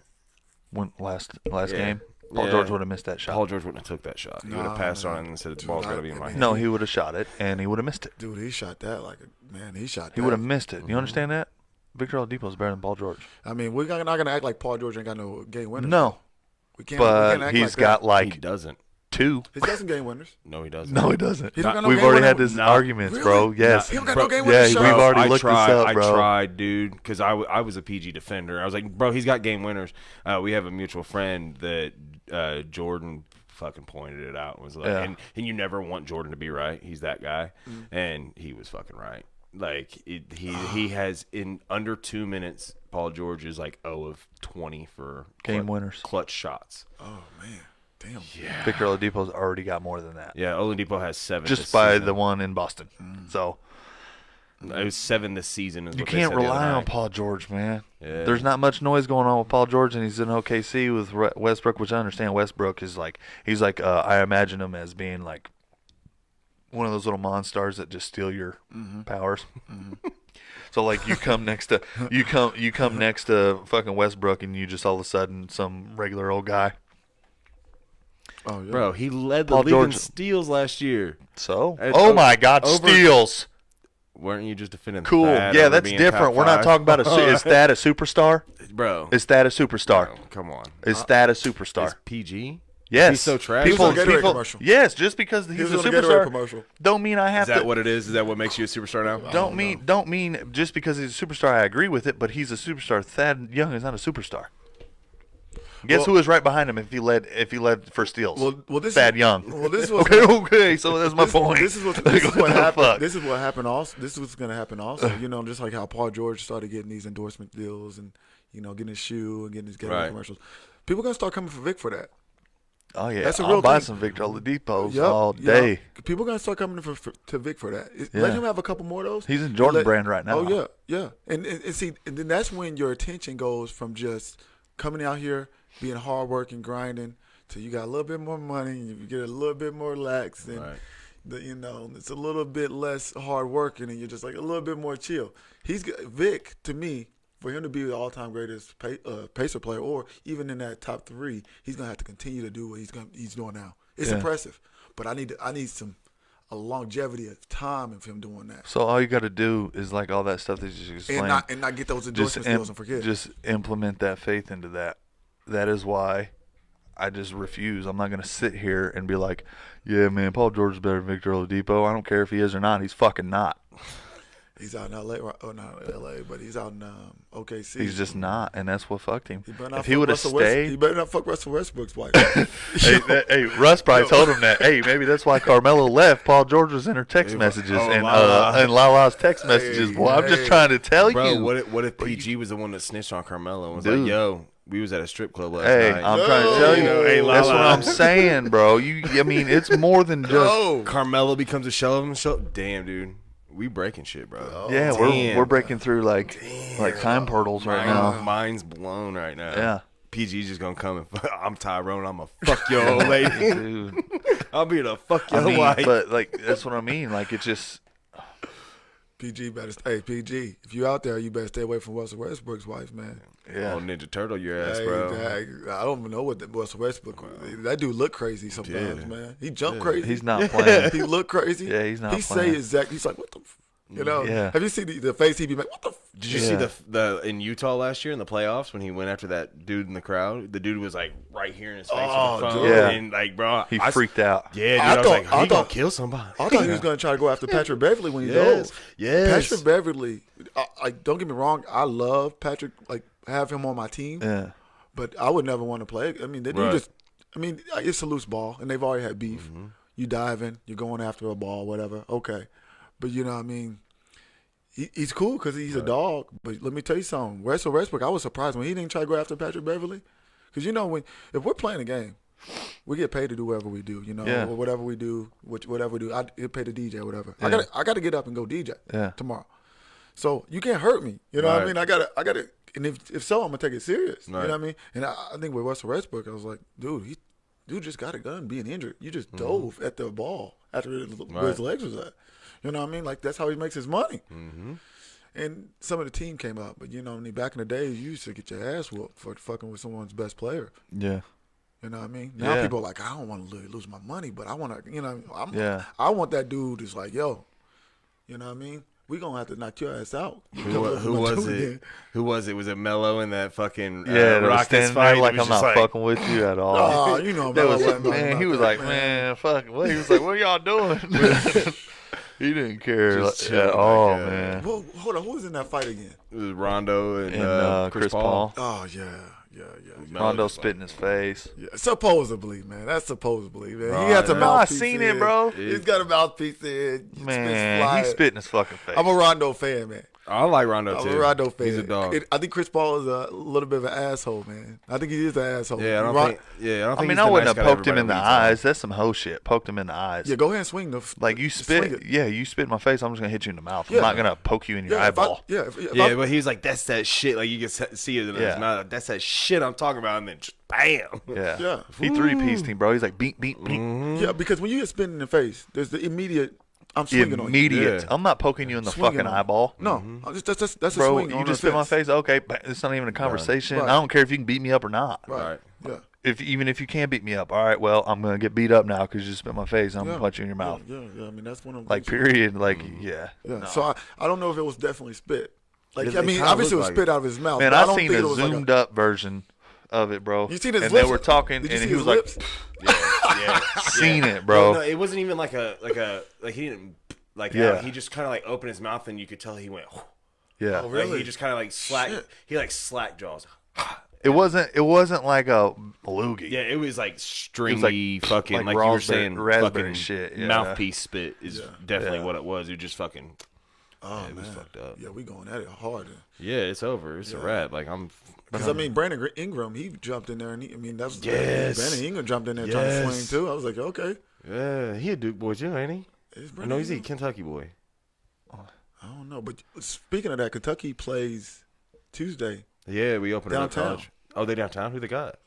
Speaker 1: When last
Speaker 2: Yeah.
Speaker 1: game, Paul
Speaker 2: Yeah.
Speaker 1: George would have missed that shot.
Speaker 2: Paul George wouldn't have took that shot. He would have passed on it and said the ball's got to be in my hand.
Speaker 1: No, he would have shot it, and he would have missed it.
Speaker 3: Dude, he shot that like a man. He shot.
Speaker 1: He
Speaker 3: that.
Speaker 1: would have missed it. You understand that? Victor Oladipo is better than Paul George.
Speaker 3: I mean, we're not gonna act like Paul George ain't got no game winners.
Speaker 1: No,
Speaker 3: we can't. we
Speaker 1: but
Speaker 3: can't act
Speaker 1: he's
Speaker 3: like
Speaker 1: got
Speaker 3: that.
Speaker 2: He
Speaker 1: like
Speaker 2: doesn't.
Speaker 1: 2.
Speaker 3: He's got some game winners.
Speaker 2: No, he doesn't.
Speaker 1: No, he doesn't.
Speaker 3: He don't got no
Speaker 1: We've
Speaker 3: game
Speaker 1: already
Speaker 3: winner?
Speaker 1: had this
Speaker 2: No.
Speaker 1: arguments,
Speaker 3: Really?
Speaker 1: bro. Yes.
Speaker 3: He don't got
Speaker 2: Bro,
Speaker 3: no game
Speaker 1: yeah,
Speaker 3: winners.
Speaker 1: we've
Speaker 3: shot.
Speaker 1: already
Speaker 2: I
Speaker 1: looked
Speaker 2: tried,
Speaker 1: this up, bro.
Speaker 2: I tried, dude, because I was a PG defender. I was like, bro, he's got game winners. We have a mutual friend that Jordan fucking pointed it out. Was like,
Speaker 1: Yeah.
Speaker 2: and you never want Jordan to be right. He's that guy, and he was fucking right. Like he has in under 2 minutes. Paul George is like 0 of 20 for
Speaker 1: Game winners.
Speaker 2: clutch shots.
Speaker 3: Oh man, damn.
Speaker 2: Yeah,
Speaker 1: Victor Oladipo's already got more than that,
Speaker 2: yeah. Oladipo has 7
Speaker 1: just
Speaker 2: this
Speaker 1: by
Speaker 2: season.
Speaker 1: the one in Boston. So
Speaker 2: It was 7 this season. Is
Speaker 1: you
Speaker 2: what they
Speaker 1: can't
Speaker 2: said the other
Speaker 1: rely on
Speaker 2: night.
Speaker 1: Paul George, man.
Speaker 2: Yeah.
Speaker 1: There's not much noise going on with Paul George, and he's in OKC with Westbrook, which I understand. Westbrook is like he's like I imagine him as being like one of those little monsters that just steal your powers. So like you come next to you come next to fucking Westbrook, and you just all of a sudden some regular old guy.
Speaker 3: Oh yeah.
Speaker 2: Bro, he led the
Speaker 1: Paul
Speaker 2: league
Speaker 1: George-
Speaker 2: in steals last year.
Speaker 1: So
Speaker 2: It's
Speaker 1: oh my God,
Speaker 2: over-
Speaker 1: steals.
Speaker 2: Weren't you just defending
Speaker 1: Cool.
Speaker 2: Thad
Speaker 1: Yeah,
Speaker 2: over
Speaker 1: that's
Speaker 2: being
Speaker 1: different.
Speaker 2: top
Speaker 1: We're not
Speaker 2: 5?
Speaker 1: talking about is that a superstar?
Speaker 2: Bro.
Speaker 1: Is that a superstar?
Speaker 2: Bro, come on.
Speaker 1: Is that a
Speaker 2: Is
Speaker 1: superstar?
Speaker 2: PG?
Speaker 1: Yes.
Speaker 2: He's so trash.
Speaker 1: People,
Speaker 3: He was on a Gatorade
Speaker 1: people,
Speaker 3: commercial.
Speaker 1: yes, just because
Speaker 3: He
Speaker 1: he's
Speaker 3: was
Speaker 1: a
Speaker 3: on a Gatorade
Speaker 1: superstar,
Speaker 3: commercial.
Speaker 1: don't mean I have
Speaker 2: Is that
Speaker 1: to.
Speaker 2: what it is? Is that what makes you a superstar now?
Speaker 1: Don't mean just because he's a superstar I agree with it, but he's a superstar. Thad Young is not a superstar. Guess
Speaker 3: Well-
Speaker 1: who was right behind him if he led for steals?
Speaker 3: Well, this
Speaker 1: Thad
Speaker 3: is,
Speaker 1: Young.
Speaker 3: Well, this was
Speaker 1: okay. So that's my point.
Speaker 3: This is what
Speaker 1: Like, the
Speaker 3: happened.
Speaker 1: fuck?
Speaker 3: This is what happened. Also, this is what's going to happen. Also, you know, just like how Paul George started getting these endorsement deals and getting his shoe and getting his Gatorade
Speaker 2: Right.
Speaker 3: commercials. People going to start coming for Vic for that.
Speaker 1: Oh yeah,
Speaker 3: That's a
Speaker 1: I'll
Speaker 3: real
Speaker 1: buy
Speaker 3: thing.
Speaker 1: some Victor Oladipo's
Speaker 3: Yup,
Speaker 1: all
Speaker 3: yup.
Speaker 1: day.
Speaker 3: People going to start coming to Vic for that.
Speaker 1: Yeah.
Speaker 3: Let him have a couple more of those.
Speaker 1: He's in Jordan
Speaker 3: Let-
Speaker 1: brand right now.
Speaker 3: Oh yeah. And see, and then that's when your attention goes from just coming out here, being hard working, grinding, to you got a little bit more money, and you get a little bit more lax, and
Speaker 2: Right.
Speaker 3: it's a little bit less hard working, and you're just like a little bit more chill. Vic, to me, for him to be the all-time greatest pacer player, or even in that top 3, he's gonna have to continue to do what he's doing now. It's
Speaker 1: Yeah.
Speaker 3: impressive, but I need a longevity of time of him doing that,
Speaker 1: So all you got to do is like all that stuff that you just explained.
Speaker 3: and not get those
Speaker 1: just
Speaker 3: endorsement deals and forget.
Speaker 1: just implement that faith into that. That is why I just refuse. I'm not going to sit here and be like, yeah, man, Paul George is better than Victor Oladipo. I don't care if he is or not. He's fucking not.
Speaker 3: He's out in L.A. Oh, not L.A., but he's out in OKC.
Speaker 1: He's just not, and that's what fucked him.
Speaker 3: He better not
Speaker 1: If he
Speaker 3: fuck
Speaker 1: would have
Speaker 3: Russell West-
Speaker 1: stayed,
Speaker 3: he better not fuck Russell Westbrook's wife.
Speaker 1: hey, Russ probably told him that. Hey, maybe that's why Carmelo left. Paul George was in her text messages and Lala's text messages. Boy, I'm just trying to tell
Speaker 2: Bro,
Speaker 1: you.
Speaker 2: what if PG was the one that snitched on Carmelo and was
Speaker 1: Dude.
Speaker 2: like, yo, We was at a strip club last
Speaker 1: Hey,
Speaker 2: night.
Speaker 1: I'm trying to tell you.
Speaker 2: Hey,
Speaker 1: That's what
Speaker 2: Lala.
Speaker 1: I'm saying, bro. I mean, it's more than just.
Speaker 2: Carmelo becomes a shell of himself. Damn, dude. We breaking shit, bro.
Speaker 1: Yeah,
Speaker 2: Damn.
Speaker 1: we're breaking through like time portals right now.
Speaker 2: Mine's blown right now.
Speaker 1: Yeah.
Speaker 2: PG's just gonna come and I'm Tyrone. I'm gonna fuck your old lady.
Speaker 1: Dude.
Speaker 2: I'll be the fuck
Speaker 1: I
Speaker 2: your
Speaker 1: mean,
Speaker 2: wife.
Speaker 1: but like that's what I mean. Like it's just.
Speaker 3: PG better stay. PG, if you out there, you better stay away from Russell Westbrook's wife, man.
Speaker 1: Yeah.
Speaker 2: Oh, Ninja Turtle your ass,
Speaker 3: Hey,
Speaker 2: bro.
Speaker 3: I don't even know what Russell Westbrook. That dude look crazy sometimes,
Speaker 2: Yeah.
Speaker 3: man. He jump crazy.
Speaker 1: He's not playing.
Speaker 3: He look crazy.
Speaker 1: Yeah, he's not
Speaker 3: He
Speaker 1: playing.
Speaker 3: say exactly. He's like, what the. You know.
Speaker 1: Yeah.
Speaker 3: Have you seen the face he be like? What the.
Speaker 2: Did you see the in Utah last year in the playoffs when he went after that dude in the crowd? The dude was like right here in his face with the phone.
Speaker 3: dude.
Speaker 1: Yeah.
Speaker 2: And like, bro,
Speaker 1: He freaked out.
Speaker 2: Yeah, dude.
Speaker 3: I
Speaker 2: I was
Speaker 3: thought-
Speaker 2: like,
Speaker 3: I
Speaker 2: he gonna
Speaker 3: thought-
Speaker 2: kill somebody.
Speaker 3: I thought he was going to try to go after Patrick Beverly when he's
Speaker 2: Yes.
Speaker 3: old.
Speaker 2: Yes.
Speaker 3: Patrick Beverly. I don't get me wrong. I love Patrick. Like have him on my team.
Speaker 1: Yeah.
Speaker 3: But I would never want to play. I mean, they
Speaker 2: Right.
Speaker 3: just. I mean, it's a loose ball, and they've already had beef. You diving, you're going after a ball, whatever. Okay, but you know, what I mean, he's cool because he's a dog. But let me tell you something. Russell Westbrook, I was surprised when he didn't try to go after Patrick Beverly, because you know if we're playing a game, we get paid to do whatever we do. You know,
Speaker 1: Yeah.
Speaker 3: or whatever we do, whatever we do, I get paid to DJ, or whatever.
Speaker 1: Yeah.
Speaker 3: I got to get up and go DJ
Speaker 1: Yeah.
Speaker 3: tomorrow. So you can't hurt me. You know what I
Speaker 2: Right.
Speaker 3: mean? I gotta. And if so, I'm gonna take it serious.
Speaker 2: Right.
Speaker 3: You know what I mean? And I think with Russell Westbrook, I was like, dude just got a gun being injured. You just dove at the ball after where his legs was at. You know what I mean? Like that's how he makes his money. And some of the team came up, but you know, back in the days, you used to get your ass whooped for fucking with someone's best player.
Speaker 1: Yeah.
Speaker 3: You know what I mean? Now
Speaker 1: Yeah.
Speaker 3: people are like, I don't want to lose my money, but I want to, you know,
Speaker 1: Yeah.
Speaker 3: I want that dude who's like, yo, you know what I mean? We gonna have to knock your ass out.
Speaker 2: Who was it? Who was it? Was it Mello in that fucking
Speaker 1: Yeah, they were
Speaker 2: Rockets
Speaker 1: standing
Speaker 2: fight?
Speaker 1: there like
Speaker 2: It was
Speaker 1: I'm
Speaker 2: just
Speaker 1: not fucking with you at all.
Speaker 3: Oh, you know,
Speaker 1: That
Speaker 3: Melo
Speaker 1: was
Speaker 3: wasn't talking
Speaker 1: man.
Speaker 3: about
Speaker 1: He was
Speaker 3: that,
Speaker 1: like, man, fuck. What? He was like, what are y'all doing? He didn't care
Speaker 2: Just
Speaker 1: at
Speaker 2: chilling,
Speaker 1: all,
Speaker 2: like,
Speaker 1: man.
Speaker 3: Well, hold on, who was in that fight again?
Speaker 2: It was Rondo and,
Speaker 1: And
Speaker 2: Chris Paul.
Speaker 3: Oh yeah.
Speaker 2: Melo
Speaker 1: Rondo
Speaker 2: just
Speaker 1: spit in his face.
Speaker 3: Yeah, supposedly, man. That's supposedly, man.
Speaker 2: Right.
Speaker 3: He has a
Speaker 2: No,
Speaker 1: I
Speaker 3: mouthpiece.
Speaker 1: seen
Speaker 3: in.
Speaker 1: it, bro.
Speaker 3: He's got a mouthpiece in.
Speaker 1: Man, he spit in his fucking face.
Speaker 3: I'm a Rondo fan, man.
Speaker 2: I like Rondo
Speaker 3: I'm
Speaker 2: too.
Speaker 3: a Rondo fan.
Speaker 2: He's a dog.
Speaker 3: I think Chris Paul is a little bit of an asshole, man. I think he is an asshole.
Speaker 2: Yeah, I don't
Speaker 3: Ron-
Speaker 2: think. Yeah, I don't
Speaker 1: I
Speaker 2: think.
Speaker 1: mean,
Speaker 2: he's
Speaker 1: I
Speaker 2: the
Speaker 1: wouldn't
Speaker 2: nice
Speaker 1: have
Speaker 2: guy
Speaker 1: poked him in the
Speaker 2: everybody leads on.
Speaker 1: eyes. That's some hoe shit. Poked him in the eyes.
Speaker 3: Yeah, go ahead and swing the.
Speaker 1: Like you
Speaker 3: swing
Speaker 1: spit,
Speaker 3: it.
Speaker 1: yeah, you spit in my face. I'm just gonna hit you in the mouth.
Speaker 3: Yeah.
Speaker 1: I'm not gonna poke you in your
Speaker 3: Yeah,
Speaker 1: eyeball.
Speaker 3: if
Speaker 2: Yeah,
Speaker 3: I-
Speaker 2: but he's like, that's that shit. Like you can see it in his
Speaker 1: Yeah.
Speaker 2: mouth. That's that shit I'm talking about, and then just bam.
Speaker 1: Yeah,
Speaker 3: Yeah.
Speaker 1: He 3-pieced him, bro. He's like beat, beat, beat.
Speaker 3: yeah, because when you get spit in the face, there's the immediate. I'm swinging on you.
Speaker 1: Immediate.
Speaker 2: Yeah.
Speaker 1: I'm not poking you in the
Speaker 3: Swinging
Speaker 1: fucking
Speaker 3: on you.
Speaker 1: eyeball.
Speaker 3: No, that's a
Speaker 1: Bro,
Speaker 3: swing.
Speaker 1: you
Speaker 3: on
Speaker 1: just
Speaker 3: the
Speaker 1: spit in my
Speaker 3: fence.
Speaker 1: face. Okay, it's not even a conversation.
Speaker 3: Right.
Speaker 1: I don't care if you can beat me up or not.
Speaker 3: Right. Yeah.
Speaker 1: Even if you can beat me up, all right. Well, I'm gonna get beat up now because you just spit in my face. I'm
Speaker 3: Yeah.
Speaker 1: gonna punch you in your mouth.
Speaker 3: Yeah. I mean, that's one of
Speaker 1: Like
Speaker 3: those-
Speaker 1: period. Like yeah.
Speaker 3: Yeah.
Speaker 1: No.
Speaker 3: So I don't know if it was definitely spit. Like
Speaker 2: It
Speaker 3: I mean,
Speaker 2: kinda
Speaker 3: obviously it was
Speaker 2: looked like
Speaker 3: spit out of his mouth.
Speaker 1: Man,
Speaker 3: but I
Speaker 1: I
Speaker 3: don't
Speaker 1: seen
Speaker 3: think
Speaker 1: a
Speaker 3: it was like
Speaker 1: zoomed up version of it, bro.
Speaker 3: You seen his
Speaker 1: and
Speaker 3: lips?
Speaker 1: they were talking,
Speaker 3: Did you
Speaker 1: and
Speaker 3: see
Speaker 1: he
Speaker 3: his
Speaker 1: was
Speaker 3: lips?
Speaker 2: Yeah.
Speaker 1: seen it, bro.
Speaker 2: No, it wasn't even like he didn't like
Speaker 1: Yeah.
Speaker 2: out. He just kind of like opened his mouth, and you could tell he went.
Speaker 1: Yeah.
Speaker 3: Oh, really?
Speaker 2: Like, he just kind of like slack.
Speaker 3: Shit.
Speaker 2: He like slack jaws.
Speaker 1: It wasn't like a loogie.
Speaker 2: Yeah, it was like stringy, fucking
Speaker 1: like
Speaker 2: like you were
Speaker 1: raspberry-
Speaker 2: saying,
Speaker 1: raspberry
Speaker 2: fucking
Speaker 1: shit, yeah.
Speaker 2: mouthpiece spit is definitely
Speaker 1: Yeah.
Speaker 2: what it was. It just fucking.
Speaker 3: Oh
Speaker 2: it
Speaker 3: man,
Speaker 2: was fucked up.
Speaker 3: Yeah, we going at it hard.
Speaker 2: Yeah, it's over. It's a wrap. Like I'm.
Speaker 3: Because I mean, Brandon Ingram, he jumped in there, and that's
Speaker 2: Yes.
Speaker 3: Brandon Ingram jumped in there trying to
Speaker 2: Yes.
Speaker 3: swing too. I was like, okay,
Speaker 2: Yeah, he a Duke boy too, ain't he?
Speaker 3: it's
Speaker 2: I
Speaker 3: Brandon
Speaker 2: know he's a
Speaker 3: Ingram.
Speaker 2: Kentucky boy.
Speaker 3: I don't know, but speaking of that, Kentucky plays Tuesday.
Speaker 2: Yeah, we opened it up
Speaker 3: Downtown.
Speaker 2: college. Oh, they downtown? Who they got?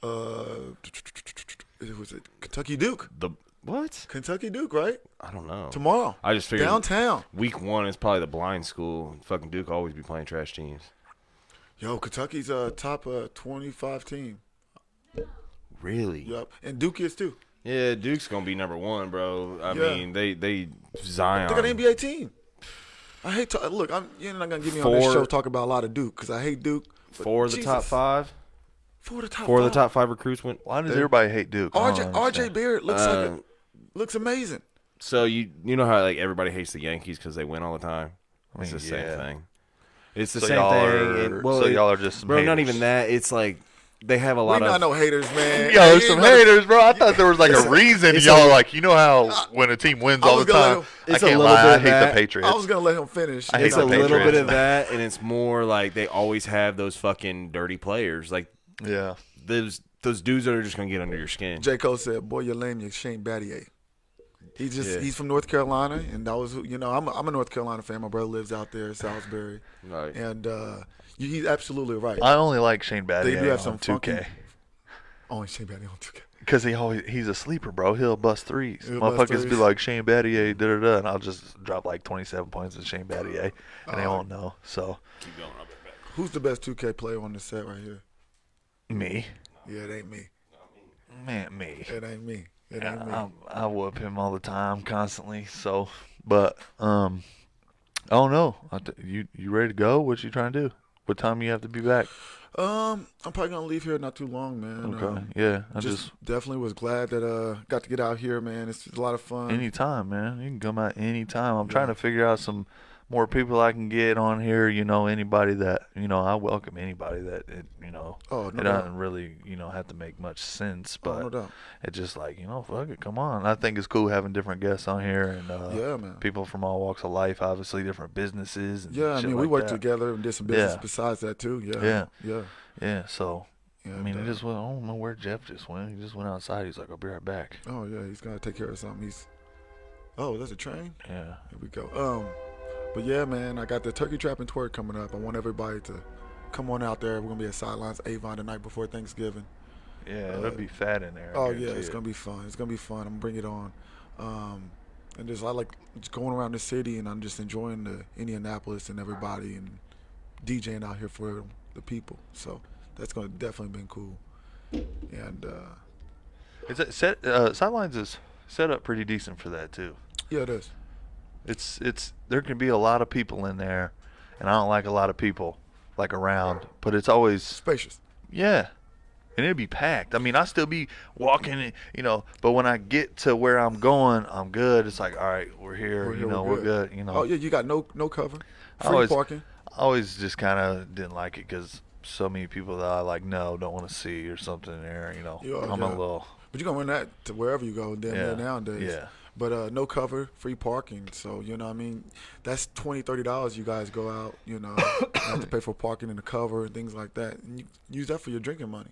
Speaker 3: It was Kentucky Duke.
Speaker 2: The what?
Speaker 3: Kentucky Duke, right?
Speaker 2: I don't know.
Speaker 3: Tomorrow.
Speaker 2: I just figured
Speaker 3: Downtown.
Speaker 2: week 1 is probably the blind school. Fucking Duke always be playing trash teams.
Speaker 3: Yo, Kentucky's a top 25 team.
Speaker 2: Really?
Speaker 3: Yep, and Duke is too.
Speaker 2: Yeah, Duke's gonna be number 1, bro. I
Speaker 3: Yeah.
Speaker 2: mean, they Zion.
Speaker 3: They got an NBA team. I hate to look. You're not gonna get me on this
Speaker 2: Four-
Speaker 3: show talk about a lot of Duke because I hate Duke. but
Speaker 2: 4 of the top
Speaker 3: Jesus.
Speaker 2: 5.
Speaker 3: 4 of the top.
Speaker 2: 4 of the
Speaker 3: 5.
Speaker 2: top 5 recruits went.
Speaker 1: Why does everybody hate Duke? I don't
Speaker 3: RJ
Speaker 1: understand.
Speaker 3: Barrett looks looks amazing.
Speaker 2: So you know how like everybody hates the Yankees because they win all the time.
Speaker 1: I
Speaker 2: It's
Speaker 1: mean,
Speaker 2: the same
Speaker 1: yeah.
Speaker 2: thing. It's the
Speaker 1: So
Speaker 2: same
Speaker 1: y'all
Speaker 2: thing.
Speaker 1: are-
Speaker 2: and,
Speaker 1: so y'all are just some
Speaker 2: bro. Not
Speaker 1: haters.
Speaker 2: even that. It's like they have a
Speaker 3: We
Speaker 2: lot
Speaker 3: not
Speaker 2: of.
Speaker 3: no haters, man.
Speaker 1: Yo, there's
Speaker 3: Hey,
Speaker 1: some
Speaker 3: you know-
Speaker 1: haters, bro. I thought there was like a reason.
Speaker 2: it's
Speaker 1: Y'all
Speaker 2: a-
Speaker 1: are like, you know how when a team wins
Speaker 3: I
Speaker 1: all
Speaker 3: was
Speaker 1: the
Speaker 3: gonna let
Speaker 1: time,
Speaker 3: him-
Speaker 1: I
Speaker 2: it's a
Speaker 1: can't
Speaker 2: little
Speaker 1: lie.
Speaker 2: bit
Speaker 1: I
Speaker 2: of
Speaker 1: hate
Speaker 2: that.
Speaker 1: the Patriots.
Speaker 3: I was gonna let him finish.
Speaker 1: I hate
Speaker 2: It's
Speaker 1: the
Speaker 2: a little bit
Speaker 1: Patriots.
Speaker 2: of that, and it's more like they always have those fucking dirty players. Like
Speaker 1: Yeah.
Speaker 2: Those dudes that are just gonna get under your skin.
Speaker 3: J. Cole said, "Boy, you're lame. You're Shane Battier." He's from North Carolina, and that was I'm a North Carolina fan. My brother lives out there, Salisbury,
Speaker 2: Right.
Speaker 3: and he's absolutely right.
Speaker 1: I only like Shane
Speaker 3: They do
Speaker 1: Battier
Speaker 3: have
Speaker 1: on
Speaker 3: some
Speaker 1: 2K.
Speaker 3: funky. Oh, Shane Battier on 2K.
Speaker 1: Because he's a sleeper, bro. He'll bust threes.
Speaker 3: He'll bust
Speaker 1: Motherfuckers be
Speaker 3: threes.
Speaker 1: like, Shane Battier, da-da-da, and I'll just drop like 27 points at Shane Battier, and they won't know. So,
Speaker 2: Keep going. I'll be right back.
Speaker 3: Who's the best 2K player on the set right here?
Speaker 1: me.
Speaker 3: Yeah, it ain't me.
Speaker 1: Man, me.
Speaker 3: It ain't me. It ain't me.
Speaker 1: I whoop him all the time, constantly. So, but I don't know. You ready to go? What you trying to do? What time you have to be back?
Speaker 3: I'm probably gonna leave here not too long, man.
Speaker 1: Okay. Yeah. I
Speaker 3: just definitely was glad that got to get out here, man. It's a lot of fun.
Speaker 1: anytime, man. You can come out anytime. I'm trying to figure out some more people I can get on here. Anybody that I welcome anybody that
Speaker 3: Oh, no
Speaker 1: it
Speaker 3: doubt.
Speaker 1: doesn't really have to make much sense, but
Speaker 3: no doubt.
Speaker 1: it's just like fuck it, come on. I think it's cool having different guests on here and
Speaker 3: Yeah, man.
Speaker 1: people from all walks of life, obviously different businesses. And
Speaker 3: Yeah, I
Speaker 1: shit
Speaker 3: mean,
Speaker 1: like
Speaker 3: we worked
Speaker 1: that.
Speaker 3: together and did some business
Speaker 1: Yeah.
Speaker 3: besides that too. Yeah.
Speaker 1: Yeah.
Speaker 3: Yeah.
Speaker 1: Yeah, so
Speaker 3: Yeah,
Speaker 1: I mean,
Speaker 3: and,
Speaker 1: it just went. I don't know where Jeff just went. He just went outside. He's like, I'll be right back.
Speaker 3: Oh yeah, he's gonna take care of something. Oh, that's a train.
Speaker 1: Yeah.
Speaker 3: Here we go. But yeah, man, I got the turkey trap and twerk coming up. I want everybody to come on out there. We're gonna be at Sidelines Avon the night before Thanksgiving.
Speaker 1: Yeah, it'll be fat in there. I
Speaker 3: Oh yeah,
Speaker 1: guarantee
Speaker 3: it's
Speaker 1: it.
Speaker 3: gonna be fun. It's gonna be fun. I'm gonna bring it on. And I like just going around the city, and I'm just enjoying the Indianapolis and everybody, and DJing out here for the people. So that's gonna definitely been cool. And
Speaker 1: Is it set? Sidelines is set up pretty decent for that too.
Speaker 3: yeah, it is.
Speaker 1: It's there can be a lot of people in there, and I don't like a lot of people like around, but it's always
Speaker 3: Spacious.
Speaker 1: yeah, and it'd be packed. I mean, I still be walking, but when I get to where I'm going, I'm good. It's like, all right, we're here, we're good.
Speaker 3: Oh yeah, you got no cover, free
Speaker 1: always-
Speaker 3: parking.
Speaker 1: I always just kind of didn't like it because so many people that I don't want to see or something there.
Speaker 3: Yeah,
Speaker 1: I'm
Speaker 3: yeah.
Speaker 1: a little
Speaker 3: But you're gonna run that to wherever you go there nowadays.
Speaker 1: yeah.
Speaker 3: But no cover, free parking. So what I mean, that's $20-$30 you guys go out. You have to pay for parking and the cover and things like that. And you use that for your drinking money.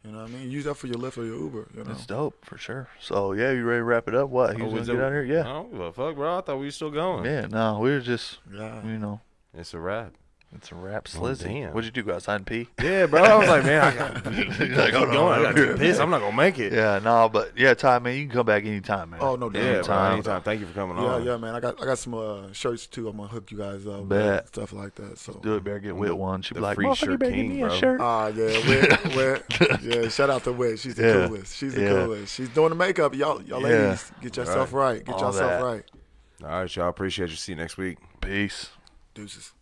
Speaker 3: You know what I mean? Use that for your Lyft or your Uber.
Speaker 1: It's dope for sure. So yeah, you ready to wrap it up? What? He's gonna get out here?
Speaker 2: I
Speaker 1: Yeah.
Speaker 2: don't give a fuck, bro. I thought we were still going.
Speaker 1: Yeah. No, we were just
Speaker 3: Yeah.
Speaker 2: It's a wrap.
Speaker 1: It's a wrap,
Speaker 2: Oh,
Speaker 1: slizzy.
Speaker 2: damn.
Speaker 1: What'd you do? Go outside and pee?
Speaker 2: Yeah, bro. I was like, man, I got to
Speaker 1: You're
Speaker 2: keep
Speaker 1: like, hold on,
Speaker 2: going. I got
Speaker 1: here.
Speaker 2: to piss. I'm not gonna make it.
Speaker 1: Yeah. No, but yeah, Ty, man, you can come back anytime, man.
Speaker 3: Oh, no doubt.
Speaker 2: Yeah, bro.
Speaker 1: Anytime.
Speaker 2: Anytime. Thank you for coming
Speaker 3: Yeah,
Speaker 2: on.
Speaker 3: yeah, man. I got some shirts too. I'm gonna hook you guys up.
Speaker 1: Bet.
Speaker 3: Stuff like that. So
Speaker 1: Do it, better get Wit one. She'd be
Speaker 2: the
Speaker 1: like,
Speaker 2: free
Speaker 1: "Motherfucker,
Speaker 2: shirt
Speaker 1: you better give
Speaker 2: king,
Speaker 1: me a
Speaker 2: bro."
Speaker 1: shirt."
Speaker 3: yeah, Wit. Yeah, shout out to Wit. She's the
Speaker 1: Yeah.
Speaker 3: coolest. She's the
Speaker 1: Yeah.
Speaker 3: coolest. She's doing the makeup. Y'all
Speaker 1: Yeah.
Speaker 3: ladies, get yourself right. Get
Speaker 1: All
Speaker 3: yourself
Speaker 1: that.
Speaker 3: right.
Speaker 2: All right, y'all. Appreciate you. See you next week.
Speaker 1: Peace.
Speaker 3: Deuces.